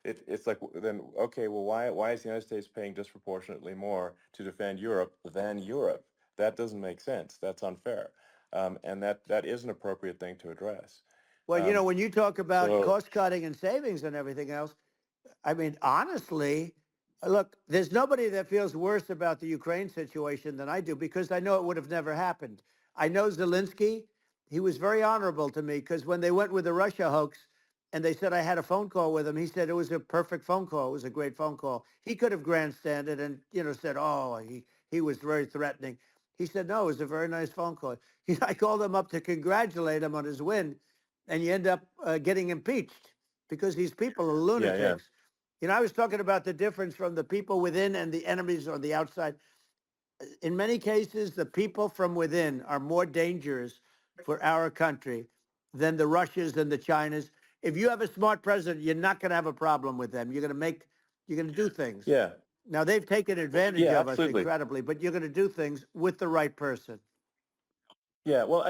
it's like then okay, well, why is the United States paying disproportionately more to defend Europe than Europe? That doesn't make sense. That's unfair, and that is an appropriate thing to address. Well, Um, when you talk about so cost cutting and savings and everything else, I mean, honestly, look, there's nobody that feels worse about the Ukraine situation than I do because I know it would have never happened. I know Zelensky. He was very honorable to me because when they went with the Russia hoax and they said I had a phone call with him, he said it was a perfect phone call. It was a great phone call. He could have grandstanded and, said, oh, he was very threatening. He said, no, it was a very nice phone call. I called him up to congratulate him on his win, and you end up getting impeached because these people are yeah, yeah, lunatics. I was talking about the difference from the people within and the enemies on the outside. In many cases, the people from within are more dangerous for our country than the Russias and the Chinas. If you have a smart president, you're not going to have a problem with them. You're going to do things. yeah, Now, they've taken advantage yeah, of us absolutely. incredibly, but you're going to do things with the right person. Yeah, well,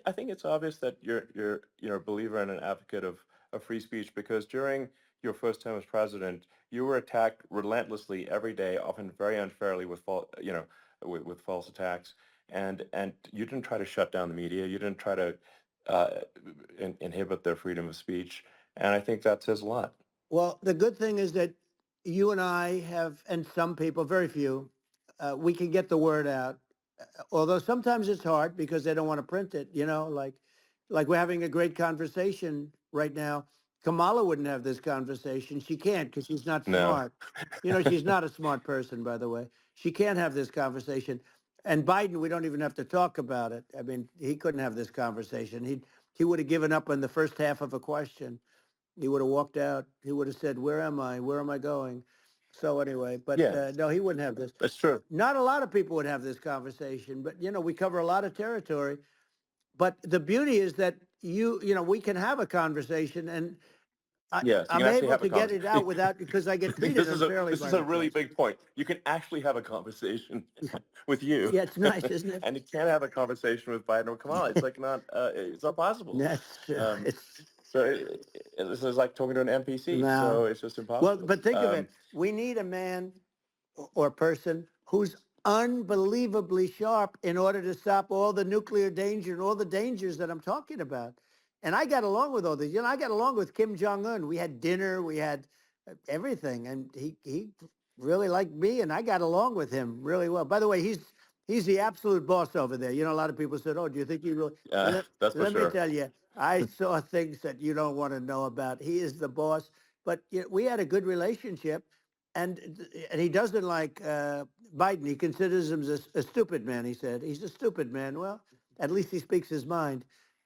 I think it's obvious that you're a believer and an advocate of free speech because during your first term as president, you were attacked relentlessly every day, often very unfairly with with false attacks, and you didn't try to shut down the media, you didn't try to uh, inhibit their freedom of speech, and I think that says a lot. Well, the good thing is that you and I have, and some people, very few, we can get the word out. Although sometimes it's hard because they don't want to print it. Like we're having a great conversation right now. Kamala wouldn't have this conversation. She can't because she's not No. smart. She's not a smart person, by the way. She can't have this conversation. And Biden, we don't even have to talk about it. I mean, he couldn't have this conversation. He would have given up on the first half of a question. He would have walked out. He would have said, "Where am I? Where am I going?" So anyway, but Yeah, no, he wouldn't have this. that's true. Not a lot of people would have this conversation, but we cover a lot of territory. But the beauty is that we can have a conversation, and Yes, you I'm can actually able have a to get it out conversation. without because I get treated This is a unfairly this by is the a really press. big point. You can actually have a conversation with you, Yeah, it's nice, isn't it? and you can't have a conversation with Biden or Kamala. It's like not it's not possible. That's true. Um, It's so this is like talking to an NPC. no. So it's just Well, impossible. but think of it. We need a man or person who's unbelievably sharp in order to stop all the nuclear danger and all the dangers that I'm talking about. And I got along with all these. You know, I got along with Kim Jong Un. We had dinner, we had everything, and he really liked me, and I got along with him really well. By the way, he's the absolute boss over there. You know, a lot of people said, "Oh, do you think he really?" Let That's for Let me sure. tell you, I saw things that you don't want to know about. He is the boss. But you know, we had a good relationship, and he doesn't like Biden. He considers him a stupid man. He said he's a stupid man. Well, at least he speaks his mind.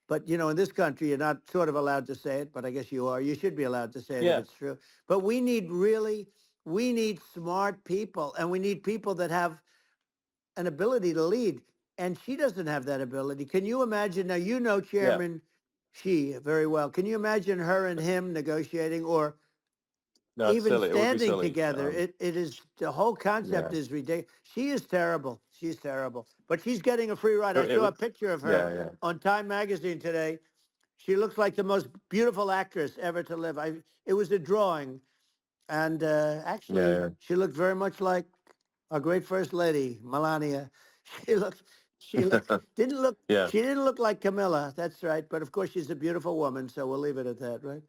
But you know, in this country, you're not sort of allowed to say it, but I guess you are. You should be allowed to say it if Yeah, it's true. But we need smart people, and we need people that have an ability to lead. And she doesn't have that ability. Can you imagine? Now you know yeah. Chairman Xi very well. Can you imagine her and him negotiating, or No, it's even silly. It would be standing silly. together? It is the whole concept Yeah, is ridiculous. She is terrible. She's terrible. But she's getting a free ride. I it saw a would. picture of her Yeah, yeah, on Time Magazine today. She looks like the most beautiful actress ever to live. It was a drawing, and yeah, actually, yeah. she looked very much like our great first lady, Melania. She looked, she looked, didn't look, Yeah. she didn't look like Camilla. That's right. But of course, she's a beautiful woman, so we'll leave it at that, right?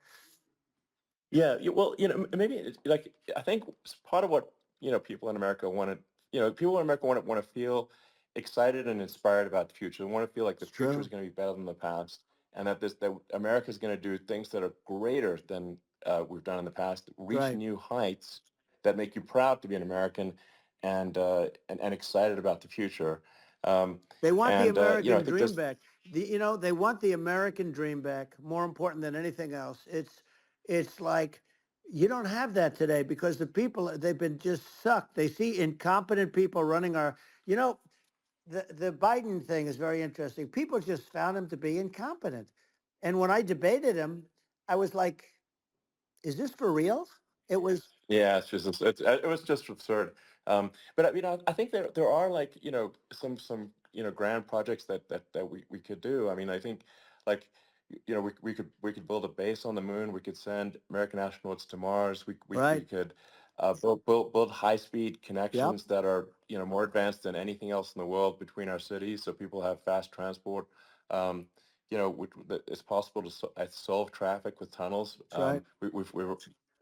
Yeah, well, maybe like I think part of what people in America want to, people in America want to feel excited and inspired about the future. They want to feel like the It's future is true. going to be better than the past, and that America is going to do things that are greater than we've done in the past, reach Right. new heights that make you proud to be an American, and excited about the future. Um, They want the and I American think dream this, back. They want the American dream back. More important than anything else. It's like you don't have that today because the people they've been just sucked. They see incompetent people running our. You know, the Biden thing is very interesting. People just found him to be incompetent, and when I debated him, I was like, "Is this for real?" It was Yeah, it was just absurd. But I think there are like some grand projects that we could do. I mean, I think like we could build a base on the moon. We could send American astronauts to Mars. We right. could build high speed Yep. connections that are more advanced than anything else in the world between our cities, so people have fast transport. Um, that it's possible to solve traffic with tunnels. That's right. We've we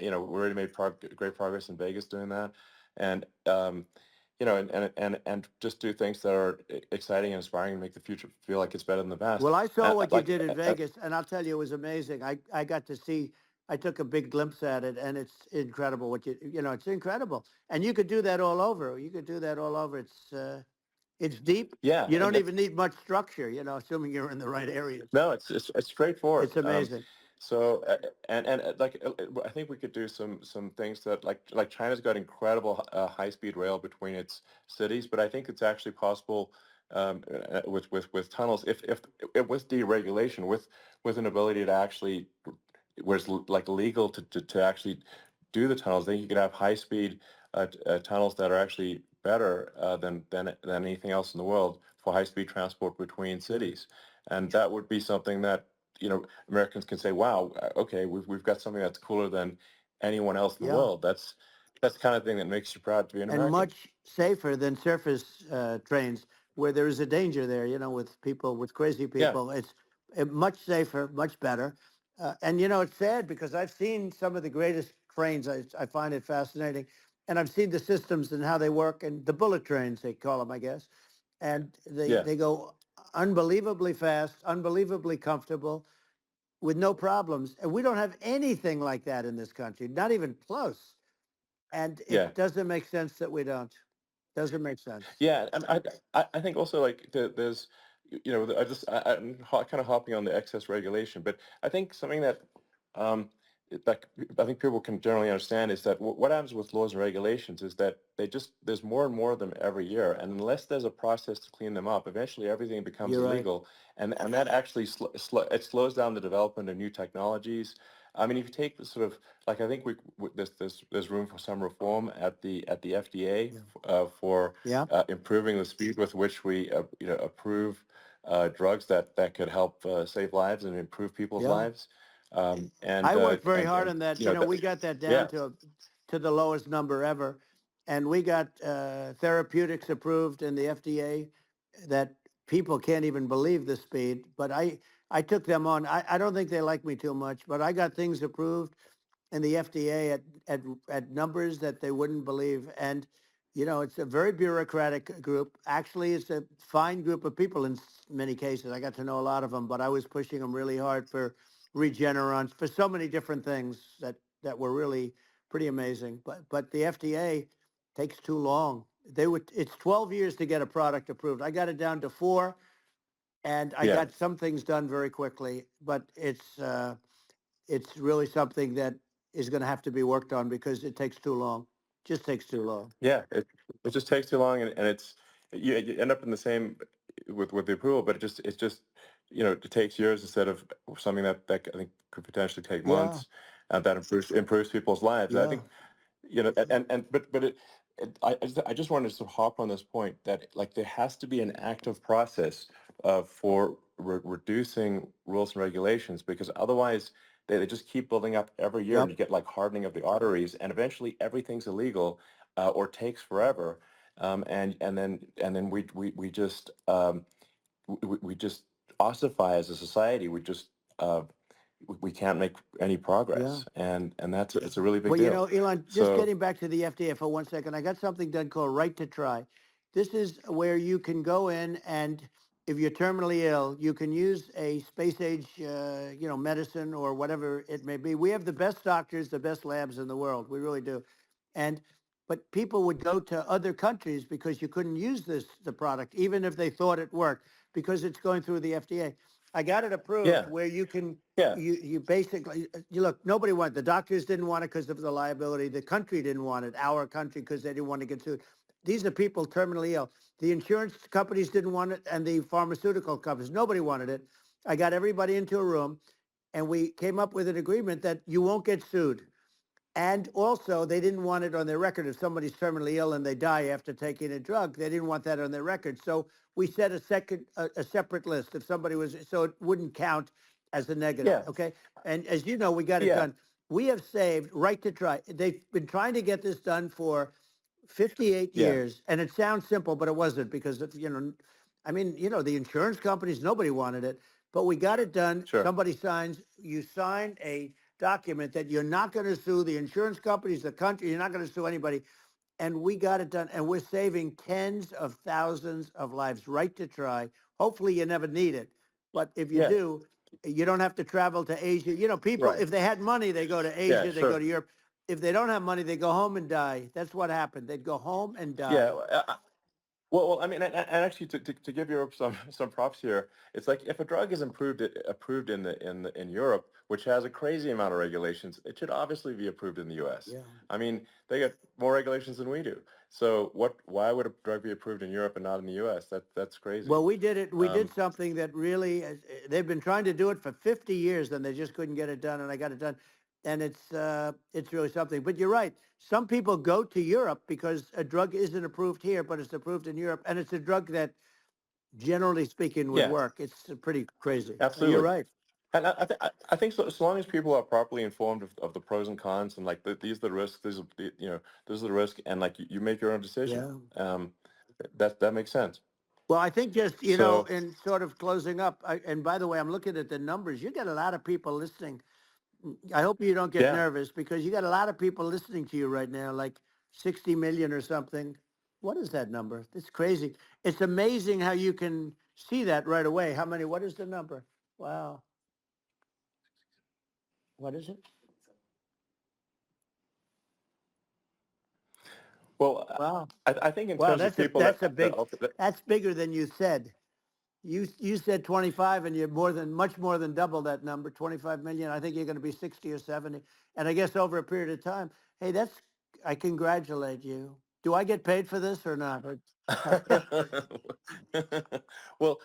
already made great progress in Vegas doing that, and and just do things that are exciting and inspiring and make the future feel like it's better than the past. Well, I saw what you Like, did in Vegas, and I'll tell you, it was amazing. I got to see. I took a big glimpse at it, and it's incredible. It's incredible, and you could do that all over. You could do that all over. It's deep. yeah, You and don't that's even need much structure. Assuming you're in the right areas. no, it's straightforward. It's amazing. So I think we could do some things that like China's got incredible high speed rail between its cities, but I think it's actually possible with tunnels if with deregulation with an ability to actually where it's like legal to actually do the tunnels. Then you could have high speed tunnels that are actually better than anything else in the world for high speed transport between cities, and that would be something that Americans can say, "Wow, okay, we've got something that's cooler than anyone else in the Yeah. world." That's the kind of thing that makes you proud to be an And American. much safer than surface trains where there is a danger there, with people, with crazy Yeah, people. It's much safer, much better. And, it's sad because I've seen some of the greatest trains. I find it fascinating. And I've seen the systems and how they work, and the bullet trains, they call them, I guess. And they, yeah, they go unbelievably fast, unbelievably comfortable with no problems. And we don't have anything like that in this country, not even close. And yeah. it doesn't make sense that we don't. Doesn't make sense. Yeah, and I think also like there's I'm kind of hopping on the excess regulation, but I think something that um that I think people can generally understand is that what happens with laws and regulations is that there's more and more of them every year, and unless there's a process to clean them up, eventually everything becomes You're right. illegal, and that actually it slows down the development of new technologies. I mean, if you take the sort of like, I think there's room for some reform at the FDA Yeah. for Yeah. improving the speed with which we approve drugs that could help save lives and improve people's Yeah. lives. I worked very hard And on that. you know that, We got that down yeah, to the lowest number ever, and we got therapeutics approved in the FDA that people can't even believe the speed. But I took them on. I don't think they like me too much, but I got things approved in the FDA at numbers that they wouldn't believe. And it's a very bureaucratic group. Actually, it's a fine group of people in many cases. I got to know a lot of them, but I was pushing them really hard for Regeneron, for so many different things that were really pretty amazing. But the FDA takes too long. It's 12 years to get a product approved. I got it down to 4, and I yeah. got some things done very quickly. But it's really something that is going to have to be worked on because it takes too long. Just takes too long. Yeah, it just takes too long, and it's you end up in the same with the approval, but it's just it takes years instead of something that I think could potentially take Yeah, months, and that improves people's lives. I yeah, think and but I just wanted to sort of hop on this point that like there has to be an active process for reducing rules and regulations, because otherwise they just keep building up every year, and yep, you get like hardening of the arteries, and eventually everything's illegal or takes forever, and then we just we just ossify as a society. Uh, we can't make any yeah. progress, and that's it's a really big Well, deal. Elon, just So getting back to the FDA for 1 second, I got something done called Right to Try. This is where you can go in and if you're terminally ill, you can use a space age, medicine or whatever it may be. We have the best doctors, the best labs in the world. We really do. And but people would go to other countries because you couldn't use the product, even if they thought it worked, because it's going through the FDA. I got it approved yeah, where you can yeah, you basically you look, nobody wanted, the doctors didn't want it because of the liability, the country didn't want it, our country, because they didn't want to get sued. These are people terminally ill. The insurance companies didn't want it, and the pharmaceutical companies, nobody wanted it. I got everybody into a room, and we came up with an agreement that you won't get sued. And also, they didn't want it on their record. If somebody's terminally ill and they die after taking a drug, they didn't want that on their record. So we set a separate list. If somebody was, so it wouldn't count as a negative. yeah, Okay. And as you know, we got it yeah, done. We have saved Right to Try. They've been trying to get this done for 58 yeah, years. And it sounds simple, but it wasn't because, I mean, the insurance companies, nobody wanted it, but we got it done. sure, Somebody signs, you sign a document that you're not going to sue the insurance companies, the country, you're not going to sue anybody. And we got it done. And we're saving tens of thousands of lives. Right to Try. Hopefully you never need it. But if you yeah, do, you don't have to travel to Asia. People, right, if they had money, they go to yeah, Asia, they go sure, to Europe. If they don't have money, they go home and die. That's what happened. They'd go home and yeah. die. Well, I mean, and actually, to give Europe some props here, it's like if a drug is approved in Europe, which has a crazy amount of regulations, it should obviously be approved in the U.S. Yeah. I mean, they got more regulations than we do. So why would a drug be approved in Europe and not in the U.S.? That's crazy. Well, we did it. We did Um, something that really, they've been trying to do it for 50 years and they just couldn't get it done. And I got it done. And it's really something. But you're right. Some people go to Europe because a drug isn't approved here, but it's approved in Europe. And it's a drug that, generally speaking, would yeah, work. It's pretty crazy. You're absolutely. right. And I think so long as people are properly informed of the pros and cons, and like these are the risks, these are these are the risk, and like you make your own decision. Yeah. Um, that makes sense. Well, I think just, So in sort of closing up, and by the way, I'm looking at the numbers. You get a lot of people listening. I hope you don't get yeah, nervous because you got a lot of people listening to you right now, like 60 million or something. What is that number? It's crazy. It's amazing how you can see that right away. How many? What is the number? Wow. What is it? well, Wow. I think in Wow. terms of That's a people that's a that big. That's bigger than you said. You said 25, and you're much more than double that number, 25 million. I think you're going to be 60 or 70. And I guess over a period of time, hey, I congratulate you. Do I get paid for this or not? well,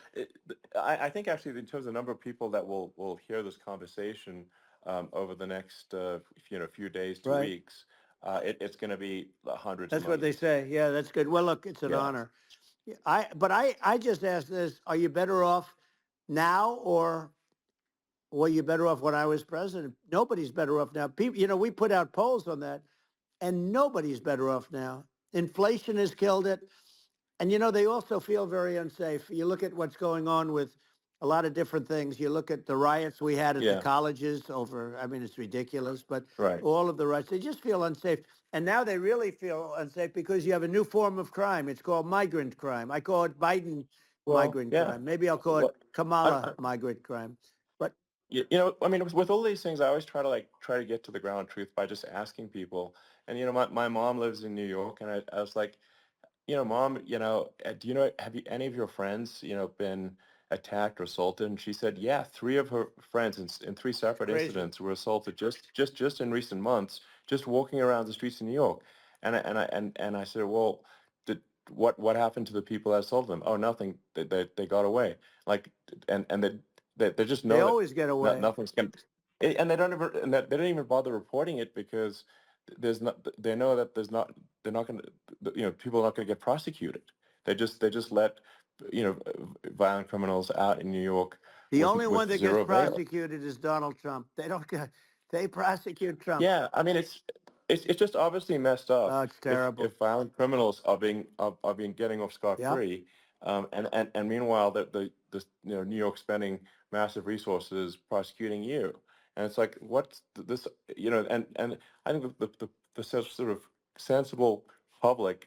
I think actually in terms of the number of people that will hear this conversation, over the next few days to Right. weeks, it's going to be hundreds of That's what they millions. say. Yeah, that's good. Well, look, it's an Yeah. honor. Yeah, I just asked this: are you better off now, or were you better off when I was president? Nobody's better off now. People, we put out polls on that, and nobody's better off now. Inflation has killed it. And they also feel very unsafe. You look at what's going on with a lot of different things. You look at the riots we had at the Yeah. colleges over, I mean, it's ridiculous, but Right. all of the riots, they just feel unsafe. And now they really feel unsafe because you have a new form of crime. It's called migrant crime. I call it Biden Well, migrant yeah. crime. Maybe I'll call it Well, Kamala migrant crime. But I mean, with all these things, I always try to get to the ground truth by just asking people. And my mom lives in New York, and I was like, Mom, do have any of your friends, been attacked or assaulted? And she said, yeah, three of her friends in three it's separate crazy. incidents were assaulted just in recent months, just walking around the streets of New York. And I said, well, did what happened to the people that assaulted them? Oh, nothing. They got away. Like, and they just They know that always get away. nothing's going to, and they don't even bother reporting it because there's not, they know that they're not going to, people are not going to get prosecuted. They just let, violent criminals out in New York The with only one that gets zero bail. prosecuted is Donald Trump. They don't get, they prosecute Trump. Yeah, I mean it's just obviously messed up Oh, it's terrible. if violent criminals are being getting off scot Yep. free, and meanwhile the New York spending massive resources prosecuting you, and it's like what's this, and I think the sort of sensible public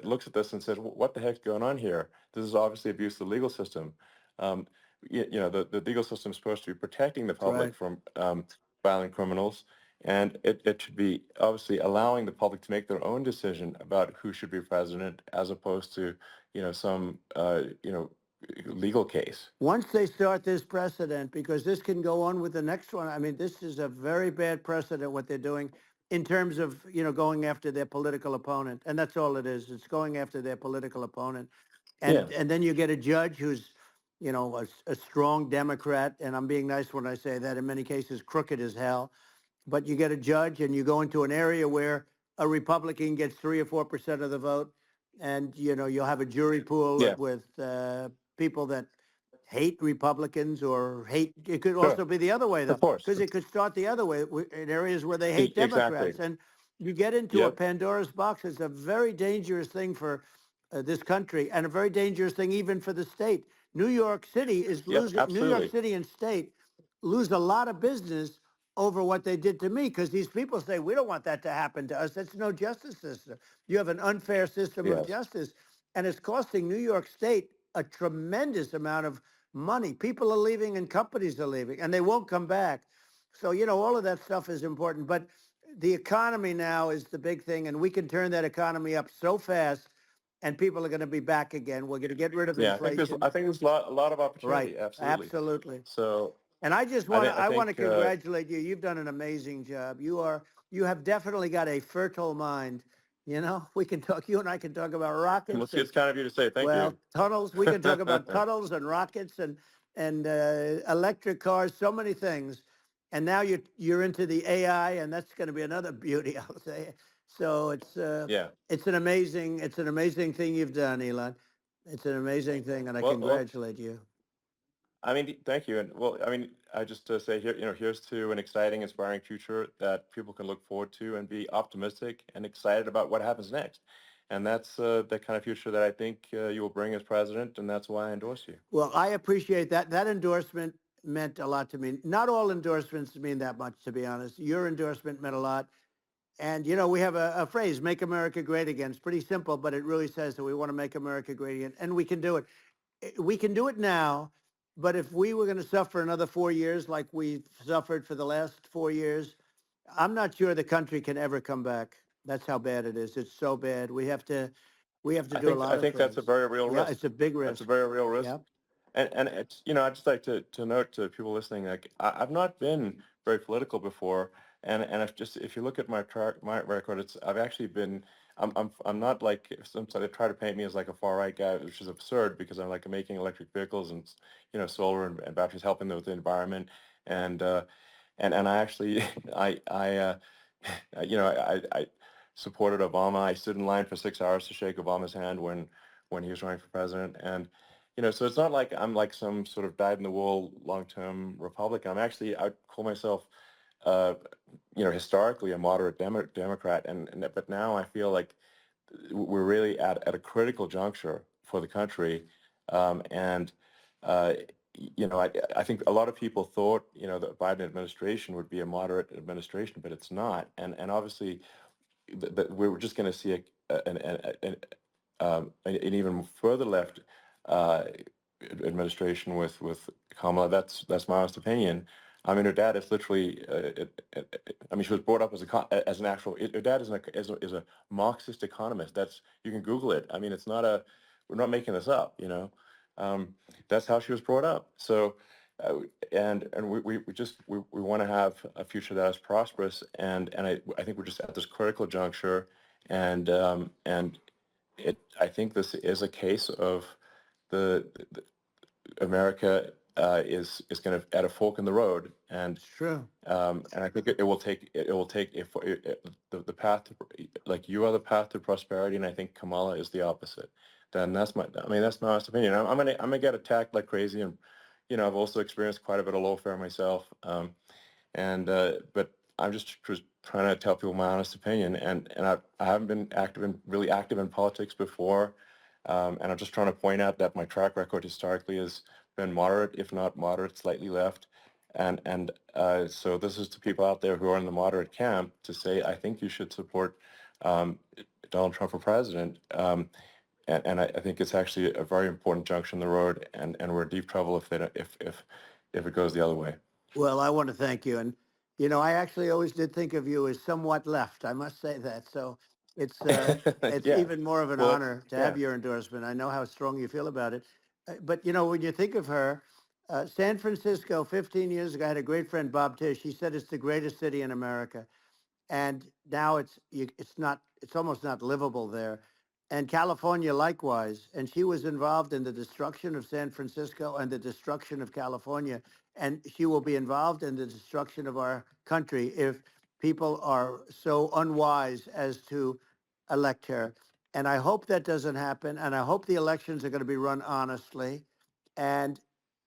looks at this and says, what the heck's going on here? This is obviously abuse of the legal system. Um, the legal system is supposed to be protecting the That's right. public from violent criminals, and it should be obviously allowing the public to make their own decision about who should be president, as opposed to, some, legal case. Once they start this precedent, because this can go on with the next one. I mean, this is a very bad precedent what they're doing in terms of, going after their political opponent. And that's all it is. It's going after their political opponent. Yeah. And then you get a judge who's, a strong Democrat. And I'm being nice when I say that, in many cases, crooked as hell. But you get a judge and you go into an area where a Republican gets 3 or 4% of the vote, and you'll have a jury pool Yeah. with people that hate Republicans or hate. It could Sure. also be the other way Of though, course. because it could start the other way in areas where they hate Exactly. Democrats, and you get into a Yep. Pandora's box. It's a very dangerous thing for this country, and a very dangerous thing even for the state. New York City is Yep. losing. New York Absolutely. City and state lose a lot of business over what they did to me, because these people say we don't want that to happen to us. That's no justice system. You have an unfair system of Yes. justice, and it's costing New York State a tremendous amount of money. People are leaving and companies are leaving, and they won't come back. So all of that stuff is important, but the economy now is the big thing, and we can turn that economy up so fast, and people are going to be back again. We're going to get rid of Yeah. I think there's inflation. I think there's a lot of Right. opportunity. Absolutely. Absolutely. So And I just I want to think I I want to think congratulate you. You've done an amazing job. You have definitely got a fertile mind. We can talk. You and I can talk about well, rockets and, it's kind of you to say. Thank you. well, tunnels. We can talk about tunnels and rockets and electric cars. So many things. And now you're into the AI, and that's going to be another beauty, I'll say. So Yeah. it's an amazing thing you've done, Elon. It's an amazing thing, and I Well, congratulate you. I mean, thank you. And well, I mean, I just say here, here's to an exciting, inspiring future that people can look forward to and be optimistic and excited about what happens next. And that's the kind of future that I think you will bring as president, and that's why I endorse you. Well, I appreciate that. That endorsement meant a lot to me. Not all endorsements mean that much, to be honest. Your endorsement meant a lot. And, we have a phrase, make America great again. It's pretty simple, but it really says that we want to make America great again. And we can do it. We can do it now. But if we were going to suffer another 4 years like we've suffered for the last 4 years, I'm not sure the country can ever come back. That's how bad it is. It's so bad. We have to I do a think I lot of think that's a things. very real Yeah, risk. it's a big That's a risk. very real risk. Yeah. And it's, I'd just like to note to people listening, like I've not been very political before, and if you look at my record, I've actually been. I'm not like, some sort of try to paint me as like a far right guy, which is absurd, because I'm like making electric vehicles and solar and batteries, helping with the environment, and and I actually I supported Obama. I stood in line for 6 hours to shake Obama's hand when he was running for president, and so it's not like I'm like some sort of dyed-in-the-wool long-term Republican. I call myself, uh, historically a moderate Democrat, and but now I feel like we're really at a critical juncture for the country, and uh, I think a lot of people thought the Biden administration would be a moderate administration, but it's not, and obviously we're just going to see an even further left uh, administration with Kamala. That's my honest opinion. I mean, her dad is literally. I mean, she was brought up as an actual. Her dad is a Marxist economist. You can Google it. I mean, it's not a. We're not making this up. That's how she was brought up. So, uh, and we want to have a future that is prosperous. And I think we're just at this critical juncture, and I think this is a case of the America is kind of at a fork in the road, It's true. and I think it will take if the path to, like you are the path to prosperity, and I think Kamala is the opposite. Then that's my honest opinion. I'm gonna get attacked like crazy, and I've also experienced quite a bit of lawfare myself, and but I'm just trying to tell people my honest opinion, and I haven't been really active in politics before, and I'm just trying to point out that my track record historically has been moderate, if not moderate, slightly left, and so this is to people out there who are in the moderate camp to say I think you should support um, Donald Trump for president, and I think it's actually a very important junction in the road, and we're in deep trouble if they don't, if it goes the other way. Well, I want to thank you. And, I actually always did think of you as somewhat left. I must say that. So it's it's Yeah. even more of an Well, honor to have yeah. your endorsement. I know how strong you feel about it. But, when you think of her, San Francisco 15 years ago, I had a great friend, Bob Tish. He said it's the greatest city in America, and now it's almost not livable there. And California likewise. And she was involved in the destruction of San Francisco and the destruction of California, and she will be involved in the destruction of our country if people are so unwise as to elect her. And I hope that doesn't happen, and I hope the elections are going to be run honestly, and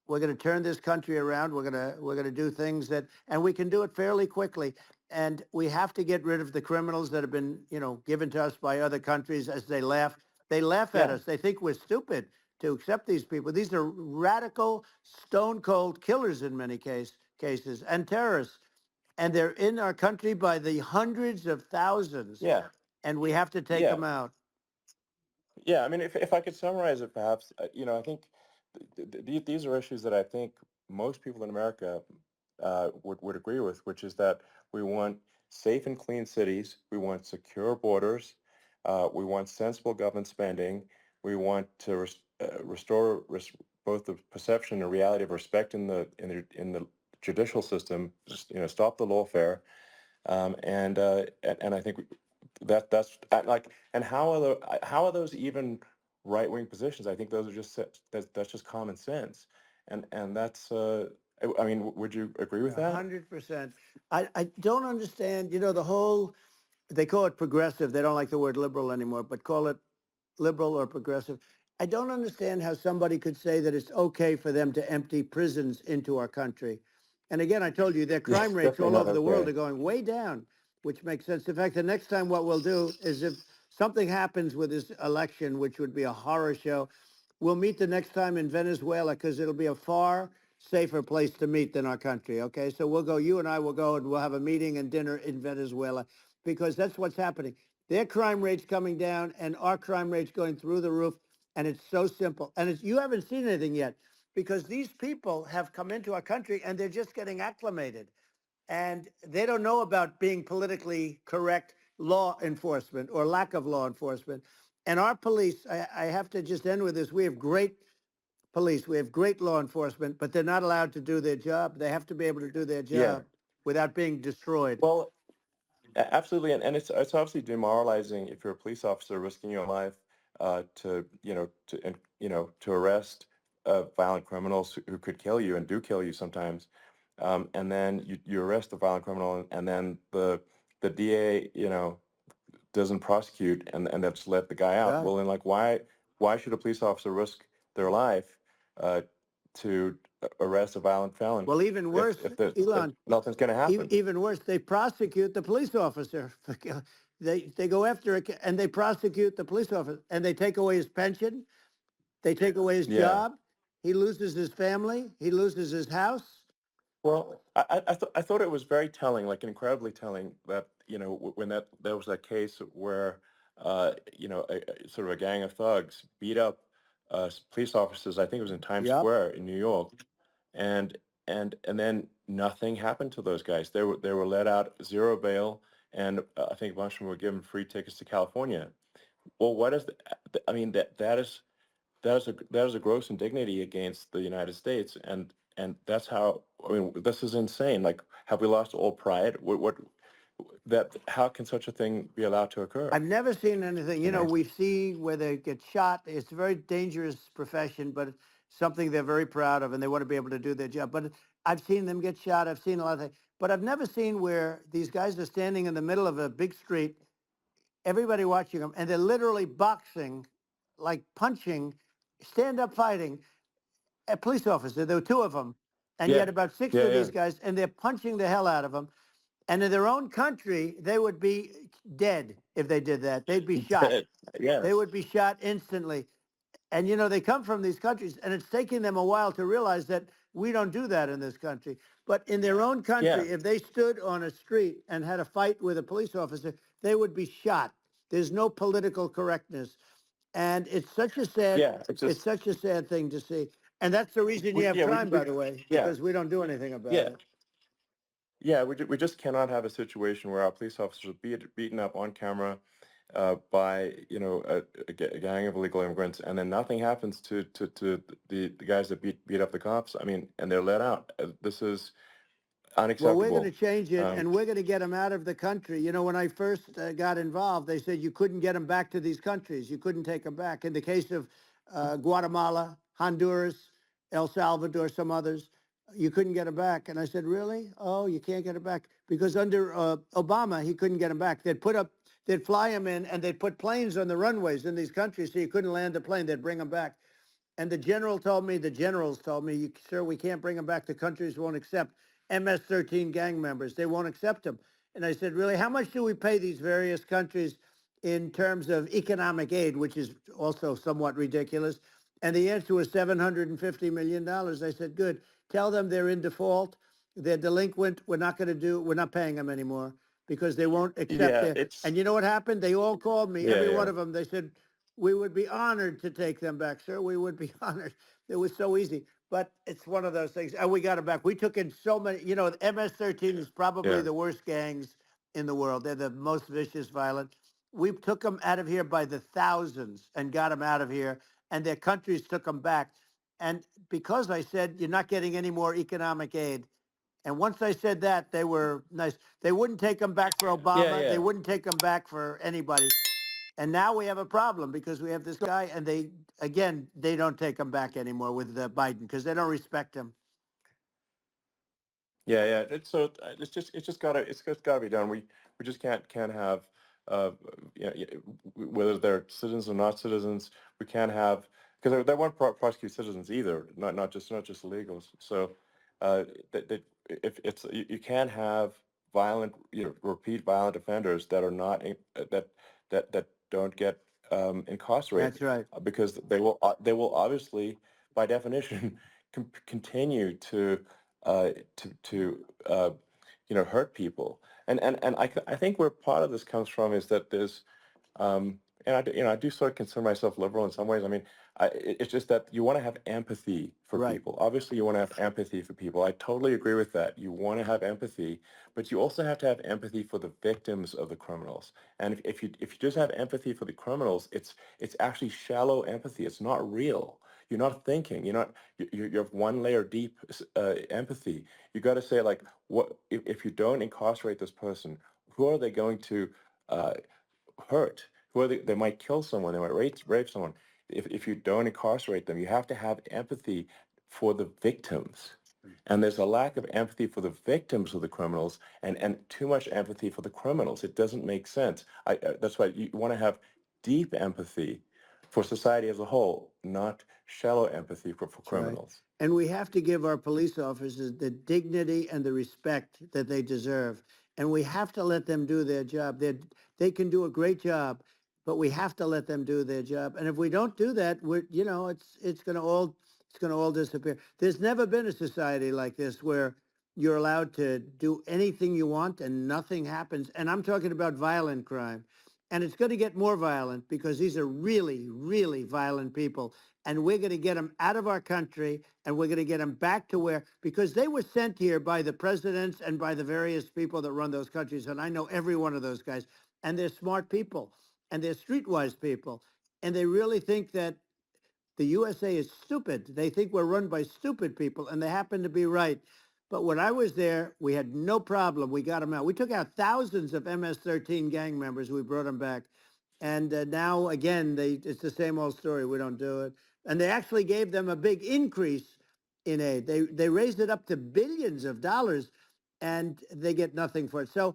we're going to turn this country around. We're going to do things and we can do it fairly quickly. And we have to get rid of the criminals that have been, given to us by other countries as they laugh. They laugh at Yeah. us. They think we're stupid to accept these people. These are radical, stone cold killers in many cases and terrorists. And they're in our country by the hundreds of thousands. Yeah. And we have to take Yeah. them out. Yeah. I mean, if I could summarize it, perhaps, I think these are issues that I think most people in America would agree with, which is that we want safe and clean cities, we want secure borders, we want sensible government spending, we want to restore both the perception and reality of respect in the judicial system, just stop the lawfare. And I think that's like, and how are those even right wing positions? I think those are that's just common sense, and that's I mean, would you agree with that? 100%. I don't understand, the whole, they call it progressive. They don't like the word liberal anymore, but call it liberal or progressive. I don't understand how somebody could say that it's okay for them to empty prisons into our country. And again, I told you their Yeah, crime rates definitely all not over the world okay. are going way down, which makes sense. In fact, the next time what we'll do is if something happens with this election, which would be a horror show, we'll meet the next time in Venezuela because it'll be a far safer place to meet than our country. Okay, so you and I will go and we'll have a meeting and dinner in Venezuela because that's what's happening. Their crime rate's coming down and our crime rate's going through the roof. And it's so simple. And you haven't seen anything yet because these people have come into our country and they're just getting acclimated. And they don't know about being politically correct law enforcement or lack of law enforcement. And our police, I have to just end with this. We have great police. We have great law enforcement, but they're not allowed to do their job. They have to be able to do their Yeah. job without being destroyed. Well, absolutely, and it's obviously demoralizing if you're a police officer risking your life to arrest violent criminals who could kill you and do kill you sometimes. and then you arrest the violent criminal, and then the DA, doesn't prosecute, and that's let the guy out. Yeah. Well, then, like, why should a police officer risk their life uh, to arrest a violent felon Well, even worse, if Elon, nothing's going to happen? even worse, they prosecute the police officer. They go after it and they prosecute the police officer and they take away his pension. They take away his Yeah. job. He loses his family. He loses his house. Well, I thought it was very telling, like incredibly telling, that when there was that case where sort of a gang of thugs beat up police officers. I think it was in Times Yep. Square in New York, and and then nothing happened to those guys. They were let out, zero bail, and I think a bunch of them were given free tickets to California. Well, what is I mean, that is a gross indignity against the United States, and that's how, I mean, this is insane. Like, have we lost all pride? What that how can such a thing be allowed to occur? I've never seen anything. You know? We see where they get shot. It's a very dangerous profession, but it's something they're very proud of, and they want to be able to do their job. But I've seen them get shot. I've seen a lot of things, but I've never seen where these guys are standing in the middle of a big street, everybody watching them, and they're literally boxing, like punching, stand up fighting a police officer. There were two of them, and Yeah, yet about six yeah, of yeah. these guys, and they're punching the hell out of them. And in their own country, they would be dead if they did that. They'd be shot. They Yes. would be shot instantly. And they come from these countries, and it's taking them a while to realize that we don't do that in this country. But in their own Yeah, country, if they stood on a street and had a fight with a police officer, they would be shot. There's no political correctness, and yeah. It's it's just such a sad thing to see. And that's the reason you we have yeah crime, we by the way, yeah because we don't do anything about yeah it. yeah we just cannot have a situation where our police officers are beaten up on camera by a gang of illegal immigrants, and then nothing happens to the guys that beat up the cops. I mean, and they're let out. This is Well, we're going to unacceptable. change it, Um, and we're going to get them out of the country. When I first got involved, they said you couldn't get them back to these countries. You couldn't take them back. In the case of Guatemala, Honduras, El Salvador, some others, you couldn't get them back. And I said, really? Oh, you can't get them back because under Obama, he couldn't get them back. They'd fly them in, and they'd put planes on the runways in these countries, so you couldn't land the plane. They'd bring them back. And the generals told me, sir, we can't bring them back. The countries won't accept MS-13 gang members. They won't accept them. And I said, really, how much do we pay these various countries in terms of economic aid, which is also somewhat ridiculous? And the answer was $750 million. I said, good. Tell them they're in default. They're delinquent. We're not paying them anymore because they won't accept yeah, it. it's And you know what happened? They all called me, yeah, every yeah, one of them. They said, we would be honored to take them back, sir. We would be honored. It was so easy. But it's one of those things. And we got them back. We took in so many, the MS-13 is probably yeah, the worst gangs in the world. They're the most vicious, violent. We took them out of here by the thousands and got them out of here. And their countries took them back. And because I said, you're not getting any more economic aid. And once I said that, they were nice. They wouldn't take them back for yeah, Obama. They yeah. wouldn't take them back for anybody. And now we have a problem because we have this guy, and they don't take him back anymore with Biden because they don't respect him. Yeah, yeah. It's just gotta be done. We just can't have whether they're citizens or not citizens. We can't have, because they won't prosecute citizens either. Not just illegals. So that if you can't have violent, repeat violent offenders that are not that don't get That's incarcerated, right. because they will obviously, by definition, continue to hurt people. And I think where part of this comes from is that there's and I do sort of consider myself liberal in some ways. I mean, it's just that you want to have empathy for Right. people. Obviously, you want to have empathy for people. I totally agree with that. You want to have empathy, but you also have to have empathy for the victims of the criminals. And if you just have empathy for the criminals, it's actually shallow empathy. It's not real. You're not thinking. You have one layer deep empathy. You got to say, like, what if you don't incarcerate this person? Who are they going to uh, hurt? Who are they might kill someone. They might rape someone. If you don't incarcerate them, you have to have empathy for the victims. And there's a lack of empathy for the victims of the criminals and too much empathy for the criminals. It doesn't make sense. That's why you want to have deep empathy for society as a whole, not shallow empathy for That's right. criminals. And we have to give our police officers the dignity and the respect that they deserve. And we have to let them do their job. They can do a great job, but we have to let them do their job. And if we don't do that, it's going to all disappear. There's never been a society like this where you're allowed to do anything you want and nothing happens. And I'm talking about violent crime. And it's going to get more violent because these are really, really violent people, and we're going to get them out of our country, and we're going to get them back to where, because they were sent here by the presidents and by the various people that run those countries. And I know every one of those guys, and they're smart people, and they're streetwise people. And they really think that the USA is stupid. They think we're run by stupid people, and they happen to be right. But when I was there, we had no problem. We got them out. We took out thousands of MS-13 gang members. We brought them back. And now, again, it's the same old story. We don't do it. And they actually gave them a big increase in aid. They raised it up to billions of dollars, and they get nothing for it. So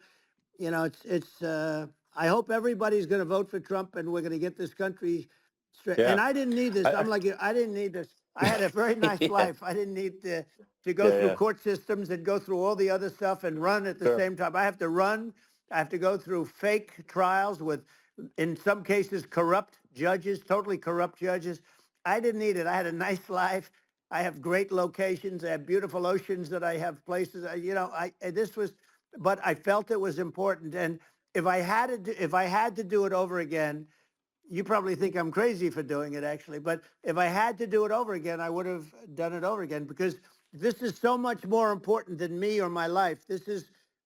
I hope everybody's going to vote for Trump, and we're going to get this country straight. And Yeah. I didn't need this. I, I'm I, like you. I didn't need this. I had a very nice yeah. life. I didn't need to go Yeah. through Yeah. court systems and go through all the other stuff and run at the Sure. same time. I have to run. I have to go through fake trials with, in some cases, corrupt judges, totally corrupt judges. I didn't need it. I had a nice life. I have great locations. I have beautiful oceans that I have places. This was, but I felt it was important. And if I had to do it over again, you probably think I'm crazy for doing it, actually. But if I had to do it over again, I would have done it over again, because this is so much more important than me or my life.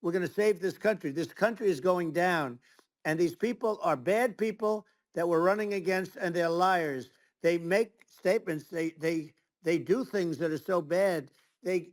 We're going to save this country. This country is going down. And these people are bad people that we're running against, and they're liars. They make statements. They do things that are so bad. They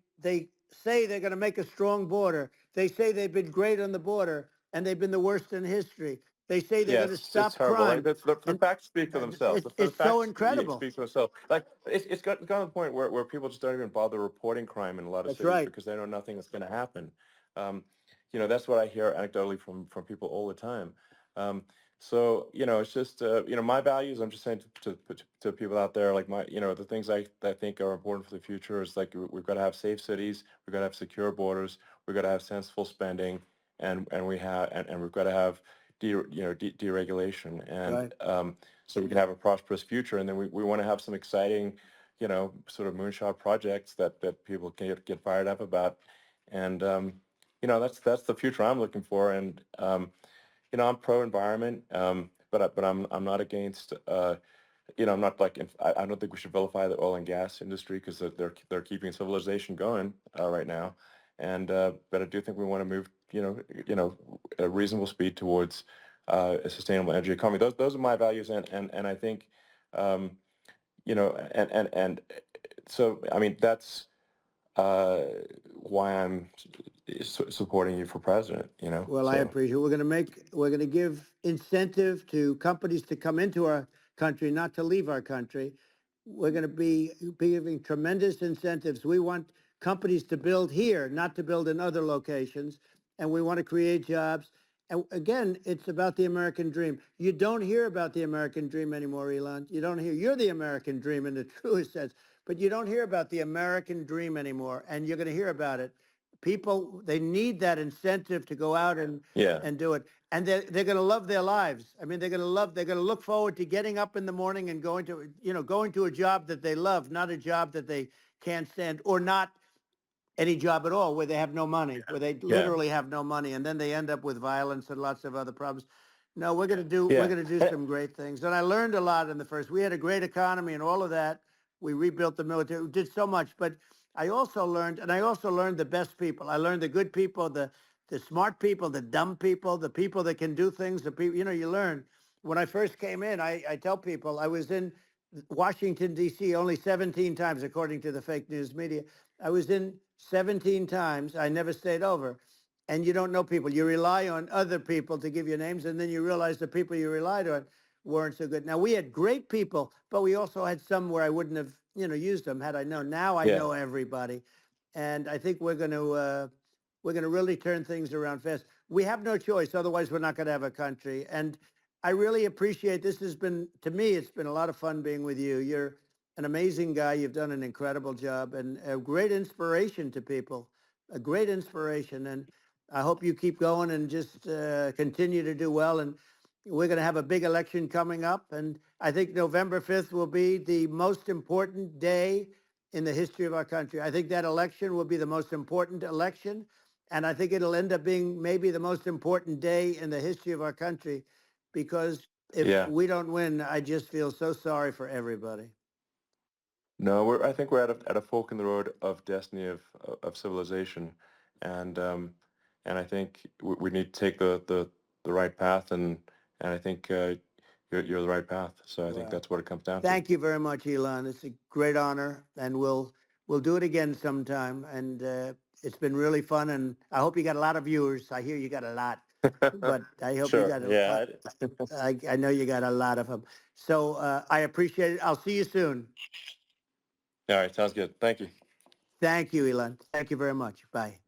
say they're going to make a strong border. They say they've been great on the border, and they've been the worst in history. They say they're Yeah, going to it's stop horrible. Like crime. the And facts speak for themselves. The it's so facts incredible. speak for themselves. Like it's gotten to the point where people just don't even bother reporting crime in a lot of That's cities right. because they know nothing is going to happen. Um, that's what I hear anecdotally from people all the time. Um, so it's just my values. I'm just saying to people out there, like the things I think are important for the future is like we've got to have safe cities, we've got to have secure borders, we've got to have sensible spending, and we've got to have deregulation, and Right. so we can have a prosperous future. And then we want to have some exciting, sort of moonshot projects that people can get fired up about. And that's the future I'm looking for. And I'm pro environment, but I'm not against. I'm not like I don't think we should vilify the oil and gas industry because they're keeping civilization going right now, and but I do think we want to move at a reasonable speed towards a sustainable energy economy. Those are my values, and I think um, and so I mean that's uh, why I'm supporting you for president. Well, I So appreciate it. We're going to give incentive to companies to come into our country, not to leave our country. We're going to be giving tremendous incentives. We want companies to build here, not to build in other locations. And we want to create jobs. And again, it's about the American dream. You don't hear about the American dream anymore, Elon. You're the American dream in the truest sense, but you don't hear about the American dream anymore. And you're going to hear about it. People, they need that incentive to go out yeah, and do it. And they're going to love their lives. I mean, they're going to look forward to getting up in the morning and going to a job that they love, not a job that they can't stand, or not any job at all, where they have no money, where they yeah, literally have no money, and then they end up with violence and lots of other problems. No, we're yeah. going to do some great things. And I learned a lot in the first. We had a great economy and all of that. We rebuilt the military. We did so much, but I also learned the best people. I learned the good people, the smart people, the dumb people, the people that can do things. The people, you learn. When I first came in, I tell people I was in Washington, D.C. only 17 times, according to the fake news media. I was in 17 times. I never stayed over. And you don't know people. You rely on other people to give you names, and then you realize the people you relied on weren't so good. Now, we had great people, but we also had some where I wouldn't have, used them had I known. Now I Yeah. know everybody. and I think we're going to really turn things around fast. We have no choice, otherwise we're not going to have a country. And I really appreciate this. Has been, to me, it's been a lot of fun being with you. You're an amazing guy. You've done an incredible job and a great inspiration to people. A great inspiration, and I hope you keep going and just continue to do well. And we're going to have a big election coming up, and I think November 5th will be the most important day in the history of our country. I think that election will be the most important election, and I think it'll end up being maybe the most important day in the history of our country, because if Yeah. we don't win, I just feel so sorry for everybody. No, I think we're at a fork in the road of destiny of civilization, and I think we need to take the right path, and I think you're the right path. So I think Well, that's what it comes down to. thank you very much, Elon. It's a great honor, and we'll do it again sometime. And it's been really fun, and I hope you got a lot of viewers. I hear you got a lot, but I hope you Sure. got Yeah. I know you got a lot of them. So I appreciate it. I'll see you soon. All right. Sounds good. Thank you. Thank you, Elon. Thank you very much. Bye.